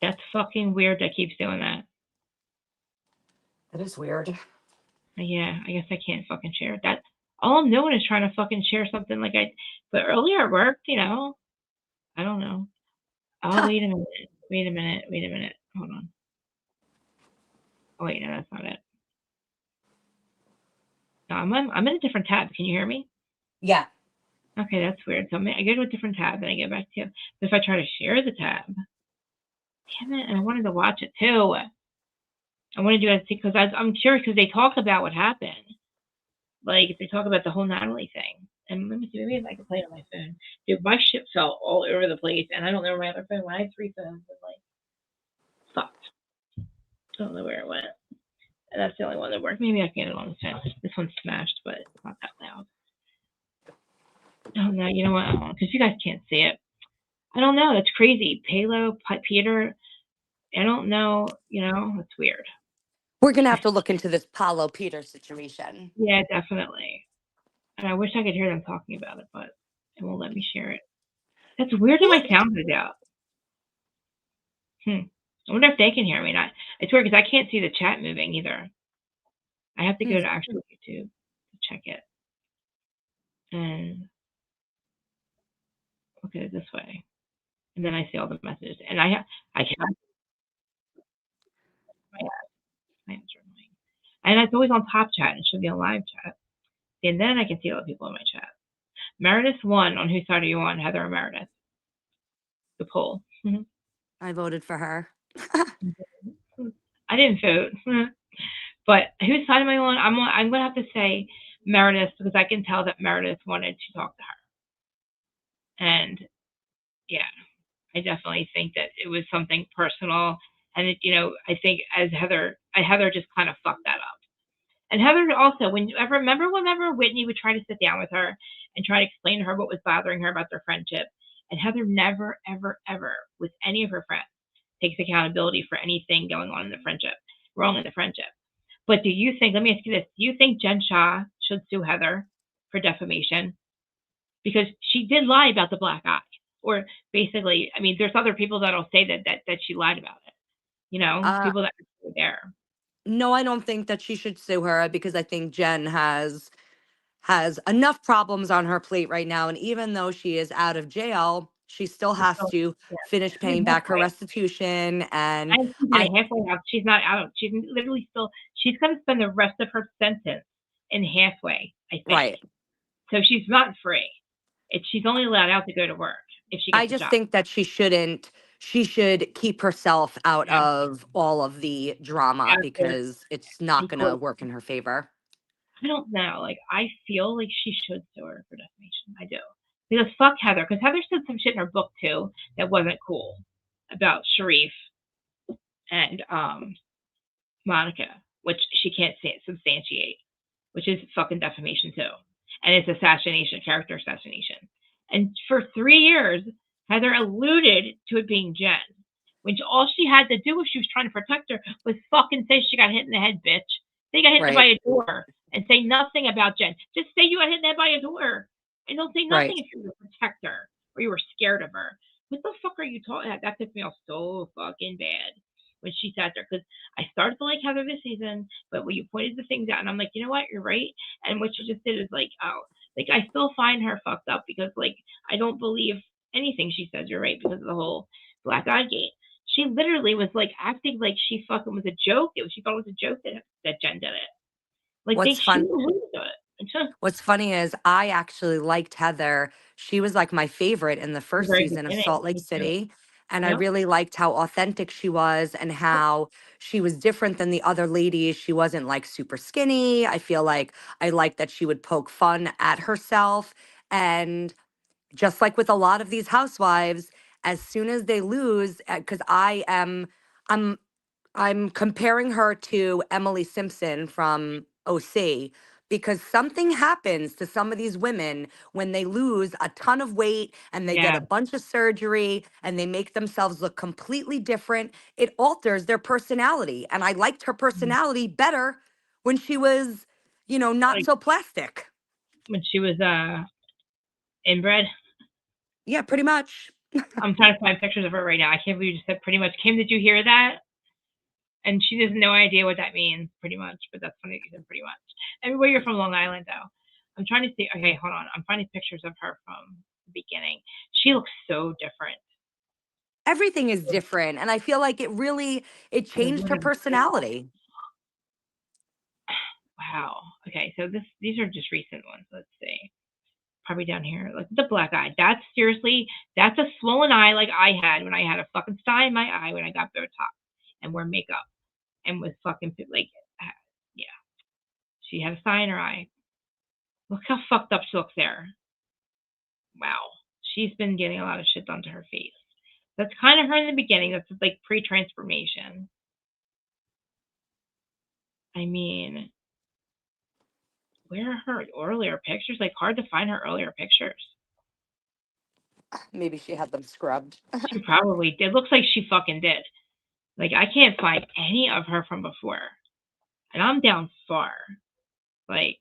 That's fucking weird that keeps doing that. That is weird. Yeah, I guess I can't fucking share that. All I'm doing is trying to fucking share something but earlier it worked, you know. I don't know. Oh, wait a minute. Hold on. Oh, wait, no, that's not it. No, I'm in a different tab. Can you hear me? Yeah. Okay, that's weird. So I go to a different tab and I get back to. But if I try to share the tab, damn it! And I wanted to watch it too. I want to do it because I'm curious because they talk about what happened. Like they talk about the whole Natalie thing. And let me see, maybe if I can play it on my phone. Dude, my shit fell all over the place, and I don't know where my other phone went. I had 3 phones, and fucked. I don't know where it went. And that's the only one that worked. Maybe I can get it on the phone. This one's smashed, but it's not that loud. Oh no, you know what? Because you guys can't see it. I don't know. That's crazy. Palo, Peter. I don't know. You know, it's weird. We're going to have to look into this Paulo Peter situation. Yeah, definitely. And I wish I could hear them talking about it, but it won't let me share it. That's weird that my sound is out. I wonder if they can hear me. It's weird because I can't see the chat moving either. I have to go to actual YouTube to check it. And look at it this way. And then I see all the messages. And I can't. My ads are annoying. And it's always on top chat. It should be a live chat. And then I can see all the people in my chat. Meredith won on whose side are you on, Heather or Meredith? The poll. I voted for her. I didn't vote. But whose side am I on? I'm going to have to say Meredith because I can tell that Meredith wanted to talk to her. And yeah, I definitely think that it was something personal. And I think as Heather just kind of fucked that up. And Heather also, whenever Whitney would try to sit down with her and try to explain to her what was bothering her about their friendship, and Heather never, ever, ever, with any of her friends, takes accountability for anything going on in the friendship, wrong in the friendship. But do you think, let me ask you this, do you think Jen Shah should sue Heather for defamation? Because she did lie about the black eye. Or basically, I mean, there's other people that'll say that she lied about it. People that were there. No, I don't think that she should sue her because I think Jen has enough problems on her plate right now. And even though she is out of jail, she still has to finish paying back her restitution. And she's in a halfway house. She's not out. She's literally still. She's going to spend the rest of her sentence in halfway, I think. Right. So she's not free. She's only allowed out to go to work if she gets I a just job. think that she should keep herself out of all of the drama because it's not going to work in her favor. I don't know. Like, I feel like she should sue her for defamation. I do. Because fuck Heather. Because Heather said some shit in her book, too, that wasn't cool about Sharif and Monica, which she can't substantiate, which is fucking defamation, too. And it's assassination, character assassination. And for 3 years, Heather alluded to it being Jen, which all she had to do if she was trying to protect her was fucking say she got hit in the head, bitch. They got hit by a door and say nothing about Jen. Just say you got hit in the head by a door. And don't say nothing if you were a protector or you were scared of her. What the fuck are you talking about? That pissed me off so fucking bad when she sat there. Because I started to like Heather this season, but when you pointed the things out, and I'm like, you know what? You're right. And what she just did is like, oh, like I still find her fucked up because like I don't believe anything she says. You're right because of the whole black eye gate. She literally was like acting like she fucking was a joke. She thought it was a joke that Jen did it. Like What's fun? What's funny is I actually liked Heather. She was like my favorite in the first season of Salt Lake City. And I Yep. really liked how authentic she was and how she was different than the other ladies. She wasn't like super skinny. I feel like I liked that she would poke fun at herself. And just like with a lot of these housewives, as soon as they lose, because I'm comparing her to Emily Simpson from OC because something happens to some of these women when they lose a ton of weight and they get Yeah. a bunch of surgery and they make themselves look completely different. It alters their personality. And I liked her personality better when she was, not Like so plastic. when she was inbred. Yeah, pretty much. I'm trying to find pictures of her right now. I can't believe you just said pretty much. Kim, did you hear that? And she has no idea what that means, pretty much. But that's funny that you said pretty much. Everywhere you're from Long Island, though. I'm trying to see. Okay, hold on. I'm finding pictures of her from the beginning. She looks so different. Everything is different. And I feel like it changed her personality. Wow. Okay, so these are just recent ones. Let's see. Probably down here, like the black eye. That's a swollen eye like I had when I had a fucking sty in my eye when I got Botox and wore makeup and was fucking like, yeah. She had a sty in her eye. Look how fucked up she looks there. Wow. She's been getting a lot of shit done to her face. That's kind of her in the beginning. That's like pre-transformation. I mean, where are her earlier pictures? Like, hard to find her earlier pictures. Maybe she had them scrubbed. She probably did. Looks like she fucking did. Like, I can't find any of her from before. And I'm down far. Like,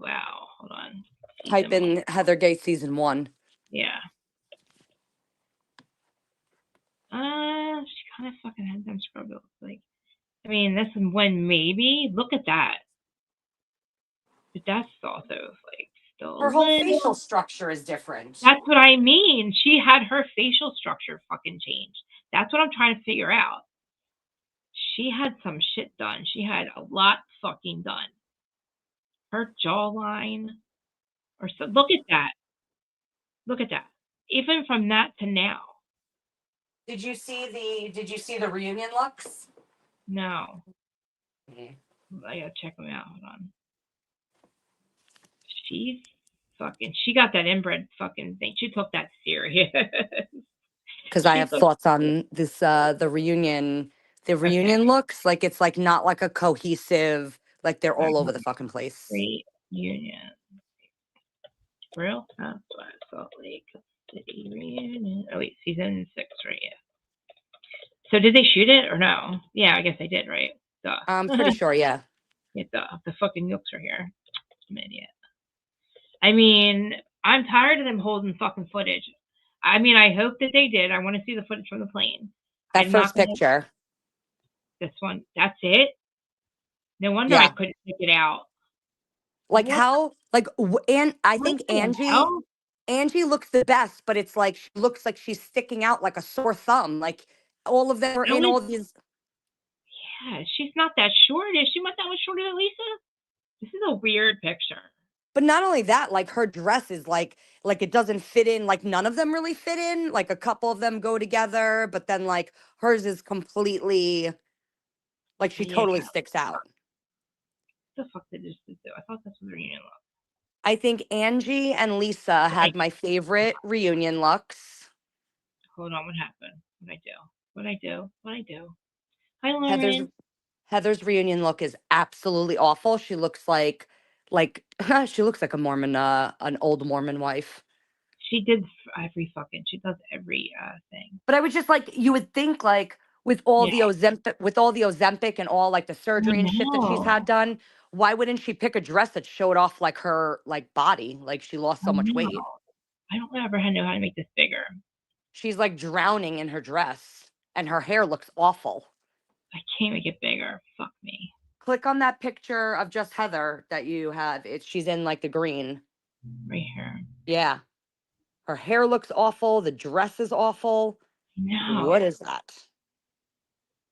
wow. Hold on. Type in Heather Gay season 1. Yeah. She kind of fucking had them scrubbed. It looks like. I mean, this is when maybe. Look at that. But that's also like still Her whole facial structure is different. That's what I mean. She had her facial structure fucking changed. That's what I'm trying to figure out. She had some shit done. She had a lot fucking done. Her jawline, or so. Look at that. Look at that. Even from that to now. Did you see the reunion looks? No. I gotta check them out. Hold on. She got that inbred fucking thing. She took that serious. Because I have thoughts on this, the reunion. The reunion looks like it's like not like a cohesive, like they're all over the fucking place. Reunion. Real Housewives Salt Lake City reunion. Oh wait, season 6, right? Yeah. So did they shoot it or no? Yeah, I guess they did, right? Duh. I'm pretty sure, yeah. Yeah, duh. The fucking yolks are here. I'm an idiot. I mean, I'm tired of them holding fucking footage. I mean, I hope that they did. I want to see the footage from the plane. That first picture. This one. That's it? No wonder I couldn't pick it out. Like how, like, and I think Angie looks the best, but it's like, she looks like she's sticking out like a sore thumb. Like all of them are in all these. Yeah, she's not that short. Is she not that much shorter than Lisa? This is a weird picture. But not only that, like her dress is like it doesn't fit in. Like none of them really fit in. Like a couple of them go together, but then like hers is completely, like she totally sticks out. What the fuck did this do? I thought this was a reunion look. I think Angie and Lisa had my favorite reunion looks. Hold on, what happened? What'd I do? Hi, Lauren. Heather's reunion look is absolutely awful. She looks like she looks like a Mormon, an old Mormon wife. She does every thing. But I was just like, you would think like with all the Ozempic and all like the surgery and shit that she's had done, why wouldn't she pick a dress that showed off like her like body? Like she lost so much weight. I don't ever know how to make this bigger. She's like drowning in her dress and her hair looks awful. I can't make it bigger. Fuck me. Click on that picture of just Heather that you have. She's in like the green. Right here. Yeah. Her hair looks awful. The dress is awful. No. What is that?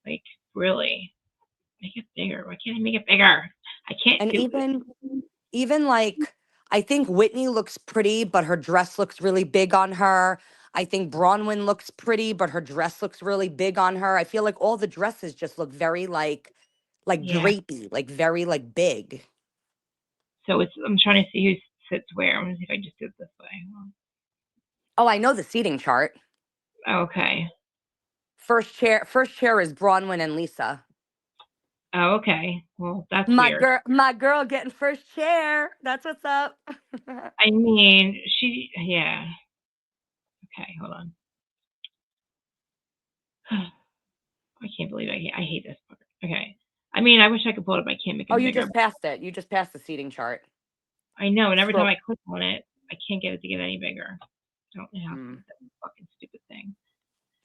Like, really? Make it bigger. Why can't I make it bigger? I can't. And even like, I think Whitney looks pretty, but her dress looks really big on her. I think Bronwyn looks pretty, but her dress looks really big on her. I feel like all the dresses just look very like Yeah. drapey, like very like big. So I'm trying to see who sits where. I'm gonna see if I just do it this way. Oh, I know the seating chart. Okay. First chair is Bronwyn and Lisa. Oh, okay. Well, that's My weird. girl getting first chair. That's what's up. I mean, yeah. Okay, hold on. I can't believe I hate this part. Okay. I mean, I wish I could pull it up. I can't make it Oh, you bigger. just passed it. You just passed the seating chart. I know, and every Scroll. time I click on it, I can't get it to get any bigger. I don't know how to do that fucking stupid thing.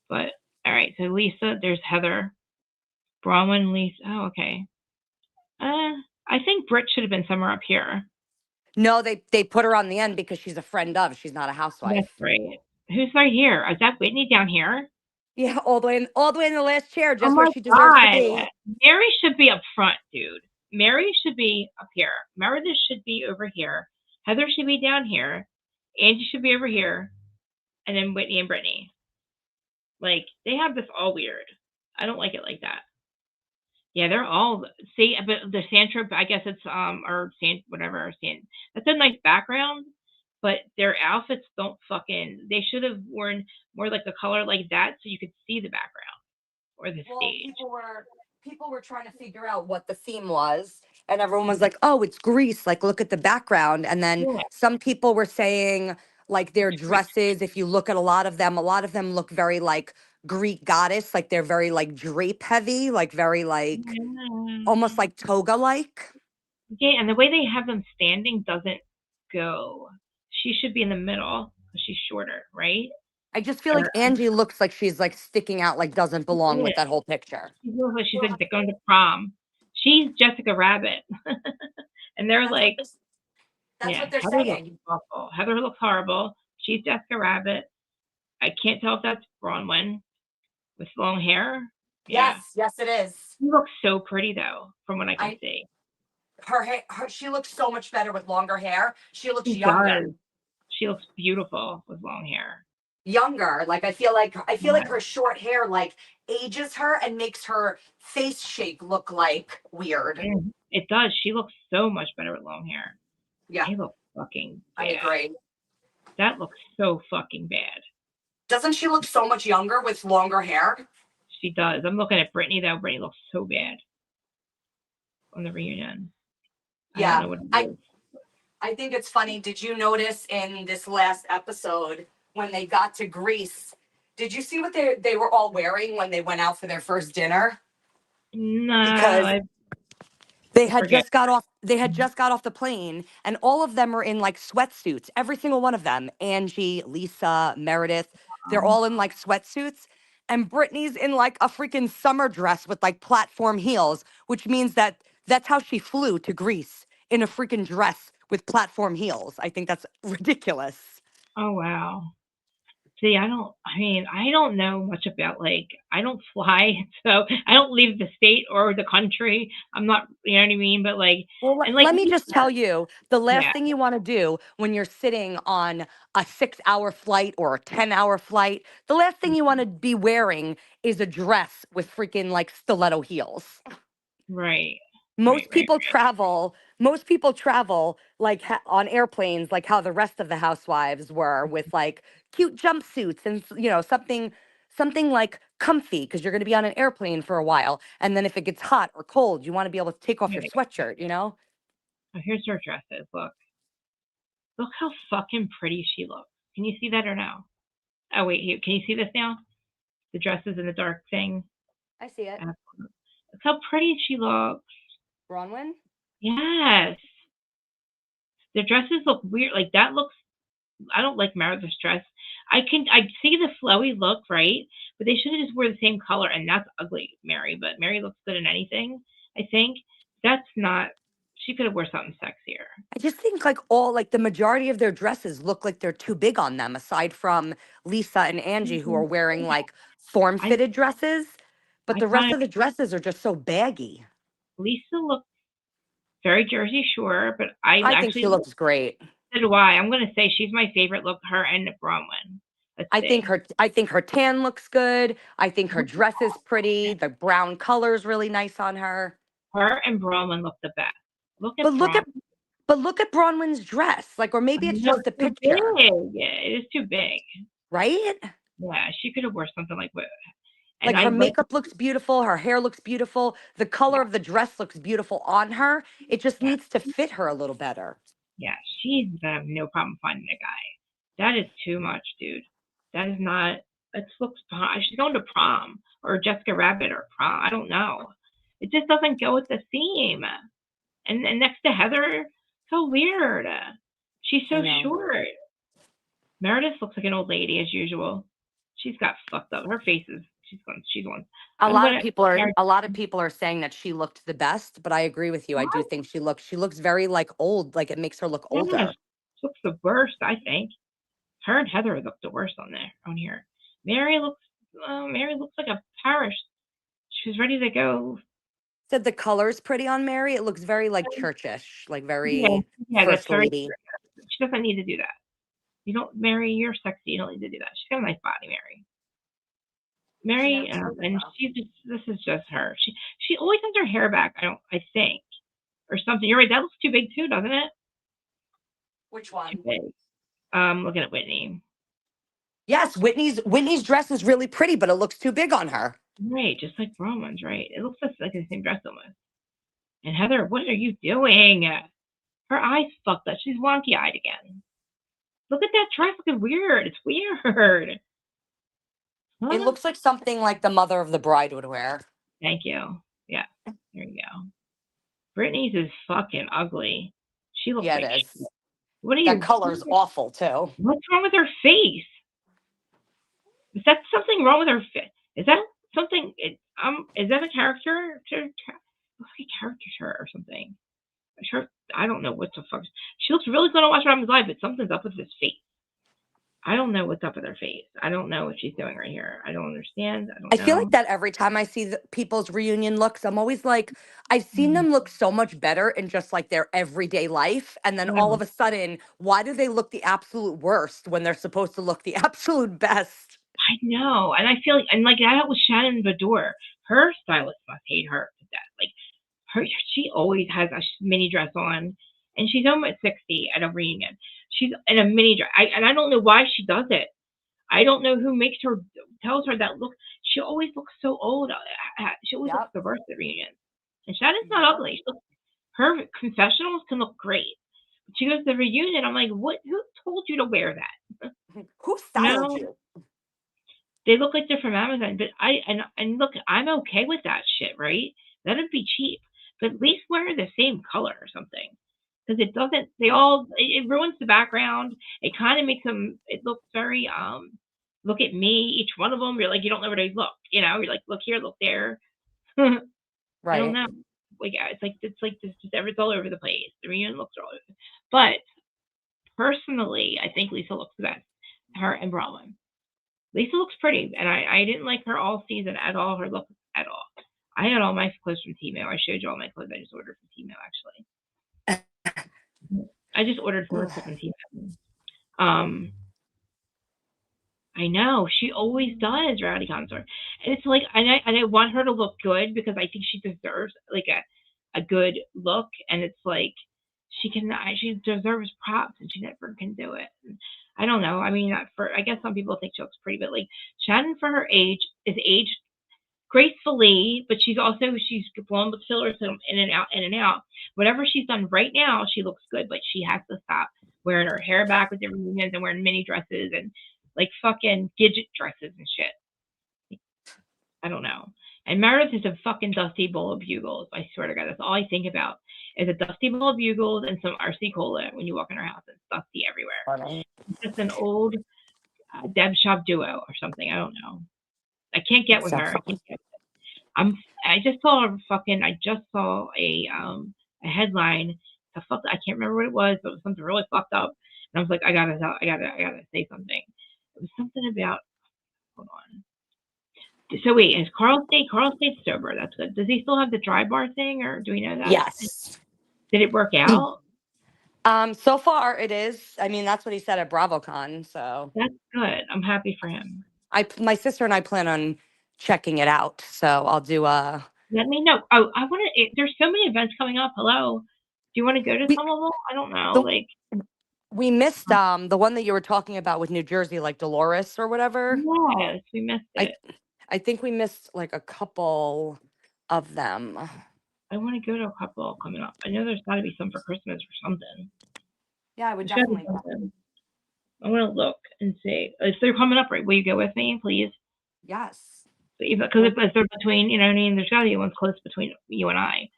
But all right, so Lisa, there's Heather, Bronwyn, Lisa. Oh, okay. I think Britt should have been somewhere up here. No, they put her on the end because she's a friend of. She's not a housewife. That's right. Who's right here? Is that Whitney down here? Yeah, all the way in the last chair, just Oh where my she deserves to be. God. Mary should be up front, dude. Mary should be up here. Meredith should be over here. Heather should be down here. Angie should be over here. And then Whitney and Brittany. Like, they have this all weird. I don't like it like that. Yeah, they're all see, but the sand trip, I guess it's or sand whatever sand. That's a nice background, but their outfits don't fucking. They should have worn more like a color like that so you could see the background or the stage. People were trying to figure out what the theme was, and everyone was like, "Oh, it's Greece. Like, look at the background." And then Yeah. some people were saying, like, their dresses. If you look at a lot of them look very like Greek goddess. Like they're very like drape heavy, like very like almost like toga like. Yeah, and the way they have them standing doesn't go. She should be in the middle because she's shorter, right? I just feel like Angie looks like she's like sticking out, like doesn't belong with that whole picture. She looks like she's like they're going to prom. She's Jessica Rabbit, and they're like, That's what they're Heather saying. looks awful. Heather looks horrible. She's Jessica Rabbit. I can't tell if that's Bronwyn with long hair. Yeah. Yes, it is. She looks so pretty though, from what I can see. Her hair, she looks so much better with longer hair. She looks She younger. does. She looks beautiful with long hair. Younger. Like I feel like her short hair like ages her and makes her face shape look like weird. It does. She looks so much better with long hair. Yeah. They look fucking bad. I agree. That looks so fucking bad. Doesn't she look so much younger with longer hair? She does. I'm looking at Brittany though. Brittany looks so bad on the reunion. Yeah. I think it's funny. Did you notice in this last episode when they got to Greece, did you see what they were all wearing when they went out for their first dinner? No. Because they had just got off the plane and all of them were in like sweatsuits. Every single one of them. Angie, Lisa, Meredith, they're all in like sweatsuits. And Brittany's in like a freaking summer dress with like platform heels, which means that's how she flew to Greece, in a freaking dress with platform heels. I think that's ridiculous. Oh, wow. See, I don't know much about, like, I don't fly, so I don't leave the state or the country. I'm not, you know what I mean? But, like, well, and like, let me just tell you, the last Yeah. thing you want to do when you're sitting on a 6-hour flight or a 10-hour flight, the last thing you want to be wearing is a dress with freaking like stiletto heels. Right. Most people travel like on airplanes, like how the rest of the housewives were, with like cute jumpsuits and something like comfy, because you're going to be on an airplane for a while. And then if it gets hot or cold, you want to be able to take off your sweatshirt, you know? Oh, here's her dresses. Look how fucking pretty she looks. Can you see that or no? Oh, wait, can you see this now? The dresses in the dark thing. I see it. Look how pretty she looks. Bronwyn? Yes. The dresses look weird. Like, that looks, I don't like Meredith's dress. I see the flowy look, right? But they should have just wore the same color, and that's ugly, Mary. But Mary looks good in anything, I think. That's not, she could have wore something sexier. I just think like the majority of their dresses look like they're too big on them, aside from Lisa and Angie, who are wearing like form-fitted dresses. But the rest of the dresses are just so baggy. Lisa looks very Jersey Shore, but I think she looks great. So do I. I'm going to say she's my favorite look, her and Bronwyn. Let's I see. think her tan looks good. I think her dress is pretty. The brown color's really nice on her. Her and Bronwyn look the best. Look at But look at Bronwyn's dress. Like, or maybe it's No, just the it's too picture, big. Yeah, it is too big. right? Yeah, she could have worn something like what. Like her makeup looks beautiful, her hair looks beautiful, the color of the dress looks beautiful on her. It just needs to fit her a little better. Yeah, she's gonna have no problem finding a guy. That is too much, dude. That is not. It looks. She's going to prom or Jessica Rabbit or prom. I don't know. It just doesn't go with the theme. And next to Heather, so weird. She's so short. Meredith looks like an old lady as usual. She's got fucked up. Her face is. She's one. A lot of people are saying that she looked the best, but I agree with you. I do think she looks very like old, like it makes her look older. Yeah, she looks the worst, I think. Her and Heather look the worst on here. Mary looks like a parish. She's ready to go. Said the color's pretty on Mary. It looks very like churchish, like very that's first very. lady. She doesn't need to do that. You don't, Mary. You're sexy. You don't need to do that. She's got a nice body, Mary. Mary, and this is just her. She always has her hair back. I think, or something. You're right. That looks too big too, doesn't it? Which one? Too big. Looking at Whitney. Yes, Whitney's dress is really pretty, but it looks too big on her. Right, just like Bronwyn's, right? It looks like the same dress almost. And Heather, what are you doing? Her eyes fucked up. She's wonky-eyed again. Look at that dress looking weird. It's weird. Huh? It looks like something like the mother of the bride would wear. Thank you. Yeah, there you go. Brittany's is fucking ugly. She looks like it is. Shit. What are you? That color's awful too. What's wrong with her face? Is that something wrong with her face? Is that something? Is that a character? Looks like a caricature or something. I don't know what the fuck. She looks really good on Watch Robin's Live, but something's up with his face. I don't know what's up with her face. I don't know what she's doing right here. I don't understand. I feel like that every time I see people's reunion looks, I'm always like, I've seen them look so much better in just like their everyday life. And then all of a sudden, why do they look the absolute worst when they're supposed to look the absolute best? I know. And I feel like that was Shannon Bador. Her stylist must hate her to death. Like she always has a mini dress on, and she's almost 60 at a reunion. She's in a mini dress. I don't know why she does it. I don't know who tells her that look. She always looks so old. She always looks the worst at reunions. And Shannon's not ugly. Her confessionals can look great. But she goes to the reunion. I'm like, what? Who told you to wear that? Who styled you? They look like they're from Amazon. But and look, I'm okay with that shit, right? That'd be cheap. But at least wear the same color or something. Because it doesn't, it ruins the background. It kind of makes them, it looks very, look at me, each one of them, you're like, you don't know where they look, you're like, look here, look there. Right. I don't know. Like, it's all over the place. The reunion looks all over. But personally, I think Lisa looks the best. Her and Bronwyn. Lisa looks pretty, and I didn't like her all season at all, her look at all. I had all my clothes from Temu. I showed you all my clothes I just ordered from Temu, actually. I just ordered 4 from Temu. I know she always does, Rowdy Consort, and it's like, and I want her to look good because I think she deserves like a good look, and it's like she deserves props, and she never can do it. And I don't know. I mean, I guess some people think she looks pretty, but like Shannon for her age is aged gracefully, but she's blown with fillers in and out. Whatever she's done right now, she looks good, but she has to stop wearing her hair back with the reunions and wearing mini dresses and like fucking Gidget dresses and shit. I don't know. And Meredith is a fucking dusty bowl of bugles. I swear to God, that's all I think about is a dusty bowl of bugles and some RC Cola when you walk in her house. It's dusty everywhere. It's just an old Deb Shop duo or something. I don't know. I can't get with her. I just saw a headline. I can't remember what it was, but it was something really fucked up. And I was like, I gotta say something. It was something about. Hold on. So wait, is Carl stayed sober? That's good. Does he still have the dry bar thing, or do we know that? Yes. Did it work out? So far it is. I mean, that's what he said at BravoCon. So That's good. I'm happy for him. my sister and I plan on checking it out. So I'll do Let me know. Oh, I want to. There's so many events coming up. Hello. Do you want to go to we some of them? I don't know. the Like, we missed the one that you were talking about with New Jersey, like Dolores or whatever. yes, we missed I it. I think we missed like a couple of them. I want to go to a couple coming up. I know there's got to be some for Christmas or something. Yeah, I would There's got to be definitely go. something. I want to look and see. If they're coming up, right? Will you go with me, please? Yes. Because if they're between, you know what I mean, there's got to be ones close between you and I.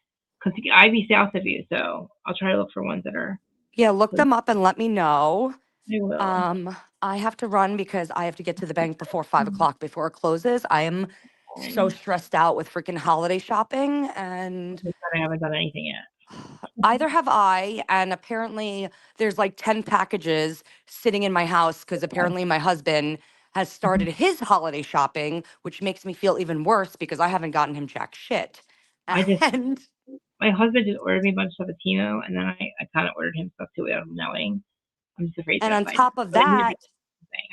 Because I'd be south of you, so I'll try to look for ones that are. Yeah, look them up and let me know. I will. I have to run because I have to get to the bank before 5 o'clock before it closes. I am so stressed out with freaking holiday shopping, and I haven't done anything yet. either have I. And apparently, there's like 10 packages sitting in my house because apparently my husband has started his holiday shopping, which makes me feel even worse because I haven't gotten him jack shit. And My husband just ordered me a bunch of stuff at Timo, and then I kind of ordered him stuff too without him knowing. I'm just afraid and to on find top of but I need to that,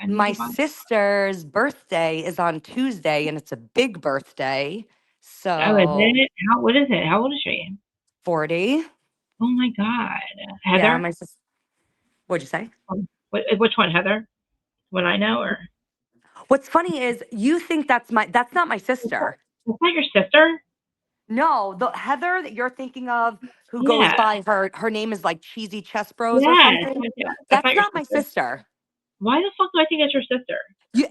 I need my to buy. sister's birthday is on Tuesday, and it's a big birthday. Oh, is So it? What is it? How old is she? 40. Oh my God. Yeah, Heather? my sister. What'd you say? Which one, Heather? What I know, or? What's funny is you think that's not my sister. That's not your sister? No, the Heather that you're thinking of, who goes Yeah. by her name is like Cheesy Chess Bros or Yes. something. That's That's not your not my sister. sister. Why the fuck do I think that's your sister?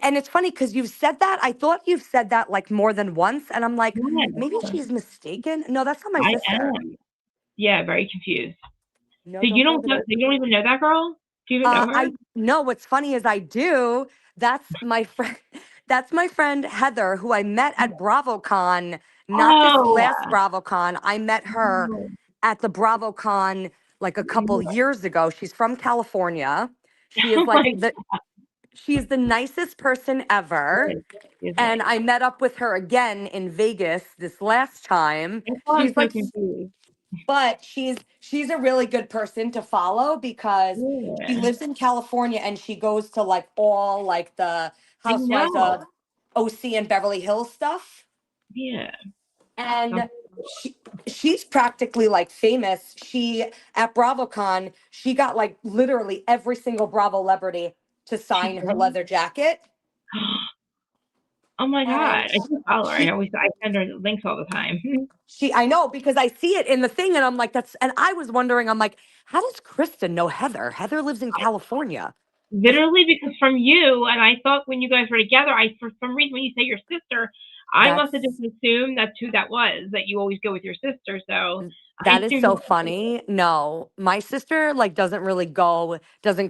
And it's funny because you've said that. I thought you've said that like more than once, and I'm like, maybe Yes. she's mistaken. No, that's not my I sister. am. Yeah, very confused. No, So you don't don't hold it. know, you don't even know that girl? Do you even know her? I know what's funny is I do. That's my friend. That's my friend Heather, who I met at BravoCon. Not this Oh. last BravoCon. I met her at the BravoCon like a couple years ago. She's from California. She is Oh like my she's the nicest person ever. She's And nice. I met up with her again in Vegas this last time. That's why I'm She's so like, confused. but she's a really good person to follow because she Yeah. lives in California and she goes to like all like the I Housewives know. of OC and Beverly Hills stuff. Yeah. And she's practically like famous. She at BravoCon, she got like literally every single Bravo celebrity to sign her leather jacket. Oh my God. And I do follow her. I send her links all the time. I know because I see it in the thing and I'm like, and I was wondering, I'm like, how does Kristen know Heather? Heather lives in California. Literally, because from you, and I thought when you guys were together, for some reason, when you say your sister, I must have just assumed that's who that was, that you always go with your sister. So I That is assumed. so funny. No, my sister like doesn't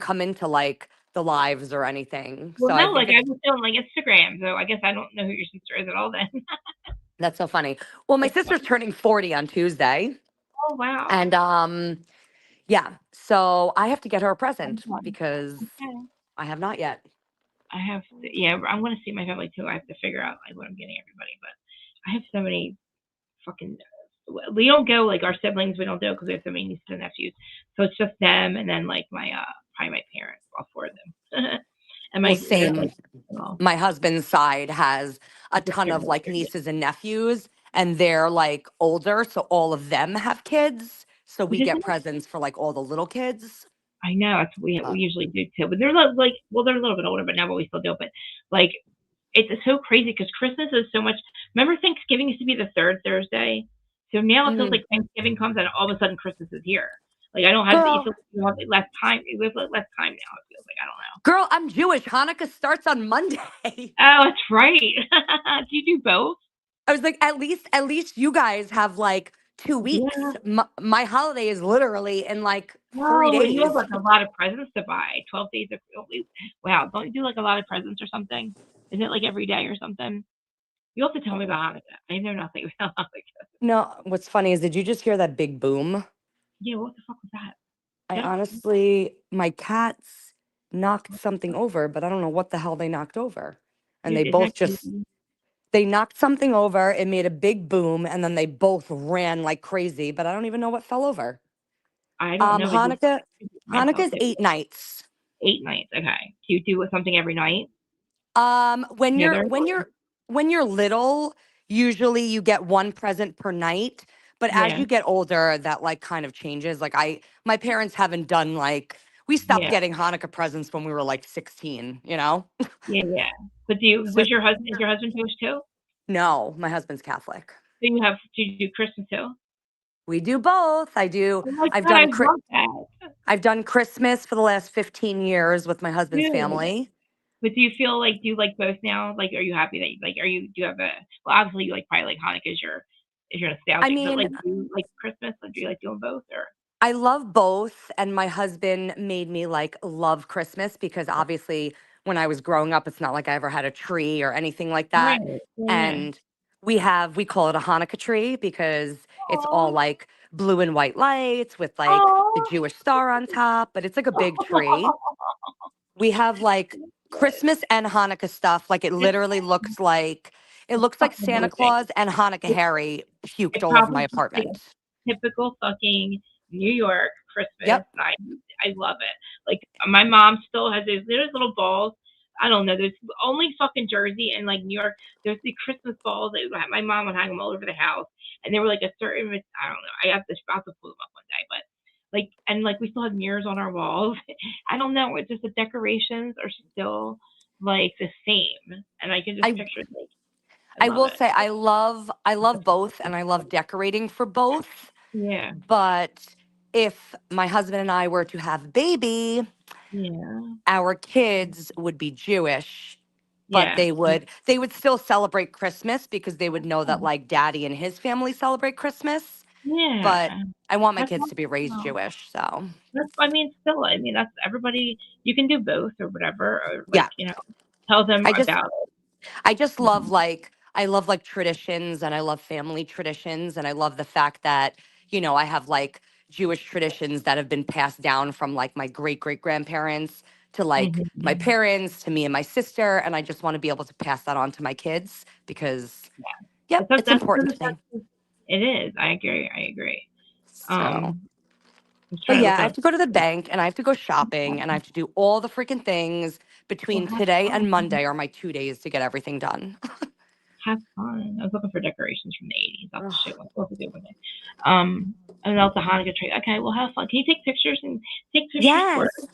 come into like the lives or anything. Well, So I no, think like I was on like Instagram, so I guess I don't know who your sister is at all then. that's so funny. Well, my sister's turning 40 on Tuesday. Oh, wow. And yeah, so I have to get her a present Okay. because I have not yet. I have to, yeah, I'm going to see my family too. I have to figure out like what I'm getting everybody, but I have so many fucking. We don't go like our siblings. We don't do it because we have so many nieces and nephews. So it's just them, and then like my probably my parents, all four of them, and Well, there's same. like My husband's side has a ton of like nieces and nephews, and they're like older, so all of them have kids. So we get presents for like all the little kids. I know that's we usually do too, but they're like they're a little bit older, but now we still do it. But like it's so crazy because Christmas is so much. Remember, Thanksgiving used to be the third Thursday, so now it feels like Thanksgiving comes and all of a sudden Christmas is here. Like I don't have you have less time. We have less time now. It feels like I don't know. Girl, I'm Jewish. Hanukkah starts on Monday. Oh, that's right. Do you do both? I was like, at least you guys have like 2 weeks. Yeah. My holiday is literally in like 3 No, days. you have like a lot of presents to buy. 12 days of wow. Don't you do like a lot of presents or something? Isn't it like every day or something? You have to tell me about Hanukkah. I know nothing about Hanukkah. No, what's funny is, did you just hear that big boom? Yeah, what the fuck was that? I honestly, my cats knocked something over, but I don't know what the hell they knocked over. And they both they knocked something over. It made a big boom, and then they both ran like crazy, but I don't even know what fell over. I don't know. Like, myself Hanukkah's too. 8 nights. 8 nights. Okay. Do you do something every night? When you're Together? when you're little, usually you get one present per night. But as Yeah. you get older, that like kind of changes. Like my parents haven't done like we stopped Yeah. getting Hanukkah presents when we were like 16, you know? Yeah, yeah. But So, is your husband Jewish too? no, my husband's Catholic. Do you do Christmas too? We do both. I do. Oh my I've God, I done love that. I've done Christmas for the last 15 years with my husband's Really? family. But do you like both now? Like, are you happy that do you have well, obviously you like probably like Hanukkah is your I nostalgic, but mean, like do you like Christmas? Like, do you like doing both or? I love both, and my husband made me like love Christmas because obviously when I was growing up, it's not like I ever had a tree or anything like Right. that. Yeah. And we call it a Hanukkah tree because it's all Aw. like blue and white lights with like the Aw. Jewish star on top, but it's like a big tree. We have like Christmas and Hanukkah stuff. Like it looks like Fucking Santa amazing. Claus and Hanukkah Harry puked It all over my probably looks like apartment. a typical fucking New York Christmas Yep. night. I love it. Like my mom still has there's little balls. I don't know. There's only fucking Jersey and like New York. There's the Christmas balls that my mom would hang them all over the house, and they were like a certain. I don't know. I have to pull them up one day, but like and like we still have mirrors on our walls. I don't know. It's just the decorations are still like the same, and I can just I picture like I I love will it. say I love both and I love decorating for both. Yeah. But if my husband and I were to have a baby, Yeah. our kids would be Jewish, but Yeah. they would still celebrate Christmas because they would know that like daddy and his family celebrate Christmas. But Yeah. I want my That's kids to be raised awesome. Jewish, so I mean, still, I mean, that's everybody. You can do both or whatever, or like, yeah. tell them I just about I just it. love like traditions and I love family traditions and I love the fact that, I have like Jewish traditions that have been passed down from like my great great grandparents to like my Mhm. parents to me and my sister and I just want to be able to pass that on to my kids because Yeah. yep, it's important to me. It is. I agree. I agree. So, I'm but trying to yeah, look I have up. to go to the bank and I have to go shopping and I have to do all the freaking things Well, between today and Monday are my 2 days to get everything done. have fun. I was looking for decorations from the 80s. That's the shit. Ugh. What to do with it? And also Hanukkah tree. Okay, well, have fun. Can you take pictures and take pictures for us Yes.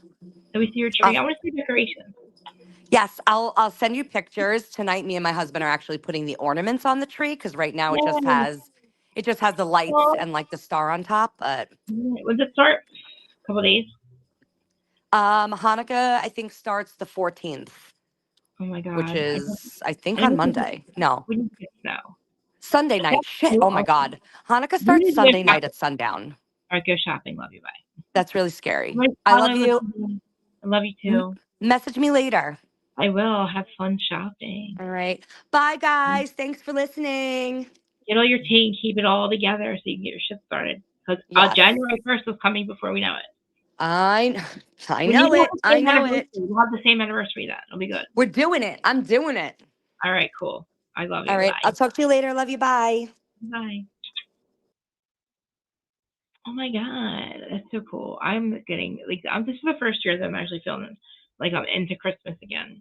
so we see your Uh, tree? I want to see decorations. Yes, I'll send you pictures tonight. Me and my husband are actually putting the ornaments on the tree because right now Yay. it just has the lights Well, and like the star on top. But when does it start? A couple days. Hanukkah I think starts the 14th, Oh my which God. is I think I on need to Monday. No, we need to get snow. Sunday That's night. Shit. so Oh my awesome. God. Hanukkah We starts need to go Sunday night shopping. at sundown. All right, go shopping. Love you. Bye. That's really scary. Right, I love follow you. with I love you M- too. Message me later. I will. Have fun shopping. All right. Bye guys. Thanks for listening. Get all your tea and keep it all together so you can get your shit started. Because Yes. January 1st is coming before we know it. I We know will it. have the I same know anniversary. it. We'll have the same anniversary then. It'll be good. We're doing it. I'm doing it. All right, cool. I love All you. right. I'll Bye. talk to you later. Love you. Bye. Bye. Oh my God, that's so cool. I'm getting like this is the first year that I'm actually feeling like I'm into Christmas again.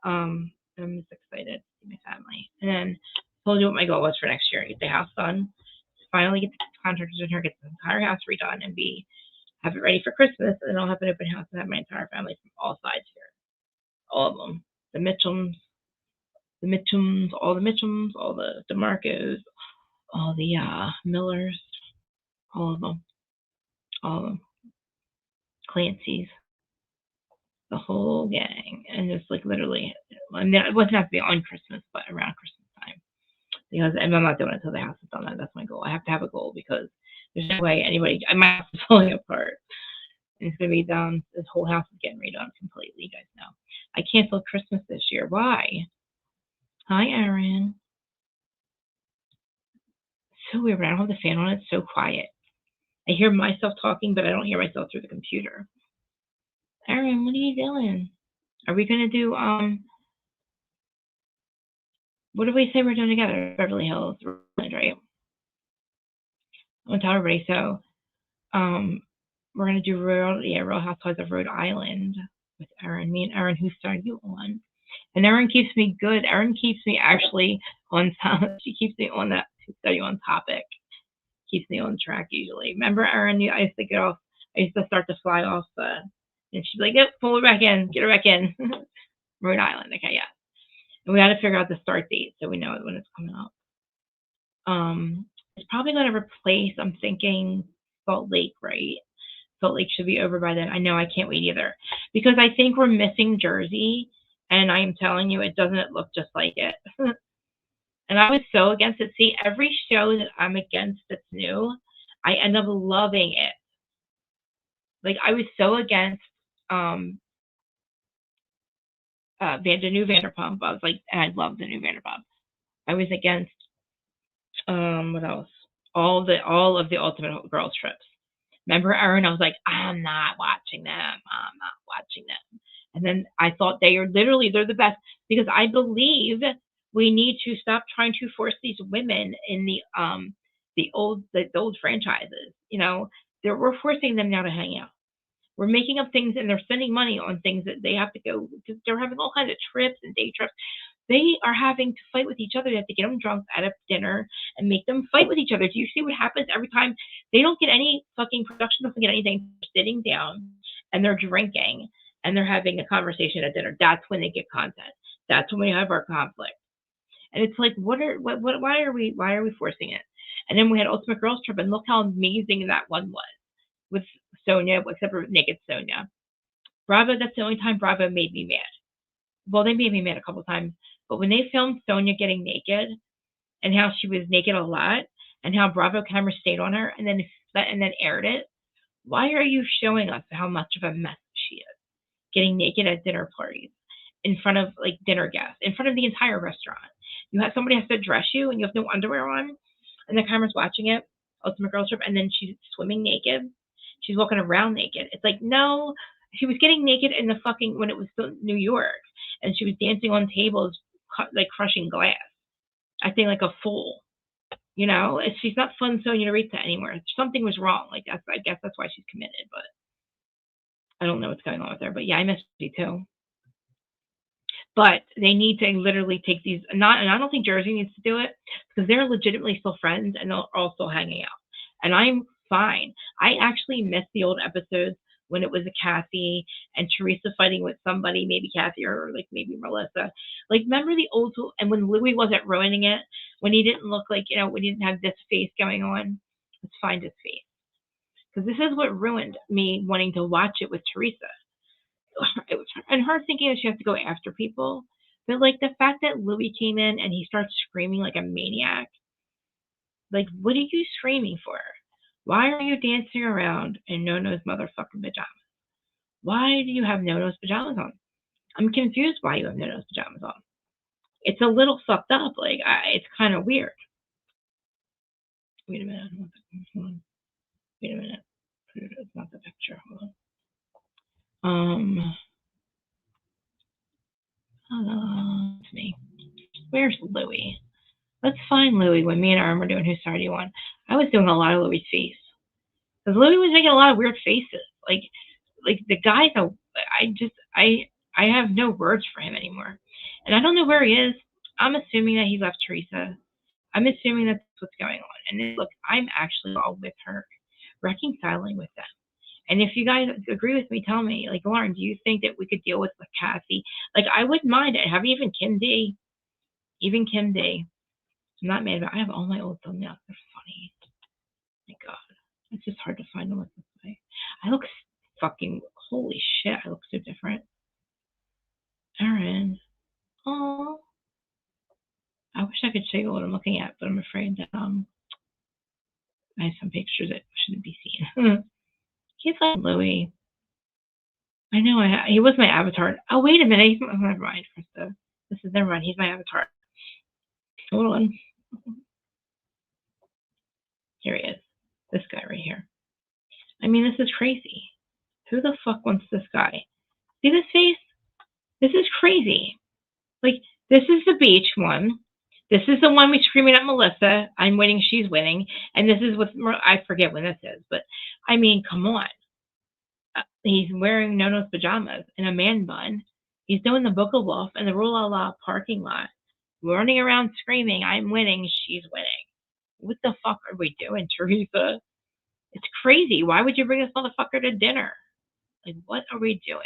I'm just excited to see my family. And then I told you what my goal was for next year: get the house done, finally get the contractors in here, get the entire house redone, and have it ready for Christmas. And then I'll have an open house and have my entire family from all sides here, all of them, all the Mitchums, all the DeMarcos, all the Millers, all of them, all of them, Clancy's, the whole gang, and just like literally, I mean, it wasn't have to be on Christmas, but around Christmas time. Because and I'm not doing it until the house is done. That's my goal. I have to have a goal because there's no way anybody. My house is falling apart, and it's gonna be done. This whole house is getting redone completely. You guys know. I canceled Christmas this year. Why? Hi, Aaron. So weird. When I don't have the fan on. It's so quiet. I hear myself talking, but I don't hear myself through the computer. Aaron, what are you doing? Are we gonna do what did we say we're doing together? Beverly Hills, right? I'm gonna tell everybody. So, we're gonna do Real Housewives of Rhode Island with Erin. Me and Erin, who started you on, and Erin keeps me good. Erin keeps me actually on time. She keeps me on that to study on topic. Keeps me on track usually. Remember, Erin? I used to get off. I used to start to fly off, and she'd be like, "Yep, pull her back in, get her back in." Rhode Island, okay, yeah. And we got to figure out the start date so we know when it's coming up. It's probably going to replace. I'm thinking Salt Lake, right? Salt Lake should be over by then. I know I can't wait either because I think we're missing Jersey, and I'm telling you, it doesn't look just like it. And I was so against it. See, every show that I'm against that's new, I end up loving it. Like I was so against the new Vanderpump. I was like, and I love the new Vanderpump. I was against what else? All of the Ultimate Girls trips. Remember, Erin? I was like, I'm not watching them. I'm not watching them. And then I thought they're the best because I believe we need to stop trying to force these women in the old franchises. You know, we're forcing them now to hang out. We're making up things and they're spending money on things that they have to go because they're having all kinds of trips and day trips. They are having to fight with each other. They have to get them drunk at a dinner and make them fight with each other. Do you see what happens every time? They don't get any fucking production, doesn't get anything. They're sitting down and they're drinking and they're having a conversation at dinner. That's when they get content. That's when we have our conflict. And it's like, why are we forcing it? And then we had Ultimate Girls Trip, and look how amazing that one was with Sonia, except for naked Sonia. Bravo, that's the only time Bravo made me mad. Well, they made me mad a couple times, but when they filmed Sonia getting naked and how she was naked a lot and how Bravo cameras stayed on her and then aired it, why are you showing us how much of a mess she is? Getting naked at dinner parties in front of like dinner guests, in front of the entire restaurant. You have somebody has to dress you and you have no underwear on and the camera's watching it, Ultimate Girls Trip, and then she's swimming naked. She's walking around naked. It's like, no, she was getting naked in the fucking, when it was still New York, and she was dancing on tables, like crushing glass, acting like a fool. You know, she's not fun Sonia Rita anymore. Something was wrong. Like, I guess that's why she's committed, but I don't know what's going on with her. But yeah, I miss you too. But they need to literally take these, and I don't think Jersey needs to do it because they're legitimately still friends and they're all still hanging out. And I'm fine. I actually miss the old episodes when it was a Kathy and Teresa fighting with somebody, maybe Kathy or like maybe Melissa. Like, remember the old, and when Louis wasn't ruining it, when he didn't look like, when he didn't have this face going on, let's find his face. Because this is what ruined me wanting to watch it with Teresa. It was, and her thinking that she has to go after people. But like the fact that Louis came in and he starts screaming like a maniac. Like, what are you screaming for? Why are you dancing around in No-No's motherfucking pajamas? Why do you have No-No's pajamas on? I'm confused why you have No-No's pajamas on. It's a little fucked up. Like, it's kind of weird. Wait a minute. Hold on. Wait a minute. It's not the picture. Hold on. It's me. Where's Louis? Let's find Louis when me and Aaron were doing Whose Side Are You On? I was doing a lot of Louis' face. Because Louis was making a lot of weird faces. Like the guy, I have no words for him anymore. And I don't know where he is. I'm assuming that he left Teresa. I'm assuming that's what's going on. And then, look, I'm actually all with her, reconciling with them. And if you guys agree with me, tell me, like, Lauren, do you think that we could deal with Cassie? Like, I wouldn't mind it. Have even Kim D. Even Kim D. I'm not mad about it. I have all my old thumbnails. They're funny. My God. It's just hard to find them this way. I look fucking, holy shit, I look so different. Erin. Oh. I wish I could show you what I'm looking at, but I'm afraid that I have some pictures that shouldn't be seen. He's like Louis. I know he was my avatar. Oh, wait a minute. Never mind, Krista. Never mind. He's my avatar. Hold on. Here he is. This guy right here. I mean, this is crazy. Who the fuck wants this guy? See this face? This is crazy. Like, this is the beach one. This is the one we screaming at Melissa. I'm winning, she's winning. And this is what, I forget when this is, but I mean, come on. He's wearing no-nos pajamas and a man bun. He's doing the Book of Wolf in the Rule La parking lot, running around screaming, "I'm winning, she's winning." What the fuck are we doing, Teresa? It's crazy. Why would you bring this motherfucker to dinner? Like, what are we doing?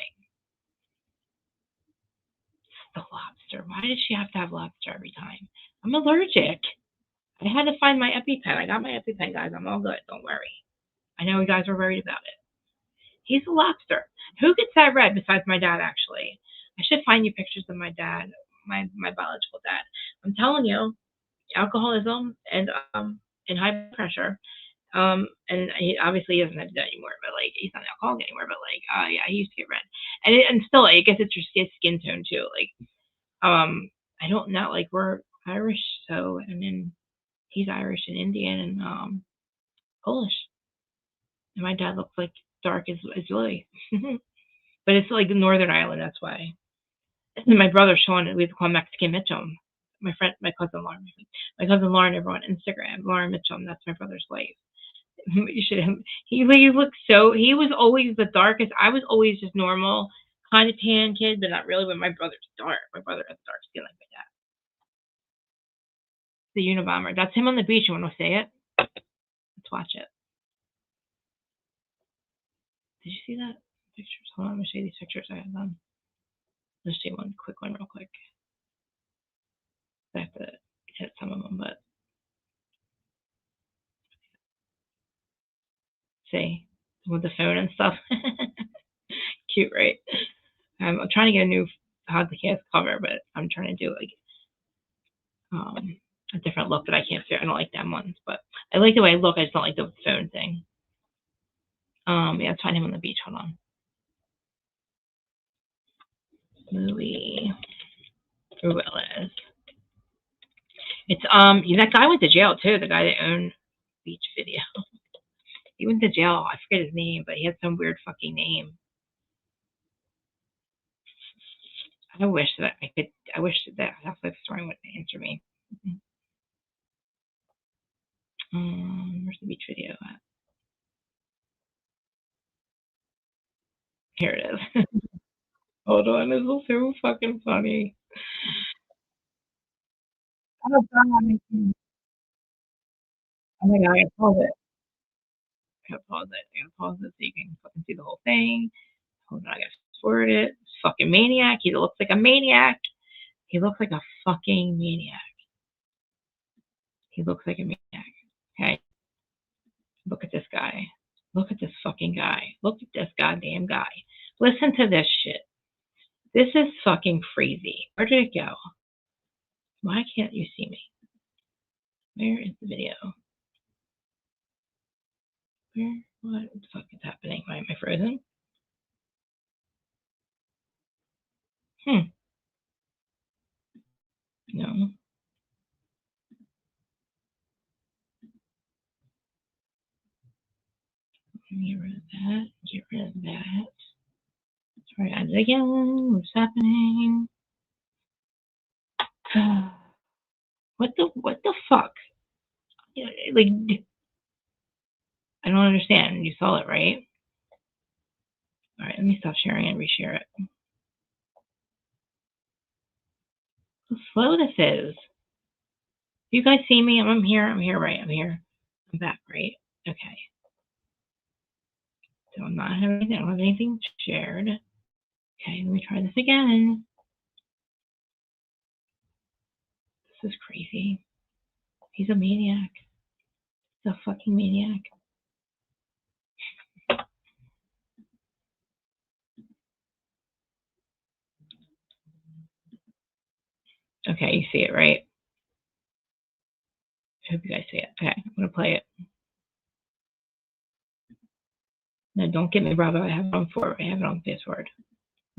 The lobster. Why does she have to have lobster every time? I'm allergic. I had to find my EpiPen. I got my EpiPen, guys. I'm all good. Don't worry. I know you guys are worried about it. He's a lobster. Who gets that red besides my dad, actually? I should find you pictures of my dad, my biological dad. I'm telling you, alcoholism and high blood pressure. And he obviously doesn't have that anymore, but like he's not an alcoholic anymore, but like yeah, he used to get red. And still I guess it's your skin tone too. Like I don't know, like we're Irish, so and then he's Irish and Indian and Polish. And my dad looks like dark as Lily. But it's like Northern Ireland, that's why. And my brother Sean, we call him Mexican Mitchum. My cousin Lauren, everyone on Instagram, Lauren Mitchum, that's my brother's wife. You should. He looks so. He was always the darkest. I was always just normal, kind of tan kid, but not really. But my brother's dark. My brother has dark skin like my dad. The Unabomber. That's him on the beach. You want to say it? Let's watch it. Did you see that pictures? Hold on, I'm gonna show you these pictures I have on. Let's show you one quick one real quick. I have to hit some of them, but see with the phone and stuff. Cute, right? I'm trying to get a new podcast cover, but I'm trying to do like a different look that I can't figure. I don't like them ones, but I like the way I look. I just don't like the phone thing. Yeah, let's find him on the beach. Hold on. Louis Ruelas. It's that guy went to jail too. The guy that owned Beach Video. He went to jail. I forget his name, but he had some weird fucking name. I wish that I could. I wish that Housewife Story would answer me. Where's the Beach Video at? Here it is. Hold on, this is so fucking funny. Oh god. Oh my god, I gotta pause it. I gotta pause it so you can fucking see the whole thing. Hold on, I gotta forward it. This fucking maniac. He looks like a maniac. He looks like a fucking maniac. He looks like a maniac. Okay. Look at this guy. Look at this fucking guy. Look at this goddamn guy. Listen to this shit. This is fucking crazy. Where did it go? Why can't you see me? Where is the video? What the fuck is happening? Why am I frozen? No. Get rid of that. Get rid of that. Try it again. What's happening? What the fuck? Like, I don't understand. You saw it, right? All right, let me stop sharing and reshare it. How slow this is. You guys see me? I'm here. I'm here, right? I'm here. I'm back, right? Okay. So I'm not having anything. I don't have anything shared. Okay, let me try this again. This is crazy. He's a maniac. He's a fucking maniac. Okay, you see it, right? I hope you guys see it. Okay, I'm gonna play it. No, don't get me, Bravo. I have it on forward. I have it on password.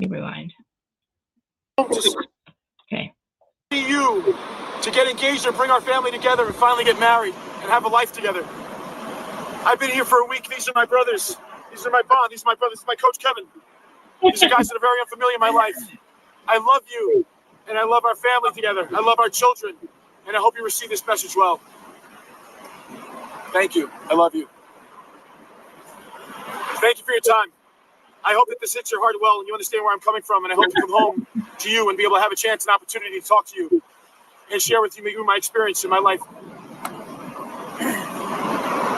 Let me rewind. Okay. You to get engaged and bring our family together and finally get married and have a life together. I've been here for a week. These are my brothers. These are my bond. These are my brothers. This is my coach, Kevin. These are guys that are very unfamiliar in my life. I love you, and I love our family together. I love our children, and I hope you receive this message well. Thank you. I love you. Thank you for your time. I hope that this hits your heart well and you understand where I'm coming from, and I hope to come home to you and be able to have a chance and opportunity to talk to you and share with you my experience in my life.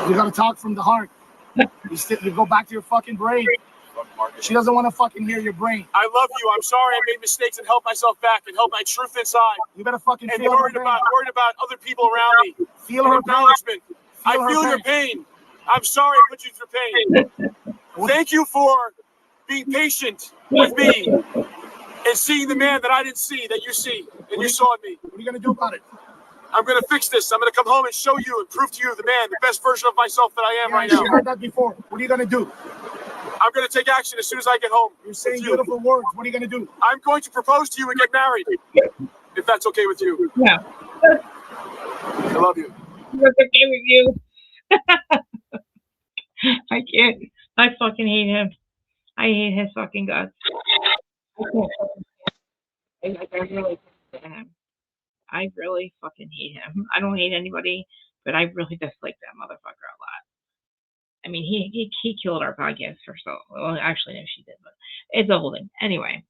You gotta talk from the heart. You go back to your fucking brain. She doesn't want to fucking hear your brain. I love you. I'm sorry I made mistakes and held myself back and held my truth inside. You better fucking and feel worried about other people around me. Feel her acknowledgement. I her feel your pain. I'm sorry I put you through pain. Thank you for being patient with me and seeing the man that I didn't see that you see and you saw in me. What are you gonna do about it? I'm gonna fix this. I'm gonna come home and show you and prove to you the best version of myself that I am right now. You heard that before. What are you gonna do? I'm going to take action as soon as I get home. You're saying beautiful words. What are you going to do? I'm going to propose to you and get married, if that's okay with you. Yeah. I love you. That's okay with you. I can't. I fucking hate him. I hate his fucking guts. I really hate him. I really fucking hate him. I don't hate anybody, but I really dislike that motherfucker a lot. I mean, he killed our podcast for so. Well, actually, no, she did, but it's a whole thing. Anyway,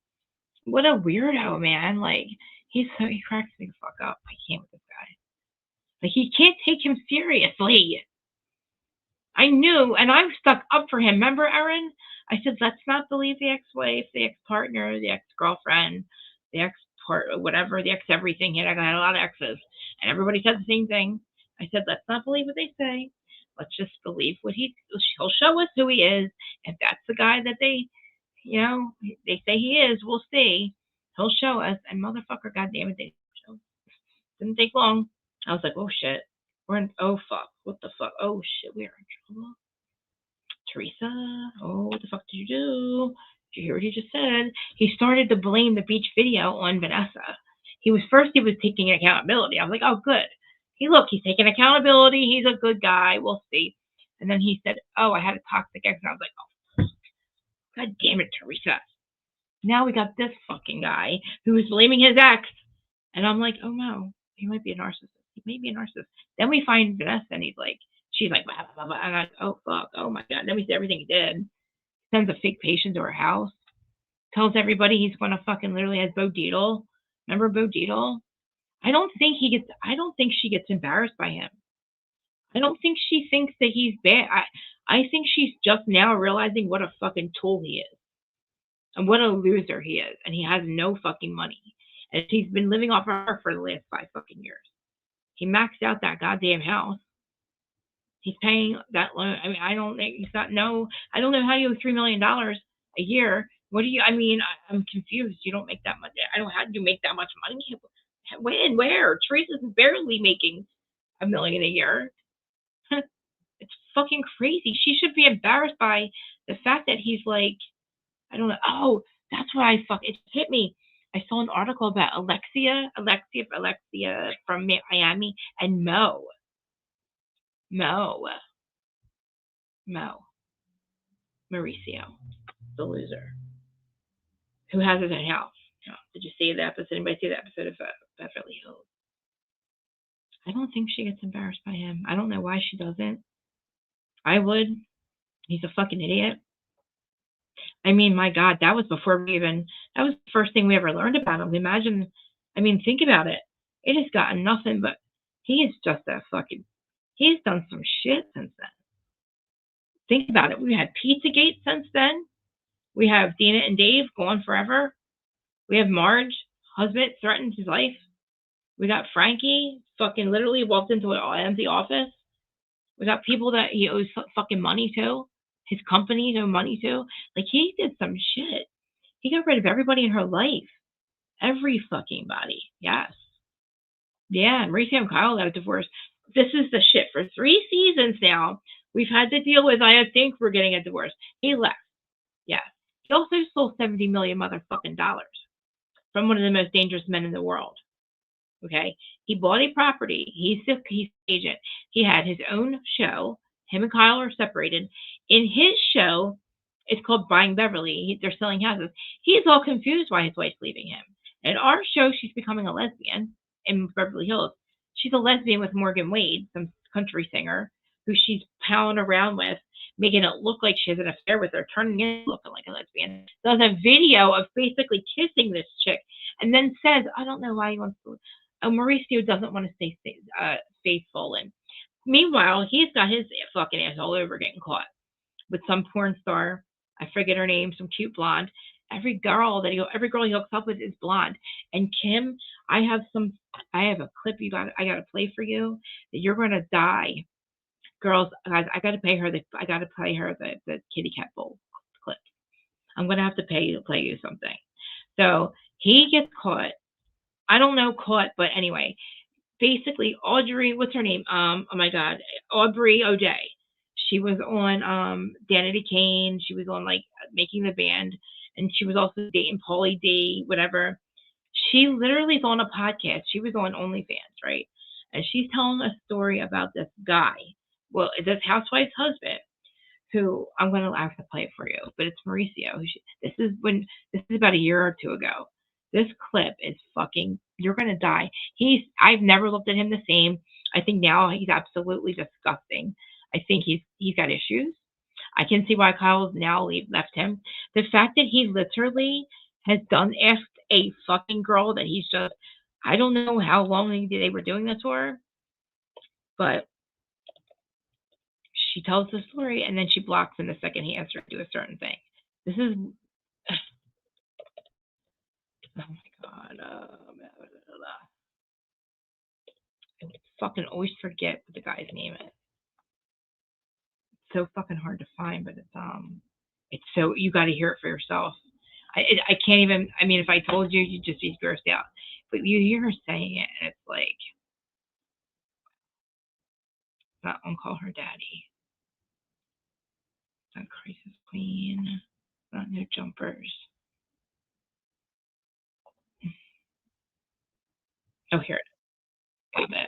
what a weirdo, man! Like he cracks me the fuck up. I can't with this guy. Like he can't take him seriously. I knew, and I stuck up for him. Remember, Erin? I said, let's not believe the ex-wife, the ex-partner, the ex-girlfriend, the whatever, the ex-everything. I got a lot of exes, and everybody said the same thing. I said, let's not believe what they say. Let's just believe he'll show us who he is. If that's the guy that they say he is, we'll see. He'll show us. And motherfucker, goddamn it, didn't take long. I was like, oh shit. Oh fuck. What the fuck? Oh shit, we're in trouble. Teresa, oh, what the fuck did you do? Did you hear what he just said? He started to blame the beach video on Vanessa. He was taking accountability. I was like, oh good. He's taking accountability. He's a good guy. We'll see. And then he said, oh, I had a toxic ex. And I was like, oh, God damn it, Teresa. Now we got this fucking guy who is blaming his ex. And I'm like, oh no, he might be a narcissist. He may be a narcissist. Then we find Vanessa and she's like, blah, blah, blah. And I'm like, oh fuck, oh my God. Then we see everything he did. Sends a fake patient to her house. Tells everybody he's going to fucking literally has Bo Dietl. Remember Bo Dietl? I don't think she gets embarrassed by him. I don't think she thinks that he's bad. I think she's just now realizing what a fucking tool he is. And what a loser he is. And he has no fucking money. And he's been living off her for the last 5 fucking years. He maxed out that goddamn house. He's paying that loan. I mean, I don't know how you owe $3 million a year. I'm confused. You don't make that much. How do you make that much money? When? Where? Teresa's barely making $1 million a year. It's fucking crazy. She should be embarrassed by the fact that he's like, I don't know. Oh, that's what it hit me. I saw an article about Alexia from Miami and Mo, Mauricio, the loser, who has his own house. Did you see the episode? Anybody see the episode of Beverly Hills? I don't think she gets embarrassed by him. I don't know why she doesn't. I would. He's a fucking idiot. I mean, my God, that was before that was the first thing we ever learned about him. Think about it. It has gotten nothing but, he is just he's done some shit since then. Think about it. We had Pizzagate since then. We have Dina and Dave gone forever. We have Marge, husband threatened his life. We got Frankie fucking literally walked into an empty office. We got people that he owes fucking money to. His companies owe money to. Like, he did some shit. He got rid of everybody in her life. Every fucking body. Yes. Yeah, and Mauricio and Kyle got a divorce. This is the shit. For 3 seasons now, we've had to deal with, I think we're getting a divorce. He left. Yeah. He also stole $70 million motherfucking dollars from one of the most dangerous men in the world. Okay? He bought a property. He's the agent. He had his own show. Him and Kyle are separated. In his show, it's called Buying Beverly. They're selling houses. He's all confused why his wife's leaving him. In our show, she's becoming a lesbian in Beverly Hills. She's a lesbian with Morgan Wade, some country singer, who she's palling around with. making it look like she has an affair with her, turning in looking like a lesbian. Does a video of basically kissing this chick, and then says, I don't know why he wants to. Mauricio doesn't want to stay faithful. And meanwhile, he's got his fucking ass all over getting caught with some porn star. I forget her name, some cute blonde. Every girl he hooks up with is blonde. And Kim, I have a clip I gotta play for you that you're gonna die. Girls, guys, I gotta play her the kitty cat bowl clip. I'm gonna have to play you something. So he gets caught. I don't know caught, but anyway, basically Audrey, what's her name? Oh my God, Aubrey O'Day. She was on Danity Kane. She was on like Making the Band, and she was also dating Pauly D, whatever. She literally is on a podcast. She was on OnlyFans, right? And she's telling a story about this guy. Well, this housewife's husband, who I'm going to have to play it for you, but it's Mauricio. This is about a year or two ago. This clip is fucking, you're going to die. I've never looked at him the same. I think now he's absolutely disgusting. I think he's got issues. I can see why Kyle's now left him. The fact that he literally has asked a fucking girl that he's just, I don't know how long they were doing this for, but she tells the story and then she blocks him the second he asks her to do a certain thing. This is, oh my God. I fucking always forget what the guy's name is. It's so fucking hard to find, but it's so, you got to hear it for yourself. I can't even, I mean, if I told you, you'd just be grossed out. But you hear her saying it, and it's like, not Call Her Daddy. Not Crisis Queen. Not No Jumpers. Oh, here it is.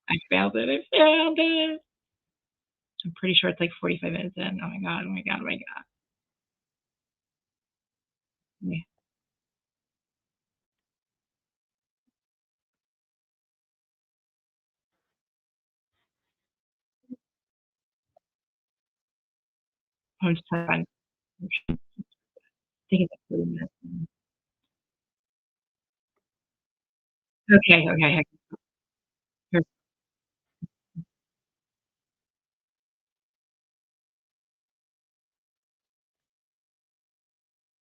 I found it. I'm pretty sure it's like 45 minutes in. Oh my God. Yeah. I'm just trying to find. I think it's 40 minutes. Okay. Here.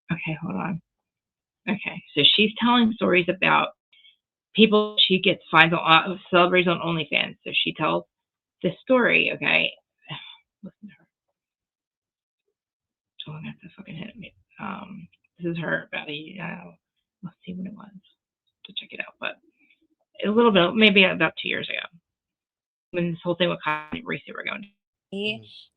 Okay, hold on. Okay, so she's telling stories about people she finds on celebrities on OnlyFans. So she tells this story. Okay, listen to her. Oh, I'm gonna have to fucking hit me. This is her about let's see when it was to check it out, but a little bit, maybe about 2 years ago, when this whole thing with Kyle and Reese were going.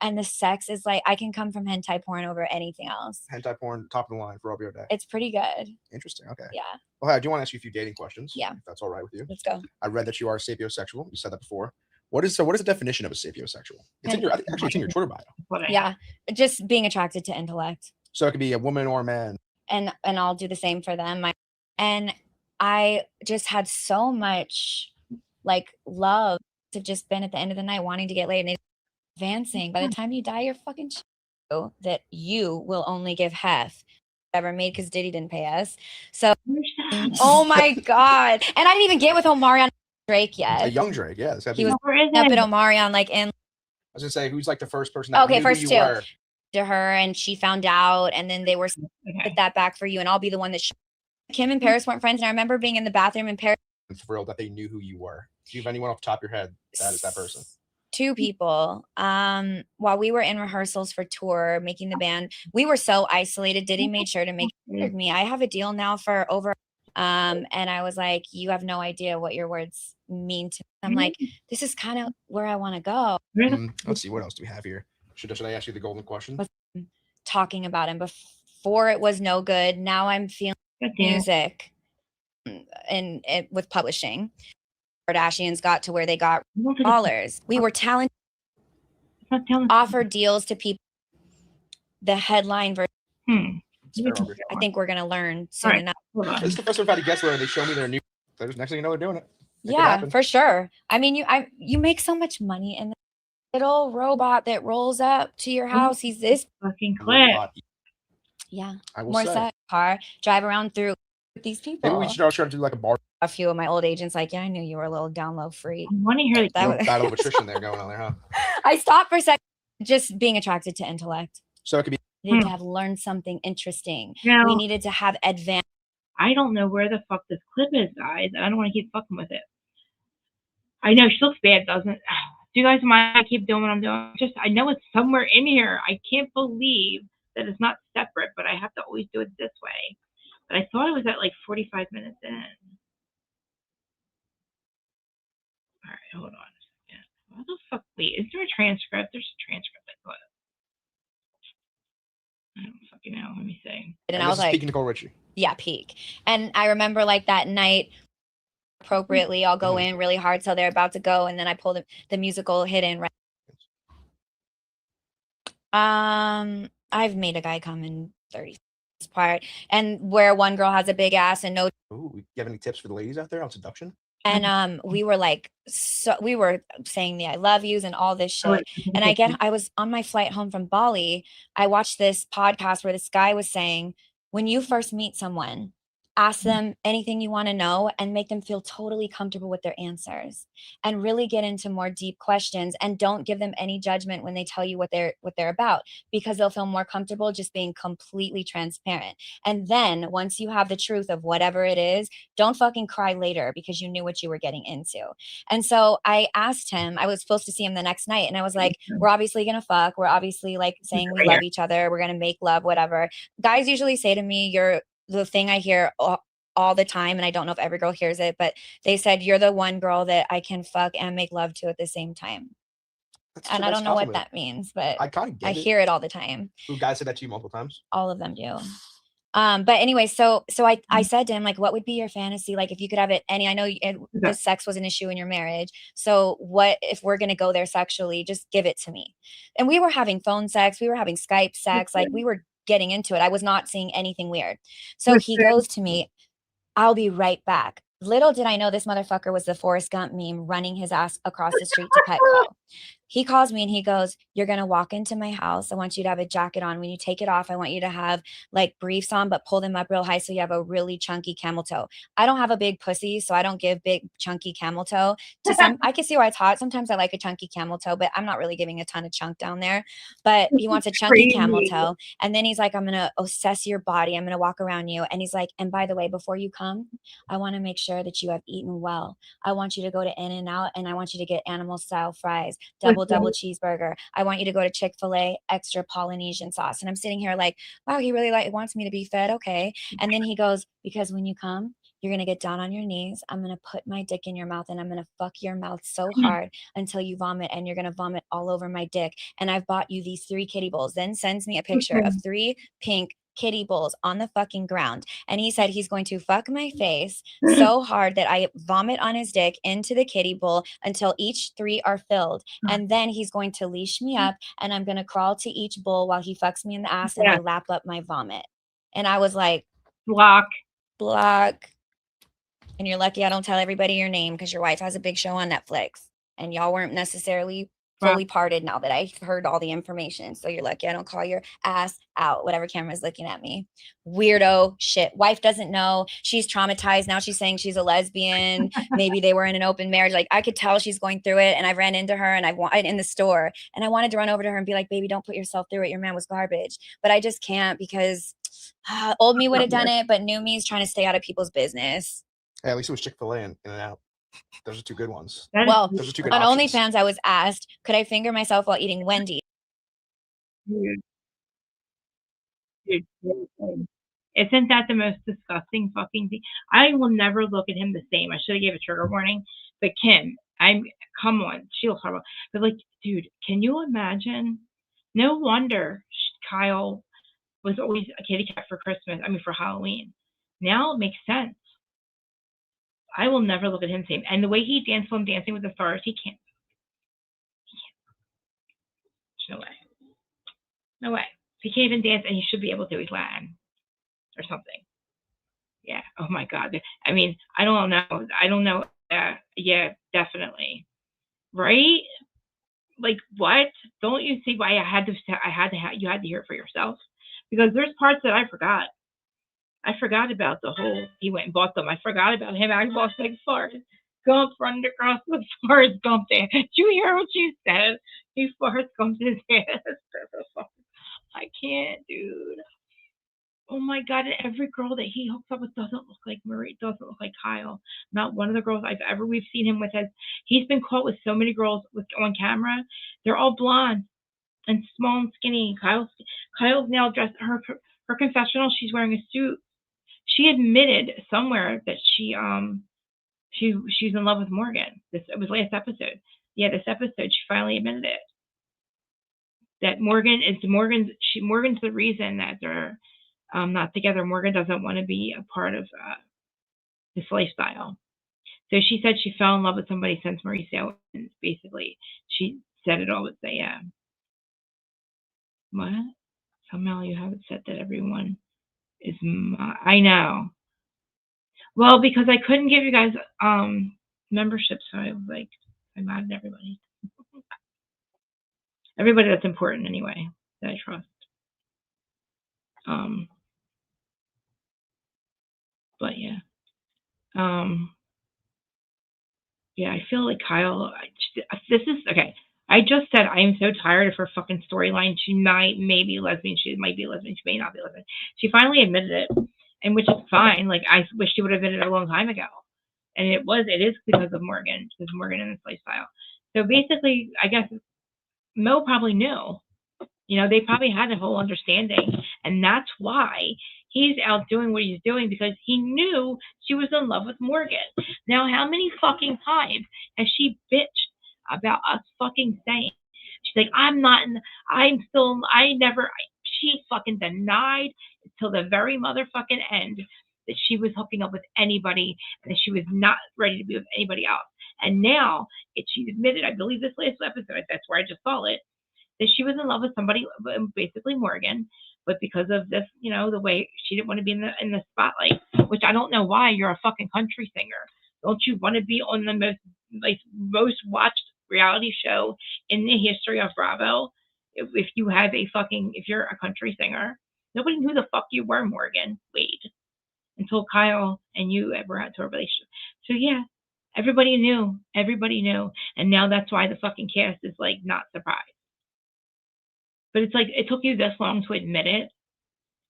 And the sex is like, I can come from hentai porn over anything else. Hentai porn, top of the line for Aubrey O'Day. It's pretty good. Interesting. Okay. Yeah. Well, I do want to ask you a few dating questions. Yeah. If that's all right with you. Let's go. I read that you are sapiosexual. You said that before. What is the definition of a sapiosexual? It's in your Twitter bio. Yeah. Just being attracted to intellect. So it could be a woman or a man. And I'll do the same for them. And I just had so much like love to just been at the end of the night wanting to get laid and advancing. By the time you die, you're fucking that you will only give half ever made because Diddy didn't pay us. So oh my God. And I didn't even get with Omarion Drake yet. A young Drake, yeah. He was up at Omarion like in. I was gonna say, who's like the first person that knew first who two you were? To her, and she found out, and then they were get that back for you, and I'll be the one that Kim and Paris weren't friends, and I remember being in the bathroom in Paris. I'm thrilled that they knew who you were. Do you have anyone off the top of your head that is that person? 2 people. While we were in rehearsals for tour, making the band, we were so isolated. Diddy made sure to make me. I have a deal now for over. And I was like, you have no idea what your words mean to me. I'm like, this is kind of where I want to go. Let's see, what else do we have here? Should I ask you the golden question? Talking about him before it was no good. Now I'm feeling music and with publishing. Kardashians got to where they got dollars. We were talented. Offer deals to people. The headline version. I think we're gonna learn soon enough. This is the first time I've had a guest where they show me their new. Next thing you know, they're doing it. Yeah, for sure. I mean, you make so much money in little robot that rolls up to your house. He's this fucking clip. Yeah. I will More say. set car, drive around through with these people. Maybe we should all try to do like a bar. A few of my old agents like, yeah, I knew you were a little down low freak. I want to hear That Little was- battle of attrition there going on there, huh? I stopped for a second, just being attracted to intellect. So it could be. We needed to have learned something interesting. Now- We needed to have advanced. I don't know where the fuck this clip is, guys. I don't want to keep fucking with it. I know she looks bad, doesn't? Do you guys mind I keep doing what I'm doing? Just I know it's somewhere in here. I can't believe that it's not separate, but I have to always do it this way. But I thought it was at like 45 minutes in. All right, hold on a second. What the fuck? Wait, is there a transcript? There's a transcript. I thought. I don't fucking know. Let me see. And I was like, peak Nicole Richie. Yeah, peak. And I remember like that night, appropriately, I'll go in really hard till they're about to go, and then I pull the musical hit in right. I've made a guy come in 30 part, and where one girl has a big ass and no. Ooh, you have any tips for the ladies out there on seduction? And we were like, so we were saying the I love yous and all this shit. And I was on my flight home from Bali. I watched this podcast where this guy was saying, when you first meet someone, ask them anything you want to know and make them feel totally comfortable with their answers, and really get into more deep questions, and don't give them any judgment when they tell you what they're about, because they'll feel more comfortable just being completely transparent. And then once you have the truth of whatever it is, don't fucking cry later because you knew what you were getting into. And so I asked him, I was supposed to see him the next night, and I was like, we're obviously gonna fuck, we're obviously like saying we love each other, we're gonna make love, whatever. Guys usually say to me, you're the thing I hear all the time, and I don't know if every girl hears it, but they said, you're the one girl that I can fuck and make love to at the same time. And I don't know what that means, but I kind of get I hear it all the time. Who guys said that to you multiple times? All of them do. But anyway, so I said to him, like, what would be your fantasy? Like, if you could have it I know the sex was an issue in your marriage. So what if we're going to go there sexually? Just give it to me. And we were having phone sex. We were having Skype sex. Like, we were getting into it. I was not seeing anything weird. So he goes to me, I'll be right back. Little did I know this motherfucker was the Forrest Gump meme running his ass across the street to Petco. He calls me and he goes, you're going to walk into my house. I want you to have a jacket on. When you take it off, I want you to have like briefs on, but pull them up real high so you have a really chunky camel toe. I don't have a big pussy, so I don't give big chunky camel toe to some. I can see why it's hot. Sometimes I like a chunky camel toe, but I'm not really giving a ton of chunk down there. But he wants a chunky camel toe. And then he's like, I'm going to assess your body. I'm going to walk around you. And he's like, and by the way, before you come, I want to make sure that you have eaten well. I want you to go to In-N-Out, and I want you to get animal style fries, double cheeseburger. I want you to go to Chick-fil-A, extra Polynesian sauce. And I'm sitting here like, wow, he really wants me to be fed. Okay. And then he goes, because when you come, you're going to get down on your knees. I'm going to put my dick in your mouth, and I'm going to fuck your mouth so hard until you vomit, and you're going to vomit all over my dick. And I've bought you these 3 kiddie bowls. Then sends me a picture of 3 pink kiddie bowls on the fucking ground. And he said he's going to fuck my face so hard that I vomit on his dick into the kiddie bowl until each 3 are filled. And then he's going to leash me up, and I'm going to crawl to each bowl while he fucks me in the ass and I lap up my vomit. And I was like, block. And you're lucky I don't tell everybody your name, because your wife has a big show on Netflix and y'all weren't necessarily fully parted now that I heard all the information. So you're lucky I don't call your ass out, whatever camera's looking at me. Weirdo shit. Wife doesn't know. She's traumatized. Now she's saying she's a lesbian. Maybe they were in an open marriage. Like, I could tell she's going through it. And I ran into her, and in the store, and I wanted to run over to her and be like, baby, don't put yourself through it. Your man was garbage. But I just can't, because old me would have done it, but new me is trying to stay out of people's business. Hey, at least it was Chick-fil-A and In-N-Out. Those are 2 good ones. Well, those are 2 good on options. OnlyFans, I was asked, could I finger myself while eating Wendy's? Isn't that the most disgusting fucking thing? I will never look at him the same. I should have gave a trigger warning. But Kim, come on, she looks horrible. But like, dude, can you imagine? No wonder Kyle was always a kitty cat for Christmas. For Halloween. Now it makes sense. I will never look at him the same. And the way he danced from Dancing with the Stars, he can't. There's no way. No way. He can't even dance, and he should be able to. He's Latin or something. Yeah. Oh my God. I don't know. I don't know. Yeah, definitely. Right? like, what? Don't you see why you had to hear it for yourself? Because there's parts that I forgot. I forgot about the whole, he went and bought them. I forgot about him. I lost like Forrest Gump running across with Forrest Gump there. Did you hear what she said? He Forrest Gumped his ass. I can't, dude. Oh my God, and every girl that he hooks up with doesn't look like Marie, doesn't look like Kyle. Not one of the girls we've seen him with he's been caught with so many girls on camera. They're all blonde and small and skinny. Kyle's now dressed, her confessional, she's wearing a suit. She admitted somewhere that she's in love with Morgan. It was last episode. Yeah, this episode she finally admitted it. That Morgan's the reason that they're not together. Morgan doesn't want to be a part of this lifestyle. So she said she fell in love with somebody since Mauricio, and basically she said it all with the what? Somehow you have it set that everyone is I know. Well, because I couldn't give you guys memberships, so I was like, I'm mad at everybody. Everybody that's important anyway, that I trust. But yeah. Yeah, I feel like Kyle, this is, okay, I just said I am so tired of her fucking storyline. She may be lesbian, she might be lesbian, she may not be lesbian. She finally admitted it, and which is fine. Like, I wish she would have admitted it a long time ago. And it is because of Morgan, and his lifestyle. So basically, I guess Mo probably knew. You know, they probably had a whole understanding, and that's why he's out doing what he's doing, because he knew she was in love with Morgan. Now, how many fucking times has she bitched about us fucking saying? She's like, she fucking denied until the very motherfucking end that she was hooking up with anybody and that she was not ready to be with anybody else. And now she admitted, I believe this last episode, that's where I just saw it, that she was in love with somebody, basically Morgan, but because of this, you know, the way she didn't want to be in the spotlight, which I don't know why. You're a fucking country singer. Don't you want to be on the most watched reality show in the history of Bravo? If you're a country singer, nobody knew the fuck you were, Morgan Wade, until Kyle and you ever had to a relationship. So yeah, everybody knew, and now that's why the fucking cast is like not surprised. But it's like, it took you this long to admit it,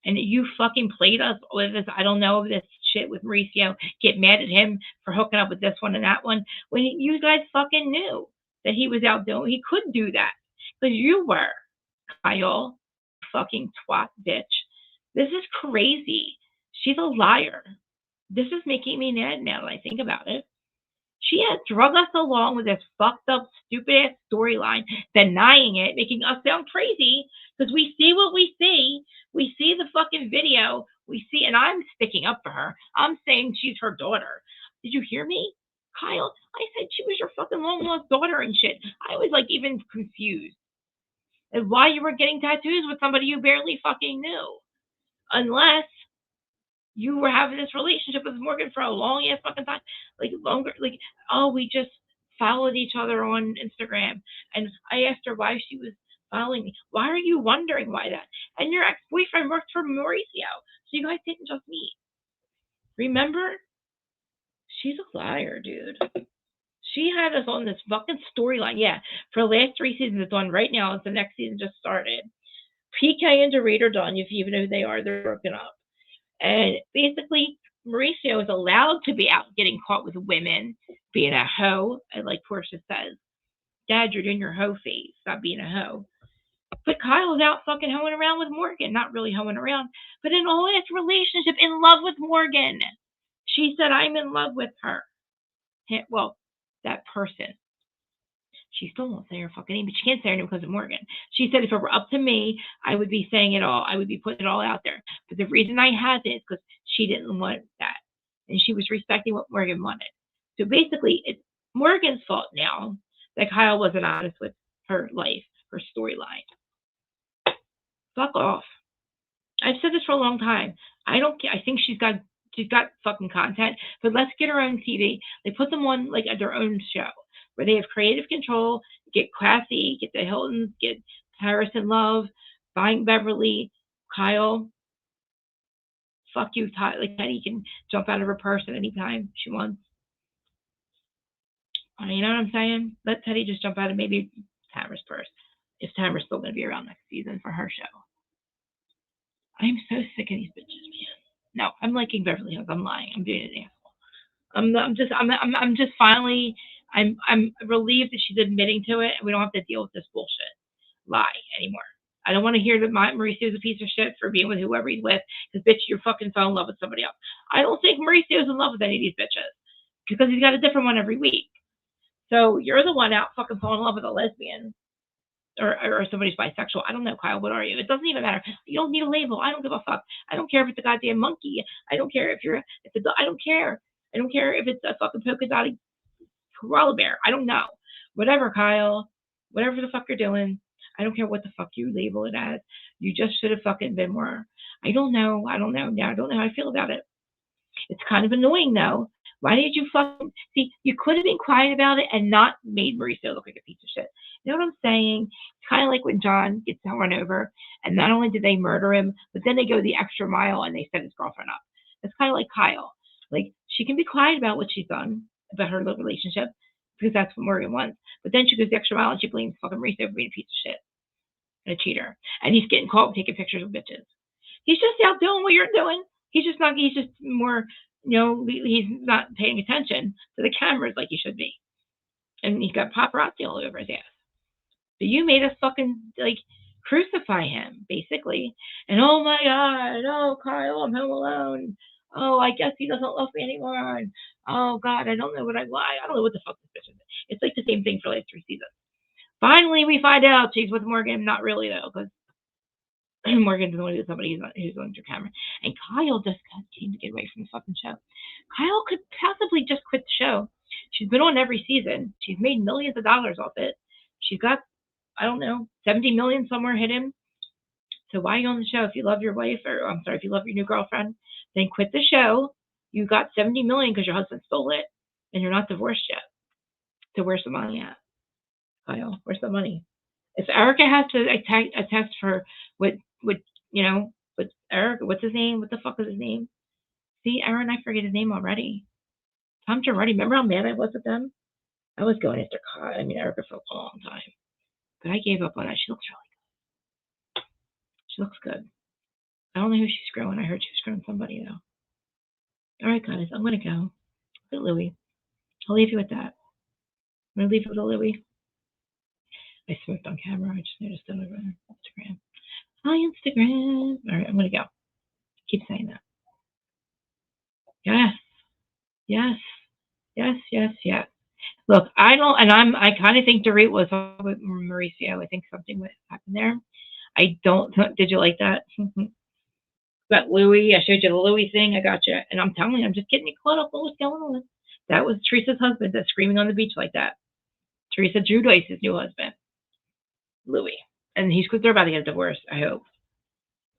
and you fucking played us with this, I don't know, this shit with Mauricio, get mad at him for hooking up with this one and that one, when you guys fucking knew that he was out doing, he could do that, because you were, Kyle, fucking twat bitch. This is crazy. She's a liar. This is making me mad now that I think about it. She has drug us along with this fucked up, stupid ass storyline, denying it, making us sound crazy, because we see what we see. We see the fucking video. We see, and I'm sticking up for her. I'm saying she's her daughter. Did you hear me, Kyle? I said she was your fucking long lost daughter and shit. I was like even confused. And why you were getting tattoos with somebody you barely fucking knew. Unless you were having this relationship with Morgan for a long ass fucking time, like longer, like, oh, we just followed each other on Instagram, and I asked her why she was following me. Why are you wondering why that? And your ex-boyfriend worked for Mauricio, so you guys didn't just meet. Remember? She's a liar, dude. She had us on this fucking storyline. Yeah, for the last 3 seasons, it's on right now. It's the next season just started. PK and Dorit are done. If you even know who they are, they're broken up. And basically, Mauricio is allowed to be out getting caught with women, being a hoe, and like Portia says, Dad, you're doing your hoe phase. Stop being a hoe. But Kyle's out fucking hoeing around with Morgan. Not really hoeing around, but in a whole ass relationship, in love with Morgan. She said, I'm in love with her. Well, that person. She still won't say her fucking name, but she can't say her name because of Morgan. She said if it were up to me, I would be saying it all. I would be putting it all out there. But the reason I had it is because she didn't want that. And she was respecting what Morgan wanted. So basically, it's Morgan's fault now that Kyle wasn't honest with her life, her storyline. Fuck off. I've said this for a long time. I don't care. I think she's got fucking content, but let's get her own TV. They put them on like their own show, where they have creative control. get classy, get the Hiltons, get Paris in love, buying Beverly, Kyle. Fuck you, like Teddy can jump out of her purse at any time she wants. You know what I'm saying? Let Teddy just jump out of maybe Tamara's purse, if Tamara's still going to be around next season for her show. I'm so sick of these bitches, man. No, I'm liking Beverly Hills. I'm lying. I'm being an asshole. I'm just finally. I'm relieved that she's admitting to it, and we don't have to deal with this bullshit lie anymore. I don't want to hear that Mauricio's a piece of shit for being with whoever he's with, because bitch, you fucking fell in love with somebody else. I don't think Mauricio's in love with any of these bitches, because he's got a different one every week. So you're the one out fucking falling in love with a lesbian. Or somebody's bisexual. I don't know, Kyle. What are you? It doesn't even matter. You don't need a label. I don't give a fuck. I don't care if it's a goddamn monkey. I don't care if I don't care. I don't care if it's a fucking polka dotted koala bear. I don't know. Whatever, Kyle. Whatever the fuck you're doing. I don't care what the fuck you label it as. You just should have fucking been more. I don't know. Now I don't know how I feel about it. It's kind of annoying though. Why did you fucking see? You could have been quiet about it and not made Mauricio look like a piece of shit. You know what I'm saying? It's kind of like when John gets run over, and not only did they murder him, but then they go the extra mile and they set his girlfriend up. It's kind of like Kyle. Like, she can be quiet about what she's done, about her relationship, because that's what Morgan wants. But then she goes the extra mile and she blames fucking Mauricio for being a piece of shit and a cheater. And he's getting caught taking pictures of bitches. He's just out doing what you're doing. He's just more, he's not paying attention to the cameras like he should be. And he's got paparazzi all over his ass. But you made us fucking, crucify him, basically. And, oh my God, oh, Kyle, I'm home alone. Oh, I guess he doesn't love me anymore. And, oh, God, I don't know what I don't know what the fuck this bitch is. It's like the same thing for like 3 seasons. Finally, we find out she's with Morgan. Not really, though, because Morgan doesn't want to do somebody who's on your camera. And Kyle just came to get away from the fucking show. Kyle could possibly just quit the show. She's been on every season. She's made millions of dollars off it. She's got, I don't know, 70 million somewhere hidden. So why are you on the show? If you love your wife, if you love your new girlfriend, then quit the show. You got 70 million because your husband stole it, and you're not divorced yet. So where's the money at, Kyle? Where's the money? If Erica has to attest for with Erica, what's his name? What the fuck is his name? See, Aaron, I forget his name already. Tom Girardi. Remember how mad I was at them? I was going after Erica for a long time. But I gave up on her. She looks really good. She looks good. I don't know who she's screwing. I heard she was screwing somebody, though. All right, guys. I'm going to go. Look at Louie. I'll leave you with that. I'm going to leave you with a Louie. I smoked on camera. I just noticed it over on Instagram. Hi, Instagram. All right, I'm going to go. Keep saying that. Yes. Yes. Yes, yes, yes. Look, I kind of think Dorit was with Mauricio. I think something would happen there. I don't. Did you like that? Got Louie. I showed you the Louie thing. I got you. And I'm telling you, I'm just getting you caught up on what's going on. That was Teresa's husband that's screaming on the beach like that. Teresa Giudice's new husband, Louie. And they're about to get a divorce, I hope.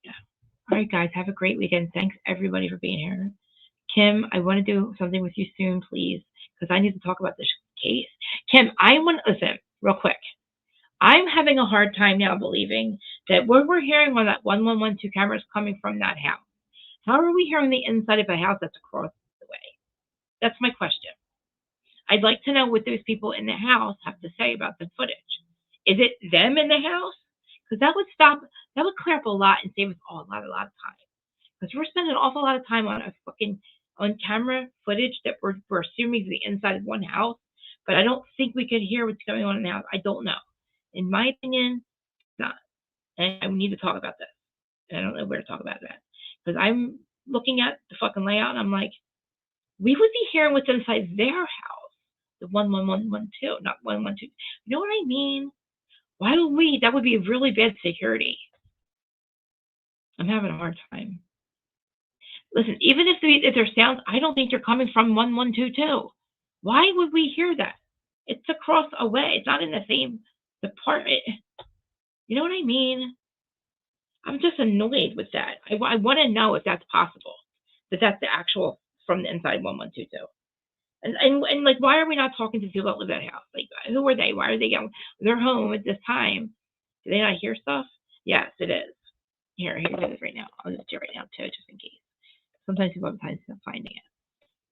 Yeah. All right, guys. Have a great weekend. Thanks, everybody, for being here. Kim, I want to do something with you soon, please, because I need to talk about this case. Kim, listen, real quick. I'm having a hard time now believing that what we're hearing on that 1112 camera is coming from that house. How are we hearing the inside of a house that's across the way? That's my question. I'd like to know what those people in the house have to say about the footage. Is it them in the house? Because that would clear up a lot and save us all a lot of time. Because we're spending an awful lot of time on camera footage that we're assuming is the inside of one house, but I don't think we could hear what's going on in the house. I don't know. In my opinion, not. And we need to talk about this. And I don't know where to talk about that. Because I'm looking at the fucking layout and I'm like, we would be hearing what's inside their house. The 11112, not 112. You know what I mean? Why would we? That would be really bad security. I'm having a hard time. Listen, even if there's sounds, I don't think they're coming from 1122. Why would we hear that? It's across a way. It's not in the same department. You know what I mean? I'm just annoyed with that. I want to know if that's possible. That's the actual from the inside 1122. And like, why are we not talking to people that live in that house? Like, who are they? Why are they going? They're home at this time. Do they not hear stuff? Yes, it is. Here it is right now. I'll just do it right now too, just in case. Sometimes people have time finding it.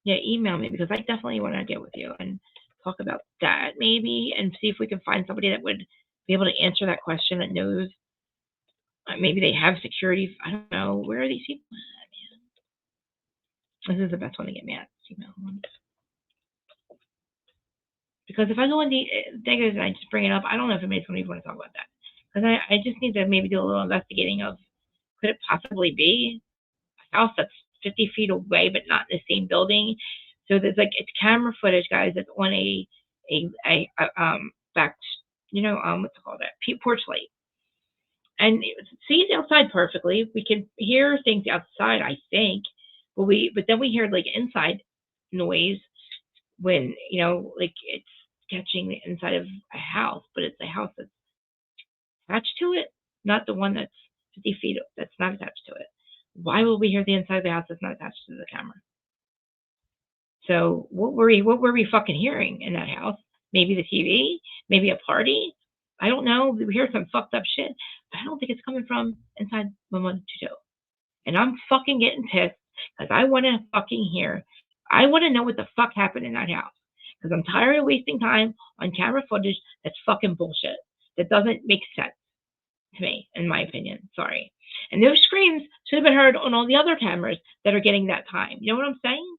Yeah, email me because I definitely want to get with you and talk about that maybe, and see if we can find somebody that would be able to answer that question, that knows. Maybe they have security. I don't know. Where are these people at, man? This is the best one to get me at. Email one. Because if I go in the negatives and I just bring it up, I don't know if anybody's going to want to talk about that. Because I just need to maybe do a little investigating of, could it possibly be a house that's 50 feet away but not in the same building? So there's like, it's camera footage, guys, that's on a back, what's it called, that porch light. And it sees outside perfectly. We can hear things outside, I think, but then we hear like inside noise when, like it's catching the inside of a house, but it's a house that's attached to it, not the one that's 50 feet that's not attached to it. Why will we hear the inside of the house that's not attached to the camera? So what were we fucking hearing in that house? Maybe the TV, maybe a party. I don't know. We hear some fucked up shit, but I don't think it's coming from inside 1122. And I'm fucking getting pissed because I want to fucking hear. I want to know what the fuck happened in that house. Because I'm tired of wasting time on camera footage that's fucking bullshit. That doesn't make sense to me, in my opinion. Sorry. And those screams should have been heard on all the other cameras that are getting that time. You know what I'm saying?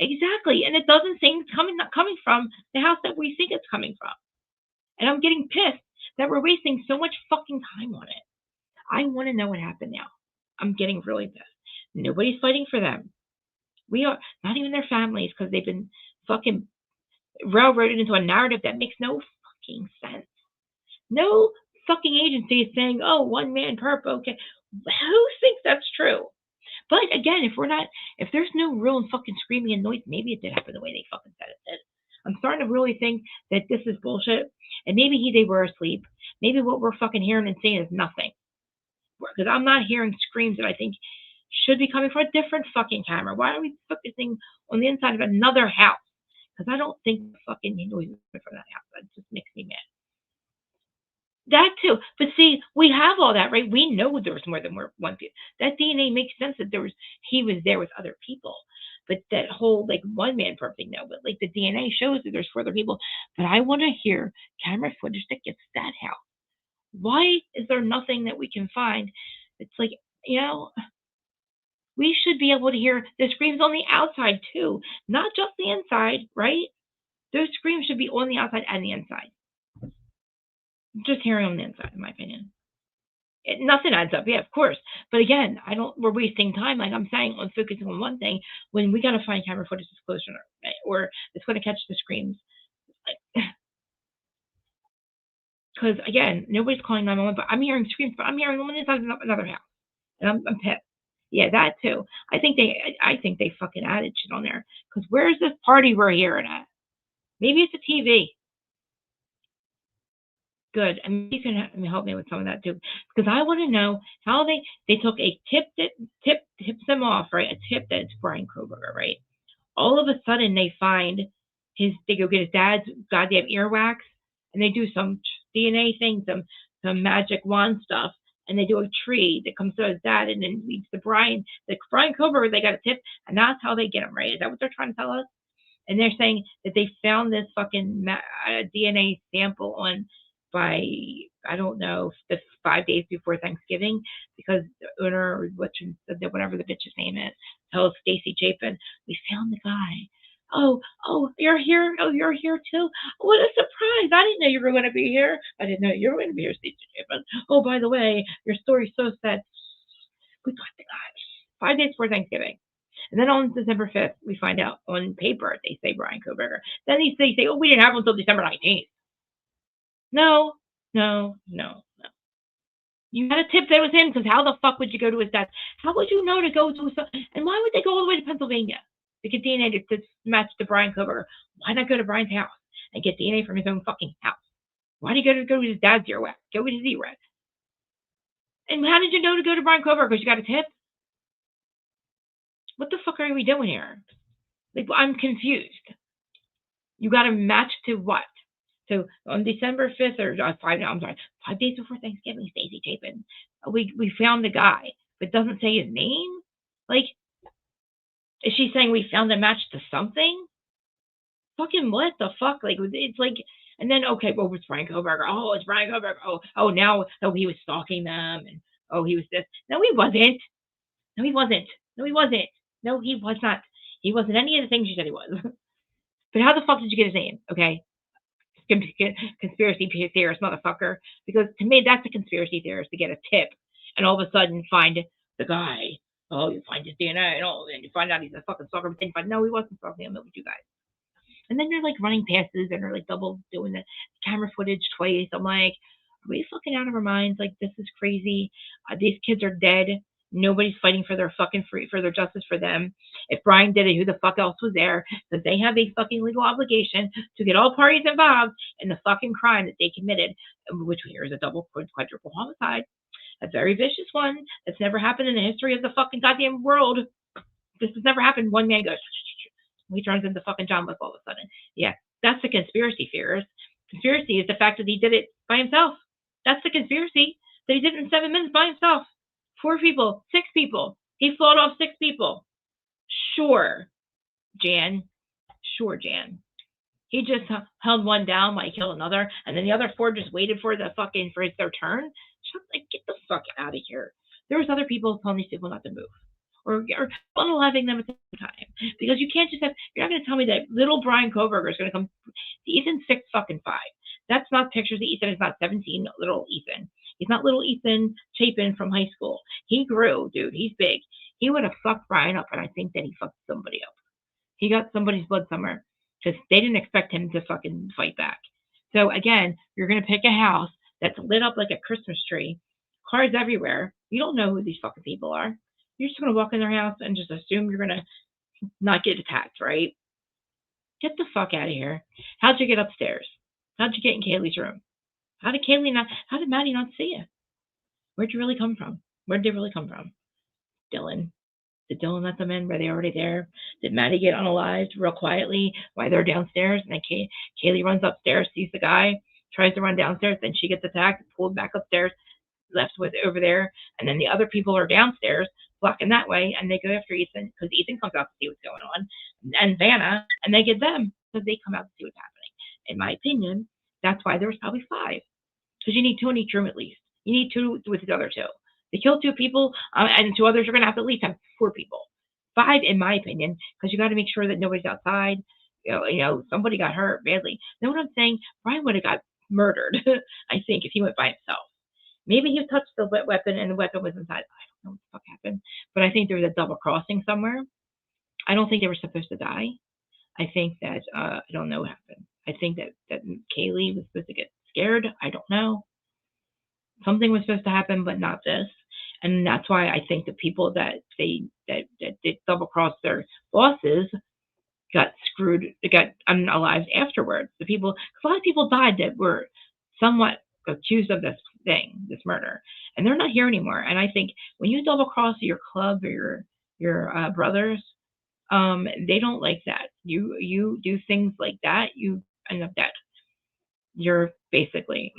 Exactly. And it doesn't seem it's not coming from the house that we think it's coming from. And I'm getting pissed that we're wasting so much fucking time on it. I want to know what happened now. I'm getting really pissed. Nobody's fighting for them. We are, not even their families, because they've been fucking railroaded into a narrative that makes no fucking sense. No fucking agency is saying, oh, one man perp, okay. Who thinks that's true? But again, if there's no real fucking screaming and noise, maybe it did happen the way they fucking said it did. I'm starting to really think that this is bullshit. And maybe they were asleep. Maybe what we're fucking hearing and seeing is nothing. Because I'm not hearing screams that I think should be coming from a different fucking camera. Why are we focusing on the inside of another house? Because I don't think the fucking noise is coming from that house. That just makes me mad. That too. But see, we have all that, right? We know there was more than one people. That DNA makes sense that he was there with other people. But that whole like one man perp thing, no. But like the DNA shows that there's 4 other people. But I want to hear camera footage that gets that house. Why is there nothing that we can find? It's like, we should be able to hear the screams on the outside too, not just the inside, right? Those screams should be on the outside and the inside. Just hearing on the inside, in my opinion. Nothing adds up, yeah, of course. But again, we're wasting time, like I'm saying, on focusing on one thing when we got to find camera footage that's closer or it's going to catch the screams. Because again, nobody's calling 911, but I'm hearing screams, but I'm hearing them on the inside of another house. And I'm pissed. Yeah, that too. I think they fucking added shit on there. Because where's this party we're hearing at? Maybe it's a TV. Good. And you can help me with some of that too. Because I want to know how they took a tip that tips them off, right? A tip that's Brian Koberger, right? All of a sudden they go get his dad's goddamn earwax, and they do some DNA thing, some magic wand stuff, and they do a tree that comes to his dad and then leads to Brian Koberger. They got a tip, and that's how they get him, right? Is that what they're trying to tell us? And they're saying that they found this fucking DNA sample by, I don't know, the 5 days before Thanksgiving, because the owner, whatever the bitch's name is, tells Stacy Chapin, we found the guy. Oh, you're here? Oh, you're here too? What a surprise. I didn't know you were going to be here. I didn't know you were going to be here, Stacy Chapin. Oh, by the way, your story's so sad. We got the guy. 5 days before Thanksgiving. And then on December 5th, we find out on paper, they say Brian Koberger. Then they say, oh, we didn't have him until December 19th. No. You had a tip that was him, because how the fuck would you go to his dad? How would you know to go to his, and why would they go all the way to Pennsylvania to get DNA to match to Brian Koberger? Why not go to Brian's house and get DNA from his own fucking house? Why did you go to his dad's earwax? Go with his earwax. And how did you know to go to Brian Koberger? Because you got a tip? What the fuck are we doing here? Like, I'm confused. You got to match to what? So on December 5th, or 5 days before Thanksgiving, Stacey Chapin, we found the guy, but it doesn't say his name. Like, is she saying we found a match to something? Fucking what the fuck? Like, it's like, and then, okay, well, it's Brian Koberger. Oh, it's Brian Koberger. Oh, now, he was stalking them, and he was this. No, he wasn't. No, he wasn't. No, he wasn't. No, he was not. He wasn't any of the things you said he was. But how the fuck did you get his name? Okay. Conspiracy theorist motherfucker. Because to me, that's a conspiracy theorist, to get a tip and all of a sudden find the guy. Oh, you find his DNA and you find out he's a fucking stalker. But no, he wasn't stalking him. It was you guys. And then they're like running passes and they're like double doing the camera footage twice. I'm like, are we fucking out of our minds? Like, this is crazy. These kids are dead. Nobody's fighting for their fucking for their justice for them. If Brian did it, who the fuck else was there? Because they have a fucking legal obligation to get all parties involved in the fucking crime that they committed, which here is a double quadruple homicide. A very vicious one that's never happened in the history of the fucking goddamn world. This has never happened. One man goes, he turns into fucking John Wick all of a sudden. Yeah, that's the conspiracy theorist. Conspiracy is the fact that he did it by himself. That's the conspiracy, that he did it in 7 minutes by himself. 4 people, 6 people. He fought off 6 people. Sure, Jan. Sure, Jan. He just held one down while he killed another, and then the other 4 just waited for their turn. Get the fuck out of here. There was other people telling these people not to move. Or unaliving them at the same time. Because you can't just you're not going to tell me that little Brian Koberger is going to come. Ethan's 6 fucking 5. That's not pictures of Ethan. Is not 17, little Ethan. He's not little Ethan Chapin from high school. He grew, dude. He's big. He would have fucked Brian up, and I think that he fucked somebody up. He got somebody's blood somewhere because they didn't expect him to fucking fight back. So again, you're going to pick a house that's lit up like a Christmas tree, cars everywhere. You don't know who these fucking people are. You're just going to walk in their house and just assume you're going to not get attacked, right? Get the fuck out of here. How'd you get upstairs? How'd you get in Kaylee's room? How did Maddie not see you? Where'd you really come from? Where'd they really come from? Dylan. Did Dylan let them in? Were they already there? Did Maddie get unalived real quietly while they're downstairs? And then Kaylee runs upstairs, sees the guy, tries to run downstairs, then she gets attacked, pulled back upstairs, left with over there, and then the other people are downstairs blocking that way, and they go after Ethan because Ethan comes out to see what's going on, and Vanna, and they get them because they come out to see what's happening. In my opinion, that's why there was probably 5, because you need 2 in each room at least. You need 2 with the other 2. They kill 2 people, and 2 others are going to have to at least have 4 people. 5, in my opinion, because you got to make sure that nobody's outside. You know, somebody got hurt badly. Know what I'm saying? Brian would have got murdered, I think, if he went by himself. Maybe he touched the weapon and the weapon was inside. I don't know what the fuck happened. But I think there was a double crossing somewhere. I don't think they were supposed to die. I think that, I don't know what happened. I think that Kaylee was supposed to get scared. I don't know. Something was supposed to happen, but not this. And that's why I think the people that double crossed their bosses got screwed, got unalived afterwards. The people, because a lot of people died that were somewhat accused of this murder, and they're not here anymore. And I think when you double cross your club or your brothers, they don't like that. You do things like that, you end up dead. You're basically,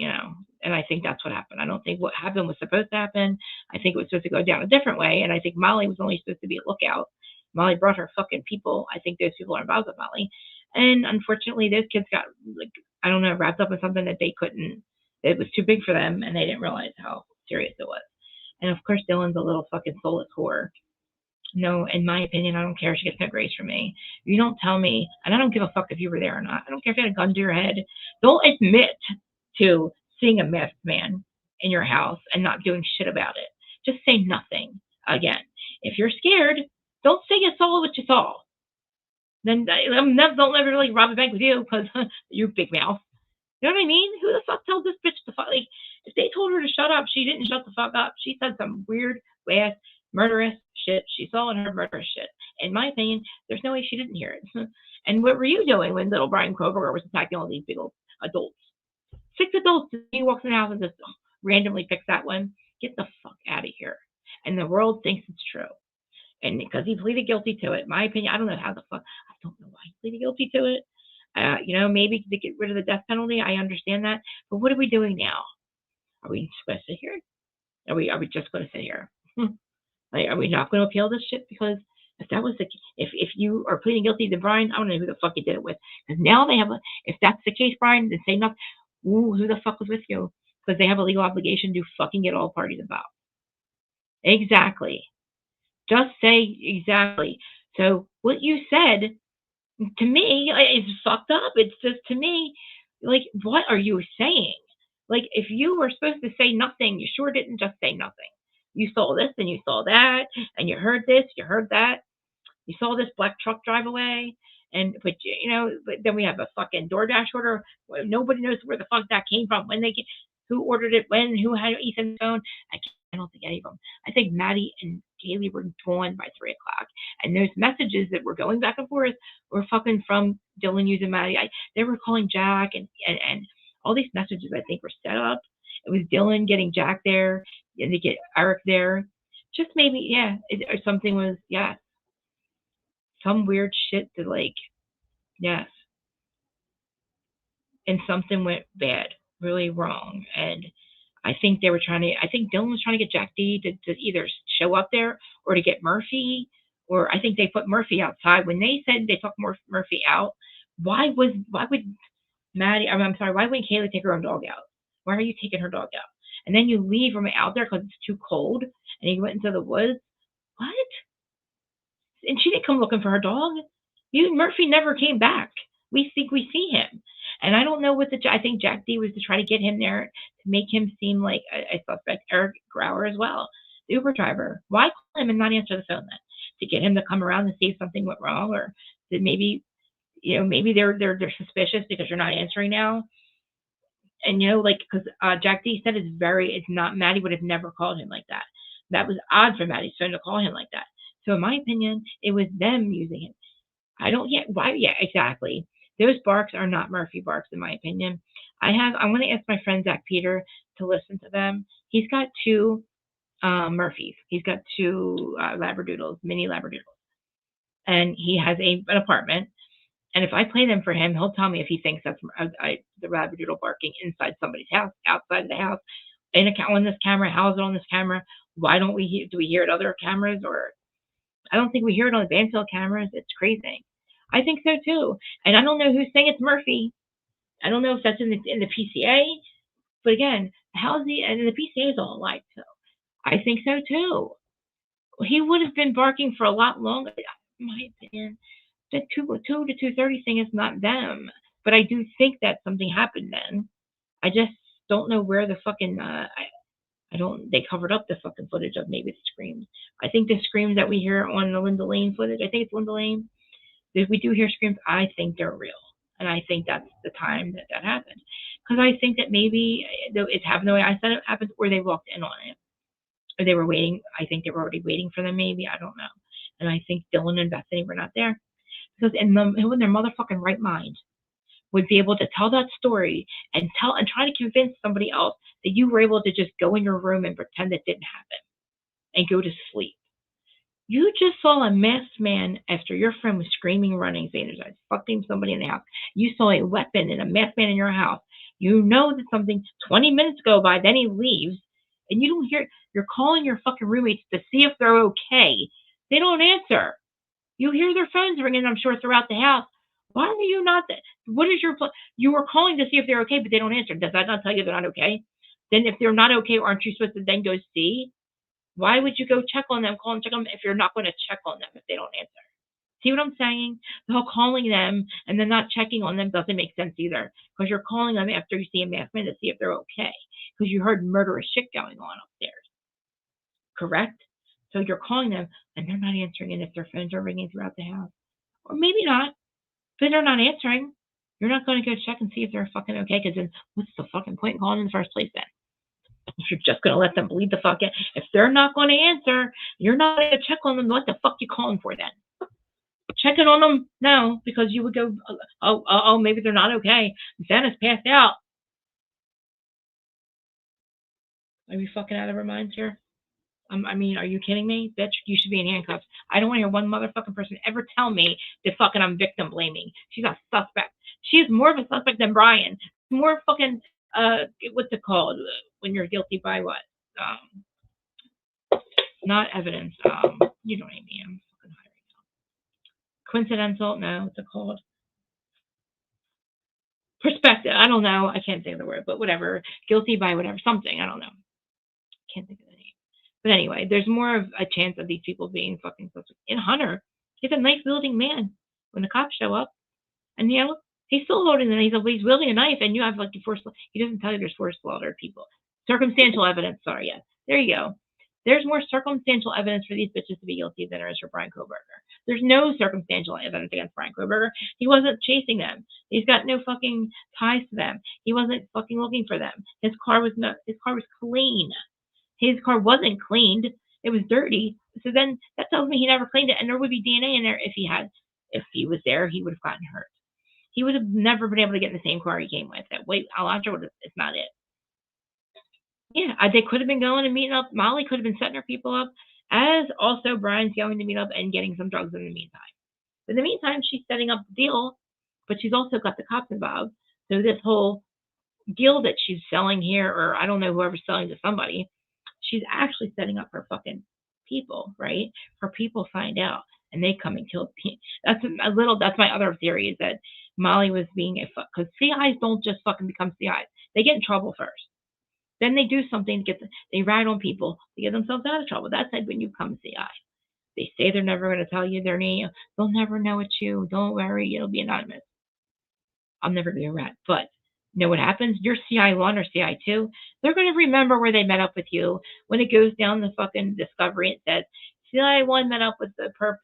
and I think that's what happened. I don't think what happened was supposed to happen. I think it was supposed to go down a different way, and I think Molly was only supposed to be a lookout. Molly brought her fucking people. I think those people are involved with Molly, and unfortunately those kids got, like, I don't know, wrapped up in something that they couldn't, it was too big for them, and they didn't realize how serious it was. And of course Dylan's a little fucking soulless whore. No, in my opinion, I don't care if she gets no grace from me. You don't tell me, and I don't give a fuck if you were there or not. I don't care if you had a gun to your head. Don't admit to seeing a masked man in your house and not doing shit about it. Just say nothing. Again, if you're scared, don't say you saw what you saw. Then don't ever really rob a bank with you because you big mouth. You know what I mean? Who the fuck tells this bitch to fuck? Like, if they told her to shut up, she didn't shut the fuck up. She said some weird, ass, murderous shit. She saw and heard murderous shit. In my opinion, there's no way she didn't hear it. And what were you doing when little Brian Koberger was attacking all these big old adults? 6 adults. He walks in the house and just randomly picks that one. Get the fuck out of here. And the world thinks it's true. And because he pleaded guilty to it, in my opinion, I don't know how the fuck. I don't pleading guilty to it. You know, maybe to get rid of the death penalty. I understand that. But what are we doing now? Are we just going to sit here? Are we just going to sit here? Like, are we not going to appeal this shit? Because if that was the if you are pleading guilty to Brian, I don't know who the fuck you did it with. Because now they have a, if that's the case, Brian, then say nothing. Ooh, who the fuck was with you? Because they have a legal obligation to fucking get all parties involved. Exactly. Just say exactly. So what you said to me is fucked up. It's just, to me, like, what are you saying? Like, if you were supposed to say nothing, you sure didn't just say nothing. You saw this and you saw that, and you heard this, you heard that. You saw this black truck drive away, but you know, but then we have a fucking DoorDash order. Nobody knows where the fuck that came from, when they get, who ordered it, when, who had Ethan's phone. I don't think any of them. I think Maddie and Kaylee were gone by 3 o'clock, and those messages that were going back and forth were fucking from Dylan using Maddie. They were calling Jack, and all these messages I think were set up. It was Dylan getting Jack there, and to get Eric there. Just maybe, yeah, or something was, yeah, some weird shit to, like, yes. And something went bad, really wrong. And I think they were trying to, I think Dylan was trying to get Jack D to either show up there or to get Murphy, or I think they put Murphy outside. When they said they took Murphy out, why would Maddie, I'm sorry, why wouldn't Kaylee take her own dog out? Why are you taking her dog out? And then you leave him out there because it's too cold, and he went into the woods. What? And she didn't come looking for her dog. Murphy never came back. We think we see him. And I don't know what I think Jack D was to try to get him there to make him seem like a suspect. Eric Grauer as well, the Uber driver. Why call him and not answer the phone then? To get him to come around and see if something went wrong, or that maybe, you know, maybe they're suspicious because you're not answering now. And, you know, like, because Jack D said it's not, Maddie would have never called him like that. That was odd for Maddie's phone to call him like that. So in my opinion, it was them using him. I don't get why. Yeah, exactly. Those barks are not Murphy barks, in my opinion. I'm going to ask my friend Zach Peter to listen to them. He's got 2 Murphys. He's got 2 labradoodles, mini labradoodles, and he has an apartment. And if I play them for him, he'll tell me if he thinks that's the labradoodle barking inside somebody's house, outside the house, on this camera. How is it on this camera? Why don't we do we hear it on other cameras? Or I don't think we hear it on the Banfield cameras. It's crazy. I think so too. And I don't know who's saying it's Murphy. I don't know if that's in the PCA. But again, and the PCA is all alike too. I think so too. He would have been barking for a lot longer. In my opinion, the 2 to 2:30 thing is not them. But I do think that something happened then. I just don't know where the fucking they covered up the fucking footage of maybe the screams. I think the screams that we hear on the Linda Lane footage, I think it's Linda Lane. If we do hear screams, I think they're real. And I think that's the time that happened. Because I think that maybe it happened the way I said it happened, or they walked in on it. Or they were waiting. I think they were already waiting for them, maybe. I don't know. And I think Dylan and Bethany were not there. Because in their motherfucking right mind would be able to tell that story and try to convince somebody else that you were able to just go in your room and pretend it didn't happen and go to sleep. You just saw a masked man after your friend was screaming, running, saying there's fucking somebody in the house. You saw a weapon and a masked man in your house. You know that something 20 minutes go by, then he leaves, and you don't hear. You're calling your fucking roommates to see if they're okay. They don't answer. You hear their phones ringing, I'm sure, throughout the house. Why are you not there? What is your plan? You were calling to see if they're okay, but they don't answer. Does that not tell you they're not okay? Then if they're not okay, aren't you supposed to then go see? Why would you go check on them, call and check on them if you're not going to check on them if they don't answer? See what I'm saying? The whole calling them and then not checking on them doesn't make sense either, because you're calling them after you see a masked man to see if they're okay, because you heard murderous shit going on upstairs. Correct? So you're calling them and they're not answering, and if their phones are ringing throughout the house, or maybe not, but they're not answering, you're not going to go check and see if they're fucking okay, because then what's the fucking point in calling in the first place then? If you're just going to let them bleed the fuck out. If they're not going to answer, you're not going to check on them. What the fuck you calling for then? Checking on them? No, because you would go, oh, maybe they're not okay. Santa's passed out. Are we fucking out of our minds here? I mean, are you kidding me, bitch? You should be in handcuffs. I don't want to hear one motherfucking person ever tell me that fucking I'm victim blaming. She's a suspect. She is more of a suspect than Brian. More fucking what's it called when you're guilty by what? Not evidence. You know what I mean. I'm fucking high right now. Coincidental? No, what's it called? Perspective. I don't know. I can't say the word, but whatever. Guilty by whatever. Something. I don't know. Can't think of the name. But anyway, there's more of a chance of these people being fucking suspects. In Hunter, he's a nice wielding man. When the cops show up, and you know, he's still holding the knife. He's wielding a knife, and you have like forced. He doesn't tell you there's forced slaughter of people. Circumstantial evidence. Sorry, yes. There you go. There's more circumstantial evidence for these bitches to be guilty than there is for Brian Kohberger. There's no circumstantial evidence against Brian Kohberger. He wasn't chasing them. He's got no fucking ties to them. He wasn't fucking looking for them. His car was clean. His car wasn't cleaned. It was dirty. So then that tells me he never cleaned it, and there would be DNA in there if he had. If he was there, he would have gotten hurt. He would have never been able to get in the same car he came with. That way, Alondra would have. It's not it. Yeah, they could have been going and meeting up. Molly could have been setting her people up, as also Brian's going to meet up and getting some drugs in the meantime. In the meantime, she's setting up the deal, but she's also got the cops involved. So this whole deal that she's selling here, or I don't know, whoever's selling to somebody, she's actually setting up her fucking people, right? Her people find out, and they come and kill people. That's my other theory, is that Molly was being a fuck, because CIs don't just fucking become CIs. They get in trouble first. Then they do something to they rat on people to get themselves out of trouble. That's like when you become CI. They say they're never going to tell you their name. They'll never know it's you. Don't worry, it'll be anonymous. I'll never be a rat. But you know what happens? You're CI1 or CI2. They're going to remember where they met up with you when it goes down the fucking discovery. It says CI1 met up with the perp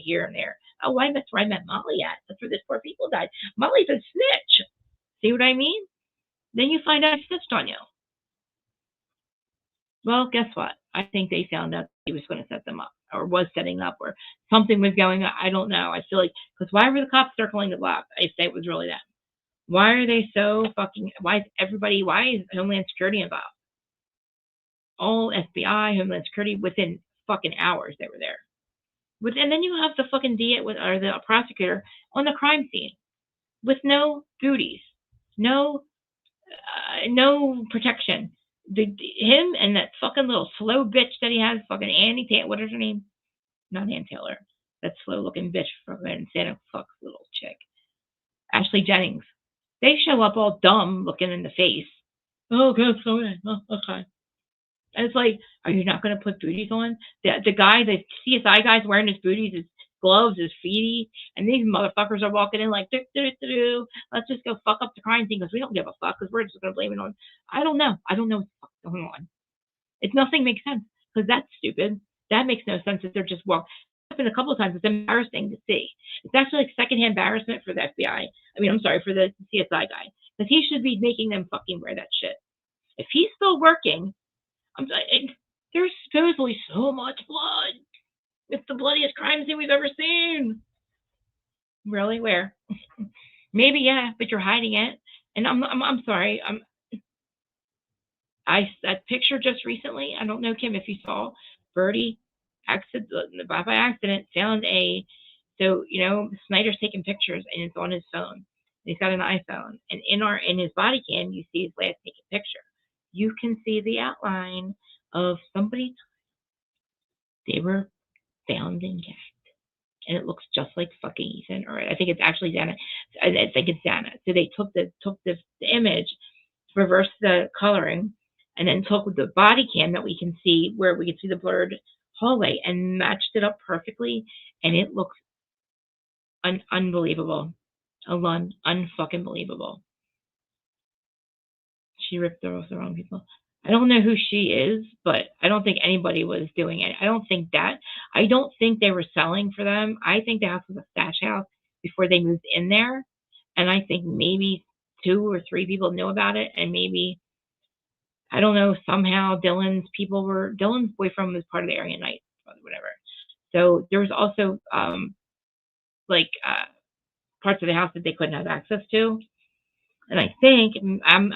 here and there. Oh, that's where I met Molly at. That's where this poor people died. Molly's a snitch. See what I mean? Then you find out he snitched on you. Well, guess what? I think they found out he was going to set them up, or was setting up, or something was going on. I don't know. I feel like, because why were the cops circling the block? I say it was really them. Why are they so fucking, why is Homeland Security involved? All FBI, Homeland Security, within fucking hours they were there. And then you have the fucking or the prosecutor on the crime scene with no duties, no protection. Him and that fucking little slow bitch that he has, fucking Annie Taylor, what is her name? Not Ann Taylor. That slow looking bitch from Santa Fuck little chick. Ashley Jennings. They show up all dumb looking in the face. Oh, good, slow down. Oh, okay. And it's like, are you not going to put booties on? The guy, the CSI guy's wearing his booties, his gloves, his feety, and these motherfuckers are walking in like, let's just go fuck up the crime scene because we don't give a fuck because we're just going to blame it on. I don't know what's going on. Nothing makes sense because that's stupid. That makes no sense that they're just walking. It's happened a couple of times. It's embarrassing to see. It's actually like secondhand embarrassment for the FBI. I'm sorry, for the CSI guy, because he should be making them fucking wear that shit. If he's still working, there's supposedly so much blood. It's the bloodiest crime scene we've ever seen. Really? Where? Maybe, yeah, but you're hiding it. And I'm sorry. That picture just recently, I don't know, Kim, if you saw, Birdie by accident found Snyder's taking pictures and it's on his phone. He's got an iPhone, and in his body cam, you see his last taken picture. You can see the outline of somebody. They were found and gagged, and it looks just like fucking Ethan, or I think it's actually Xana. I think it's Xana. So they took the image, reversed the coloring, and then took the body cam that we can see, where we can see the blurred hallway, and matched it up perfectly, and it looks unbelievable. Unfucking believable. She ripped off the wrong people. I don't know who she is, but I don't think anybody was doing it. I don't think they were selling for them. I think the house was a stash house before they moved in there. And I think maybe 2 or 3 people knew about it. And maybe, I don't know, somehow Dylan's boyfriend was part of the area night, whatever. So there was also parts of the house that they couldn't have access to. And I think I'm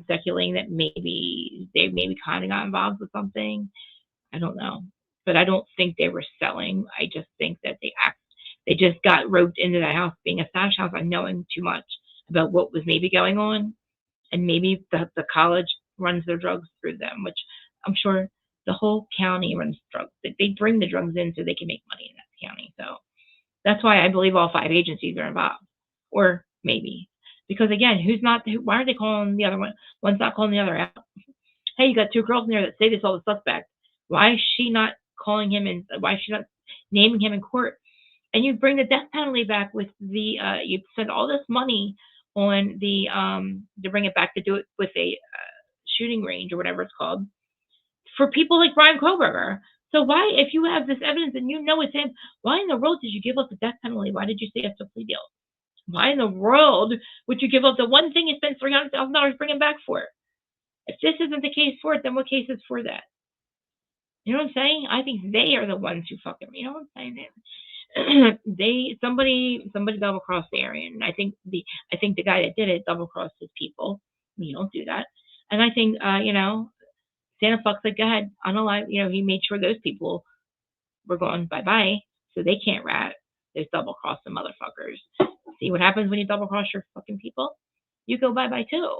speculating that maybe they kind of got involved with something. I don't know, but I don't think they were selling. I just think that they just got roped into the house, being a stash house, and knowing too much about what was maybe going on, and maybe the college runs their drugs through them, which I'm sure the whole county runs drugs. They bring the drugs in so they can make money in that county. So that's why I believe all 5 agencies are involved, or maybe because again, why are they calling the other one? One's not calling the other out. Hey, you got 2 girls in there that say they saw the suspect. Why is she not calling him, and why is she not naming him in court? And you bring the death penalty back with the you spend all this money on the to bring it back to do it with a shooting range or whatever it's called for people like Brian Koberger. So why, if you have this evidence and you know it's him, why in the world did you give up the death penalty? Why did you say it's a plea deal? Why in the world would you give up the one thing you spent $300,000 bringing back for? If this isn't the case for it, then what case is for that? You know what I'm saying? I think they are the ones who fucking, you know what I'm saying? Somebody double crossed the area, and I think the guy that did it double crossed his people. You don't do that. And I think Santa Fox said, go ahead, unalive. He made sure those people were going bye bye, so they can't rat. There's double cross the motherfuckers. See what happens when you double cross your fucking people? You go bye bye too.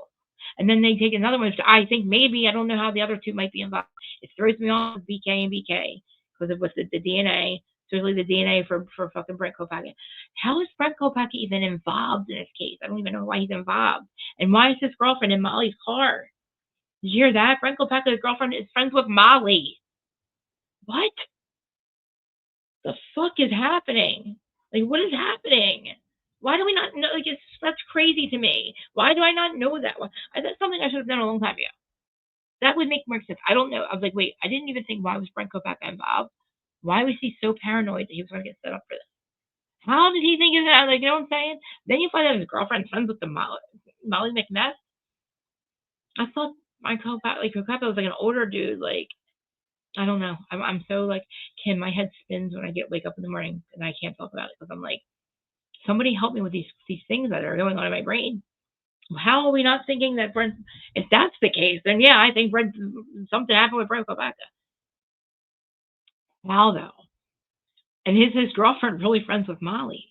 And then they take another one. I think maybe, I don't know how the other 2 might be involved. It throws me off with BK and BK because it was the DNA, especially the DNA for fucking Brent Kopacki. How is Brent Kopacki even involved in this case? I don't even know why he's involved. And why is his girlfriend in Molly's car? Did you hear that? Brent Kopacki's girlfriend is friends with Molly. What the fuck is happening? Like, what is happening? Why do we not know? Like, that's crazy to me. Why do I not know that? That's something I should have done a long time ago. That would make more sense. I don't know. I was like, wait, I didn't even think, why was Brent Kopacki involved? Why was he so paranoid that he was going to get set up for this? How did he think of that? Like, you know what I'm saying? Then you find out his girlfriend's friends with the Molly McNess. I thought my Kopacki was like an older dude. Like, I don't know. I'm so like, Kim, my head spins when I wake up in the morning and I can't talk about it because I'm like, somebody help me with these things that are going on in my brain. How are we not thinking that Brent, if that's the case, then yeah, I think something happened with Brent Kopacki. How though? And his girlfriend really friends with Molly.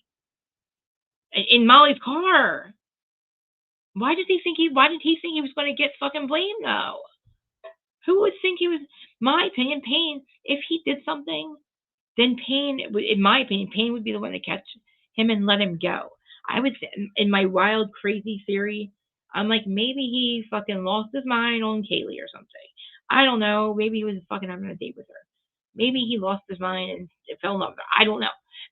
In Molly's car. Why did he think he was going to get fucking blamed though? Who would think he was? My opinion, Payne, if he did something, then Payne, in my opinion, Payne would be the one to catch him and let him go. I would say, in my wild, crazy theory, I'm like, maybe he fucking lost his mind on Kaylee or something. I don't know. Maybe he was fucking having a date with her. Maybe he lost his mind and fell in love with her. I don't know.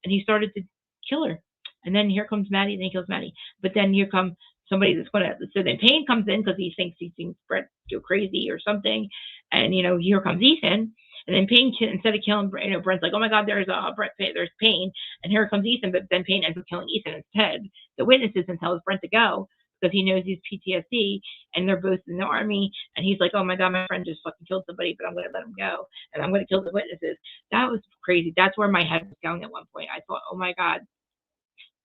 And he started to kill her. And then here comes Maddie, and he kills Maddie. But then here comes somebody that's going to, so then Payne comes in because he thinks Brett go crazy or something. And, here comes Ethan. And then Payne, instead of killing, Brent's like, oh my God, there's Payne. And here comes Ethan, but then Payne ends up killing Ethan instead. The witnesses and tells Brent to go because he knows he's PTSD and they're both in the army. And he's like, oh my God, my friend just fucking killed somebody, but I'm going to let him go. And I'm going to kill the witnesses. That was crazy. That's where my head was going at one point. I thought, oh my God,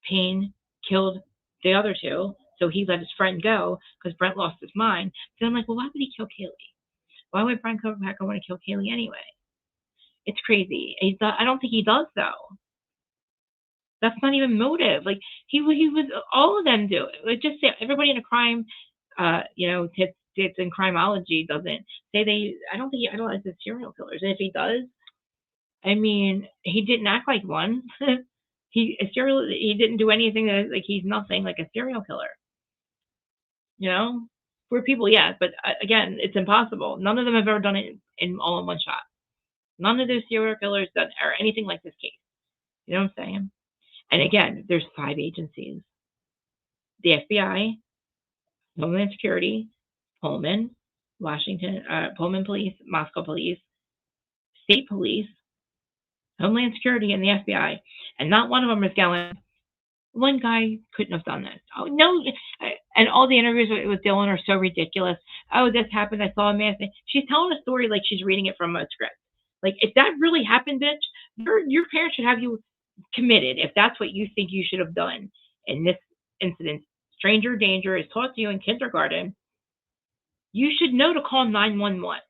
Payne killed the other 2. So he let his friend go because Brent lost his mind. So I'm like, well, why would he kill Kaylee? Why would Brent Kopacki want to kill Kaylee anyway? It's crazy. I don't think he does though. That's not even motive. Like he was. All of them do it. Like just say everybody in a crime, tips in crimeology doesn't say they. I don't think he idolizes serial killers. And if he does, I mean, he didn't act like one. He didn't do anything that like he's nothing like a serial killer. For people, yeah, but again, it's impossible. None of them have ever done it all in one shot. None of those serial killers done or anything like this case. You know what I'm saying? And again, there's 5 agencies: the FBI, Homeland Security, Pullman, Pullman Police, Moscow Police, State Police, Homeland Security, and the FBI. And not one of them is going, one guy couldn't have done this. Oh, no. And all the interviews with Dylan are so ridiculous. Oh, this happened. I saw a man. She's telling a story like she's reading it from a script. Like, if that really happened, bitch, your parents should have you committed if that's what you think you should have done in this incident. Stranger danger is taught to you in kindergarten. You should know to call 911.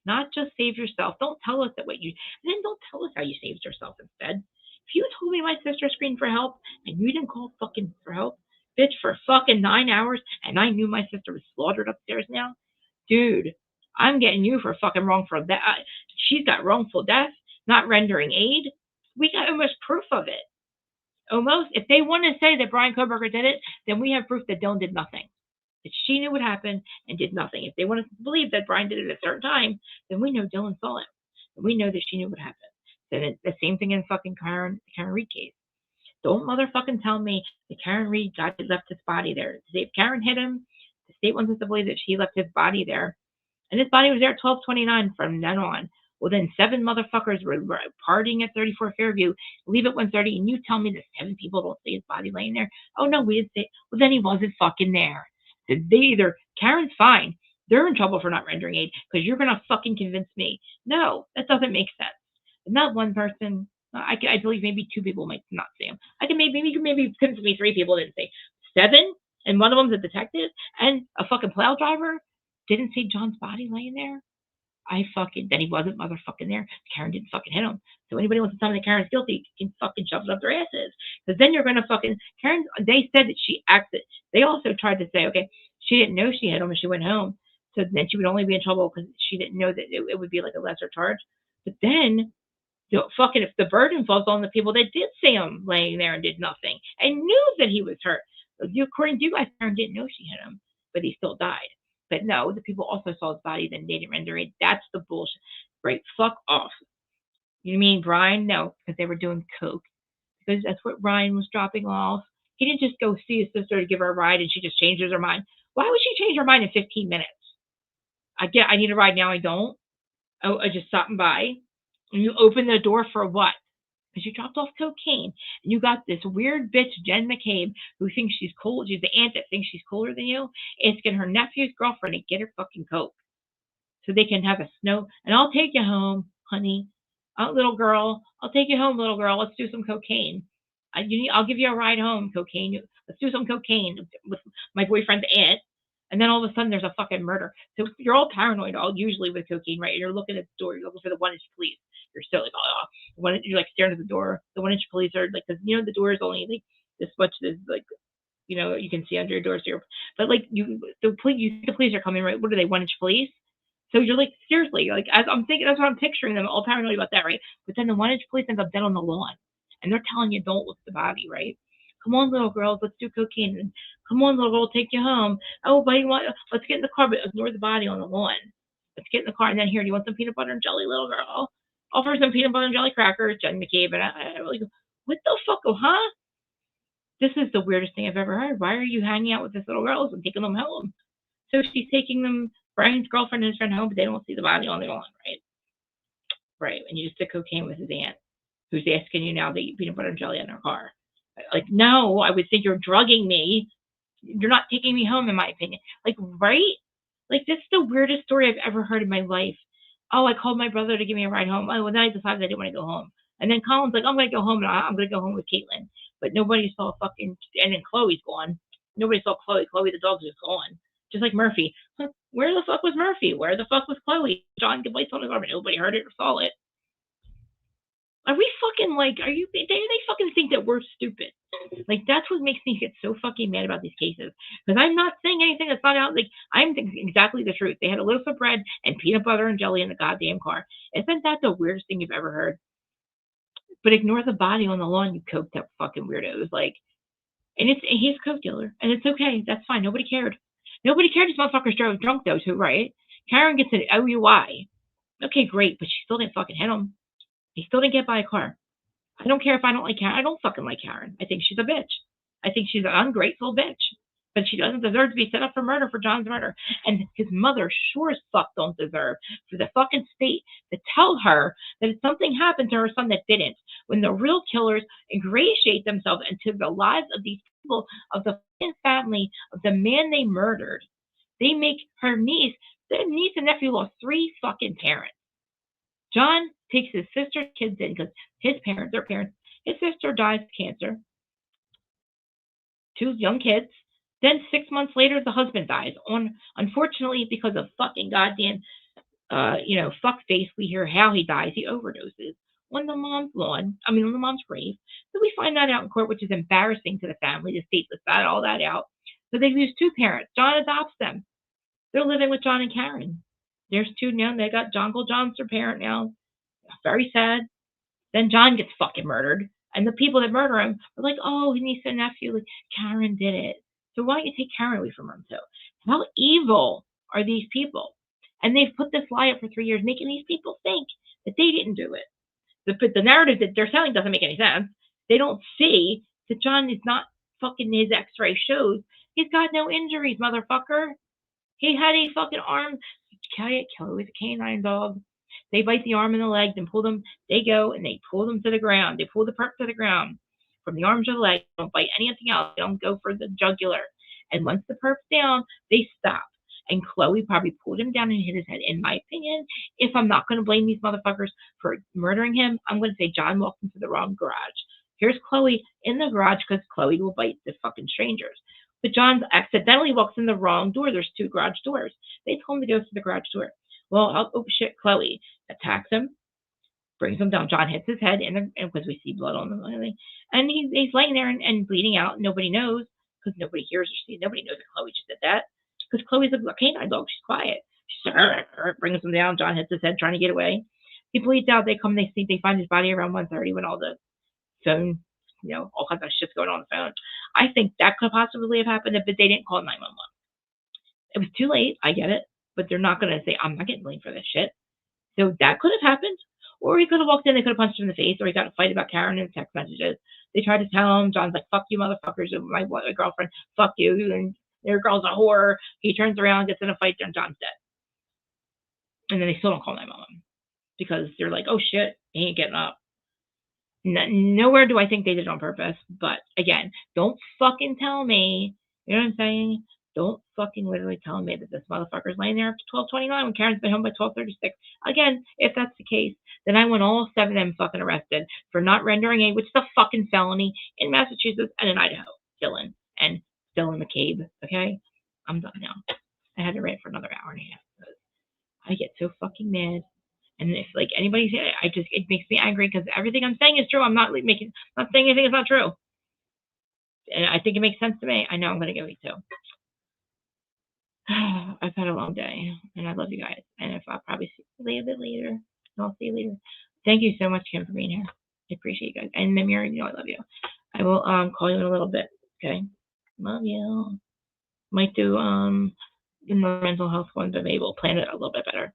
not just save yourself. Don't tell us that what you, and then don't tell us how you saved yourself instead. If you told me my sister screamed for help and you didn't call fucking for help, bitch, for fucking 9 hours, and I knew my sister was slaughtered upstairs now, dude, I'm getting you for fucking wrongful death. She's got wrongful death, not rendering aid. We got almost proof of it. Almost. If they want to say that Brian Koberger did it, then we have proof that Dylan did nothing. That she knew what happened and did nothing. If they want to believe that Brian did it at a certain time, then we know Dylan saw it. And we know that she knew what happened. Then it's the same thing in fucking Karen Reed case. Don't motherfucking tell me that Karen Reed left his body there. If Karen hit him, the state wants us to believe that she left his body there. And his body was there at 12:29 from then on. Well, then 7 motherfuckers were partying at 34 Fairview, leave at 1:30, and you tell me that 7 people don't see his body laying there? Oh, no, we didn't see it. Well, then he wasn't fucking there. They either, Karen's fine. They're in trouble for not rendering aid because you're going to fucking convince me. No, that doesn't make sense. And not one person, I believe maybe 2 people might not see him. I can maybe convince me 3 people didn't see. 7, and one of them's a detective, and a fucking plow driver didn't see John's body laying there. Then he wasn't motherfucking there. Karen didn't fucking hit him. So anybody wants to tell me that Karen's guilty can fucking shove it up their asses. Because then you're going to fucking, Karen, they said that she acted. They also tried to say, okay, she didn't know she hit him and she went home. So then she would only be in trouble because she didn't know that it would be like a lesser charge. But then, fucking, if the burden falls on the people that did see him laying there and did nothing and knew that he was hurt. According to you guys, Karen didn't know she hit him, but he still died. But no, the people also saw his body, then they didn't render it. That's the bullshit. Right, fuck off. You mean Brian? No, because they were doing coke. Because that's what Ryan was dropping off. He didn't just go see his sister to give her a ride and she just changes her mind. Why would she change her mind in 15 minutes? I need a ride now, I don't. Oh, I just stopping by. And you open the door for what? Because you dropped off cocaine. And you got this weird bitch, Jen McCabe, who thinks she's cool. She's the aunt that thinks she's cooler than you. Asking her nephew's girlfriend to get her fucking coke. So they can have a snow. And I'll take you home, honey. Little girl. I'll take you home, little girl. Let's do some cocaine. I'll give you a ride home, cocaine. Let's do some cocaine with my boyfriend's aunt. And then all of a sudden there's a fucking murder. So you're all paranoid, usually with cocaine, right? You're looking at the door. You're looking for the 1-inch police. You're still like, oh, you're like staring at the door. The 1-inch police are like, because the door is only like this much. Is like, you can see under your door. So but like the police are coming, right? What are they? 1-inch police? So you're like, seriously, like as I'm thinking, that's what I'm picturing them all paranoid about that, right? But then the 1-inch police ends up dead on the lawn, and they're telling you don't look at the body, right? Come on, little girls, let's do cocaine. And come on, little girl, I'll take you home. Oh, buddy, let's get in the car, but ignore the body on the lawn. Let's get in the car, and then here, do you want some peanut butter and jelly, little girl? Offer some peanut butter and jelly crackers, Jen McCabe. And I really go, what the fuck, huh? This is the weirdest thing I've ever heard. Why are you hanging out with this little girls and taking them home? So she's taking them, Brian's girlfriend and his friend home, but they don't see the body on the lawn, right? Right, and you just did cocaine with his aunt, who's asking you now to eat peanut butter and jelly in her car. Like, no, I would think you're drugging me. You're not taking me home, in my opinion. Like, right? Like, this is the weirdest story I've ever heard in my life. Oh, I called my brother to give me a ride home. Oh, well, then I decided I didn't want to go home. And then Colin's like, I'm going to go home, and I'm going to go home with Caitlin. But nobody saw fucking, and then Chloe's gone. Nobody saw Chloe. Chloe, the dog's just gone. Just like Murphy. Where the fuck was Murphy? Where the fuck was Chloe? John gave lights on his arm, and nobody heard it or saw it. Are we fucking like, they fucking think that we're stupid. Like, that's what makes me get so fucking mad about these cases. Because I'm not saying anything that's not out. Like, I'm thinking exactly the truth. They had a loaf of bread and peanut butter and jelly in the goddamn car. Isn't that the weirdest thing you've ever heard? But ignore the body on the lawn, you coked up fucking weirdos. Like, and he's a coke dealer. And it's okay. That's fine. Nobody cared. Nobody cared. These motherfuckers drove drunk, though, too, right? Karen gets an OUI. Okay, great. But she still didn't fucking hit him. He still didn't get by a car. I don't care if I don't like Karen. I don't fucking like Karen. I think she's a bitch. I think she's an ungrateful bitch. But she doesn't deserve to be set up for murder for John's murder. And his mother sure as fuck don't deserve for the fucking state to tell her that something happened to her son that didn't. When the real killers ingratiate themselves into the lives of these people, of the family, of the man they murdered. They make their niece and nephew lost 3 fucking parents. John takes his sister's kids in because his parents, his sister dies of cancer. 2 young kids. Then 6 months later, the husband dies. Unfortunately, because of fucking goddamn fuck face. We hear how he dies. He overdoses on the mom's lawn. I mean, on the mom's grave. So we find that out in court, which is embarrassing to the family. The state puts that all that out. So they lose two parents. John adopts them. They're living with John and Karen. There's two now. They got Uncle John's their parent now. Very sad. Then John gets fucking murdered. And the people that murder him are like, oh, niece and nephew, like, Karen did it. So why don't you take Karen away from him too? How evil are these people? And they've put this lie up for 3 years, making these people think that they didn't do it. The narrative that they're selling doesn't make any sense. They don't see that John is not fucking, his x-ray shows he's got no injuries, motherfucker. He had a fucking arm. Kelly was a canine dog. They bite the arm and the leg, then pull them. They go and they pull them to the ground. They pull the perp to the ground from the arm to the leg. They don't bite anything else. They don't go for the jugular. And once the perp's down, they stop. And Chloe probably pulled him down and hit his head. In my opinion, if I'm not going to blame these motherfuckers for murdering him, I'm going to say John walked into the wrong garage. Here's Chloe in the garage because Chloe will bite the fucking strangers. But John accidentally walks in the wrong door. There's two garage doors. They told him to go through the garage door. Well, oh shit, Chloe attacks him, brings him down. John hits his head, and because we see blood on him, and he's laying there and bleeding out. Nobody knows because nobody hears or sees. Nobody knows that Chloe just did that because Chloe's a canine dog. She's quiet. She's brings him down. John hits his head trying to get away. He bleeds out. They come. They see. They find his body around 1:30 when all the phone, all kinds of shit's going on the phone. I think that could possibly have happened, but they didn't call 911. It was too late. I get it. But they're not going to say, I'm not getting blamed for this shit. So that could have happened. Or he could have walked in, they could have punched him in the face, or he got a fight about Karen in text messages. They tried to tell him, John's like, fuck you motherfuckers, my girlfriend, fuck you, and your girl's a whore. He turns around, gets in a fight, and John's dead. And then they still don't call 911. Because they're like, oh shit, he ain't getting up. Nowhere do I think they did it on purpose. But again, don't fucking tell me, you know what I'm saying? Don't fucking literally tell me that this motherfucker's laying there after 12:29 when Karen's been home by 12:36. Again, if that's the case, then I want all 7 of them fucking arrested for not rendering aid, which is a fucking felony in Massachusetts and in Idaho. Dylan and Dylan McCabe. Okay? I'm done now. I had to rant for another hour and a half because I get so fucking mad. And if like anybody's, it makes me angry because everything I'm saying is true. I'm not saying anything is not true. And I think it makes sense to me. I know I'm going to go eat too. I've had a long day, and I love you guys. And if I'll probably see you a bit later, I'll see you later. Thank you so much, Kim, for being here. I appreciate you guys. And Namir, I love you. I will call you in a little bit. Okay, love you. Might do the mental health one, but maybe we'll plan it a little bit better.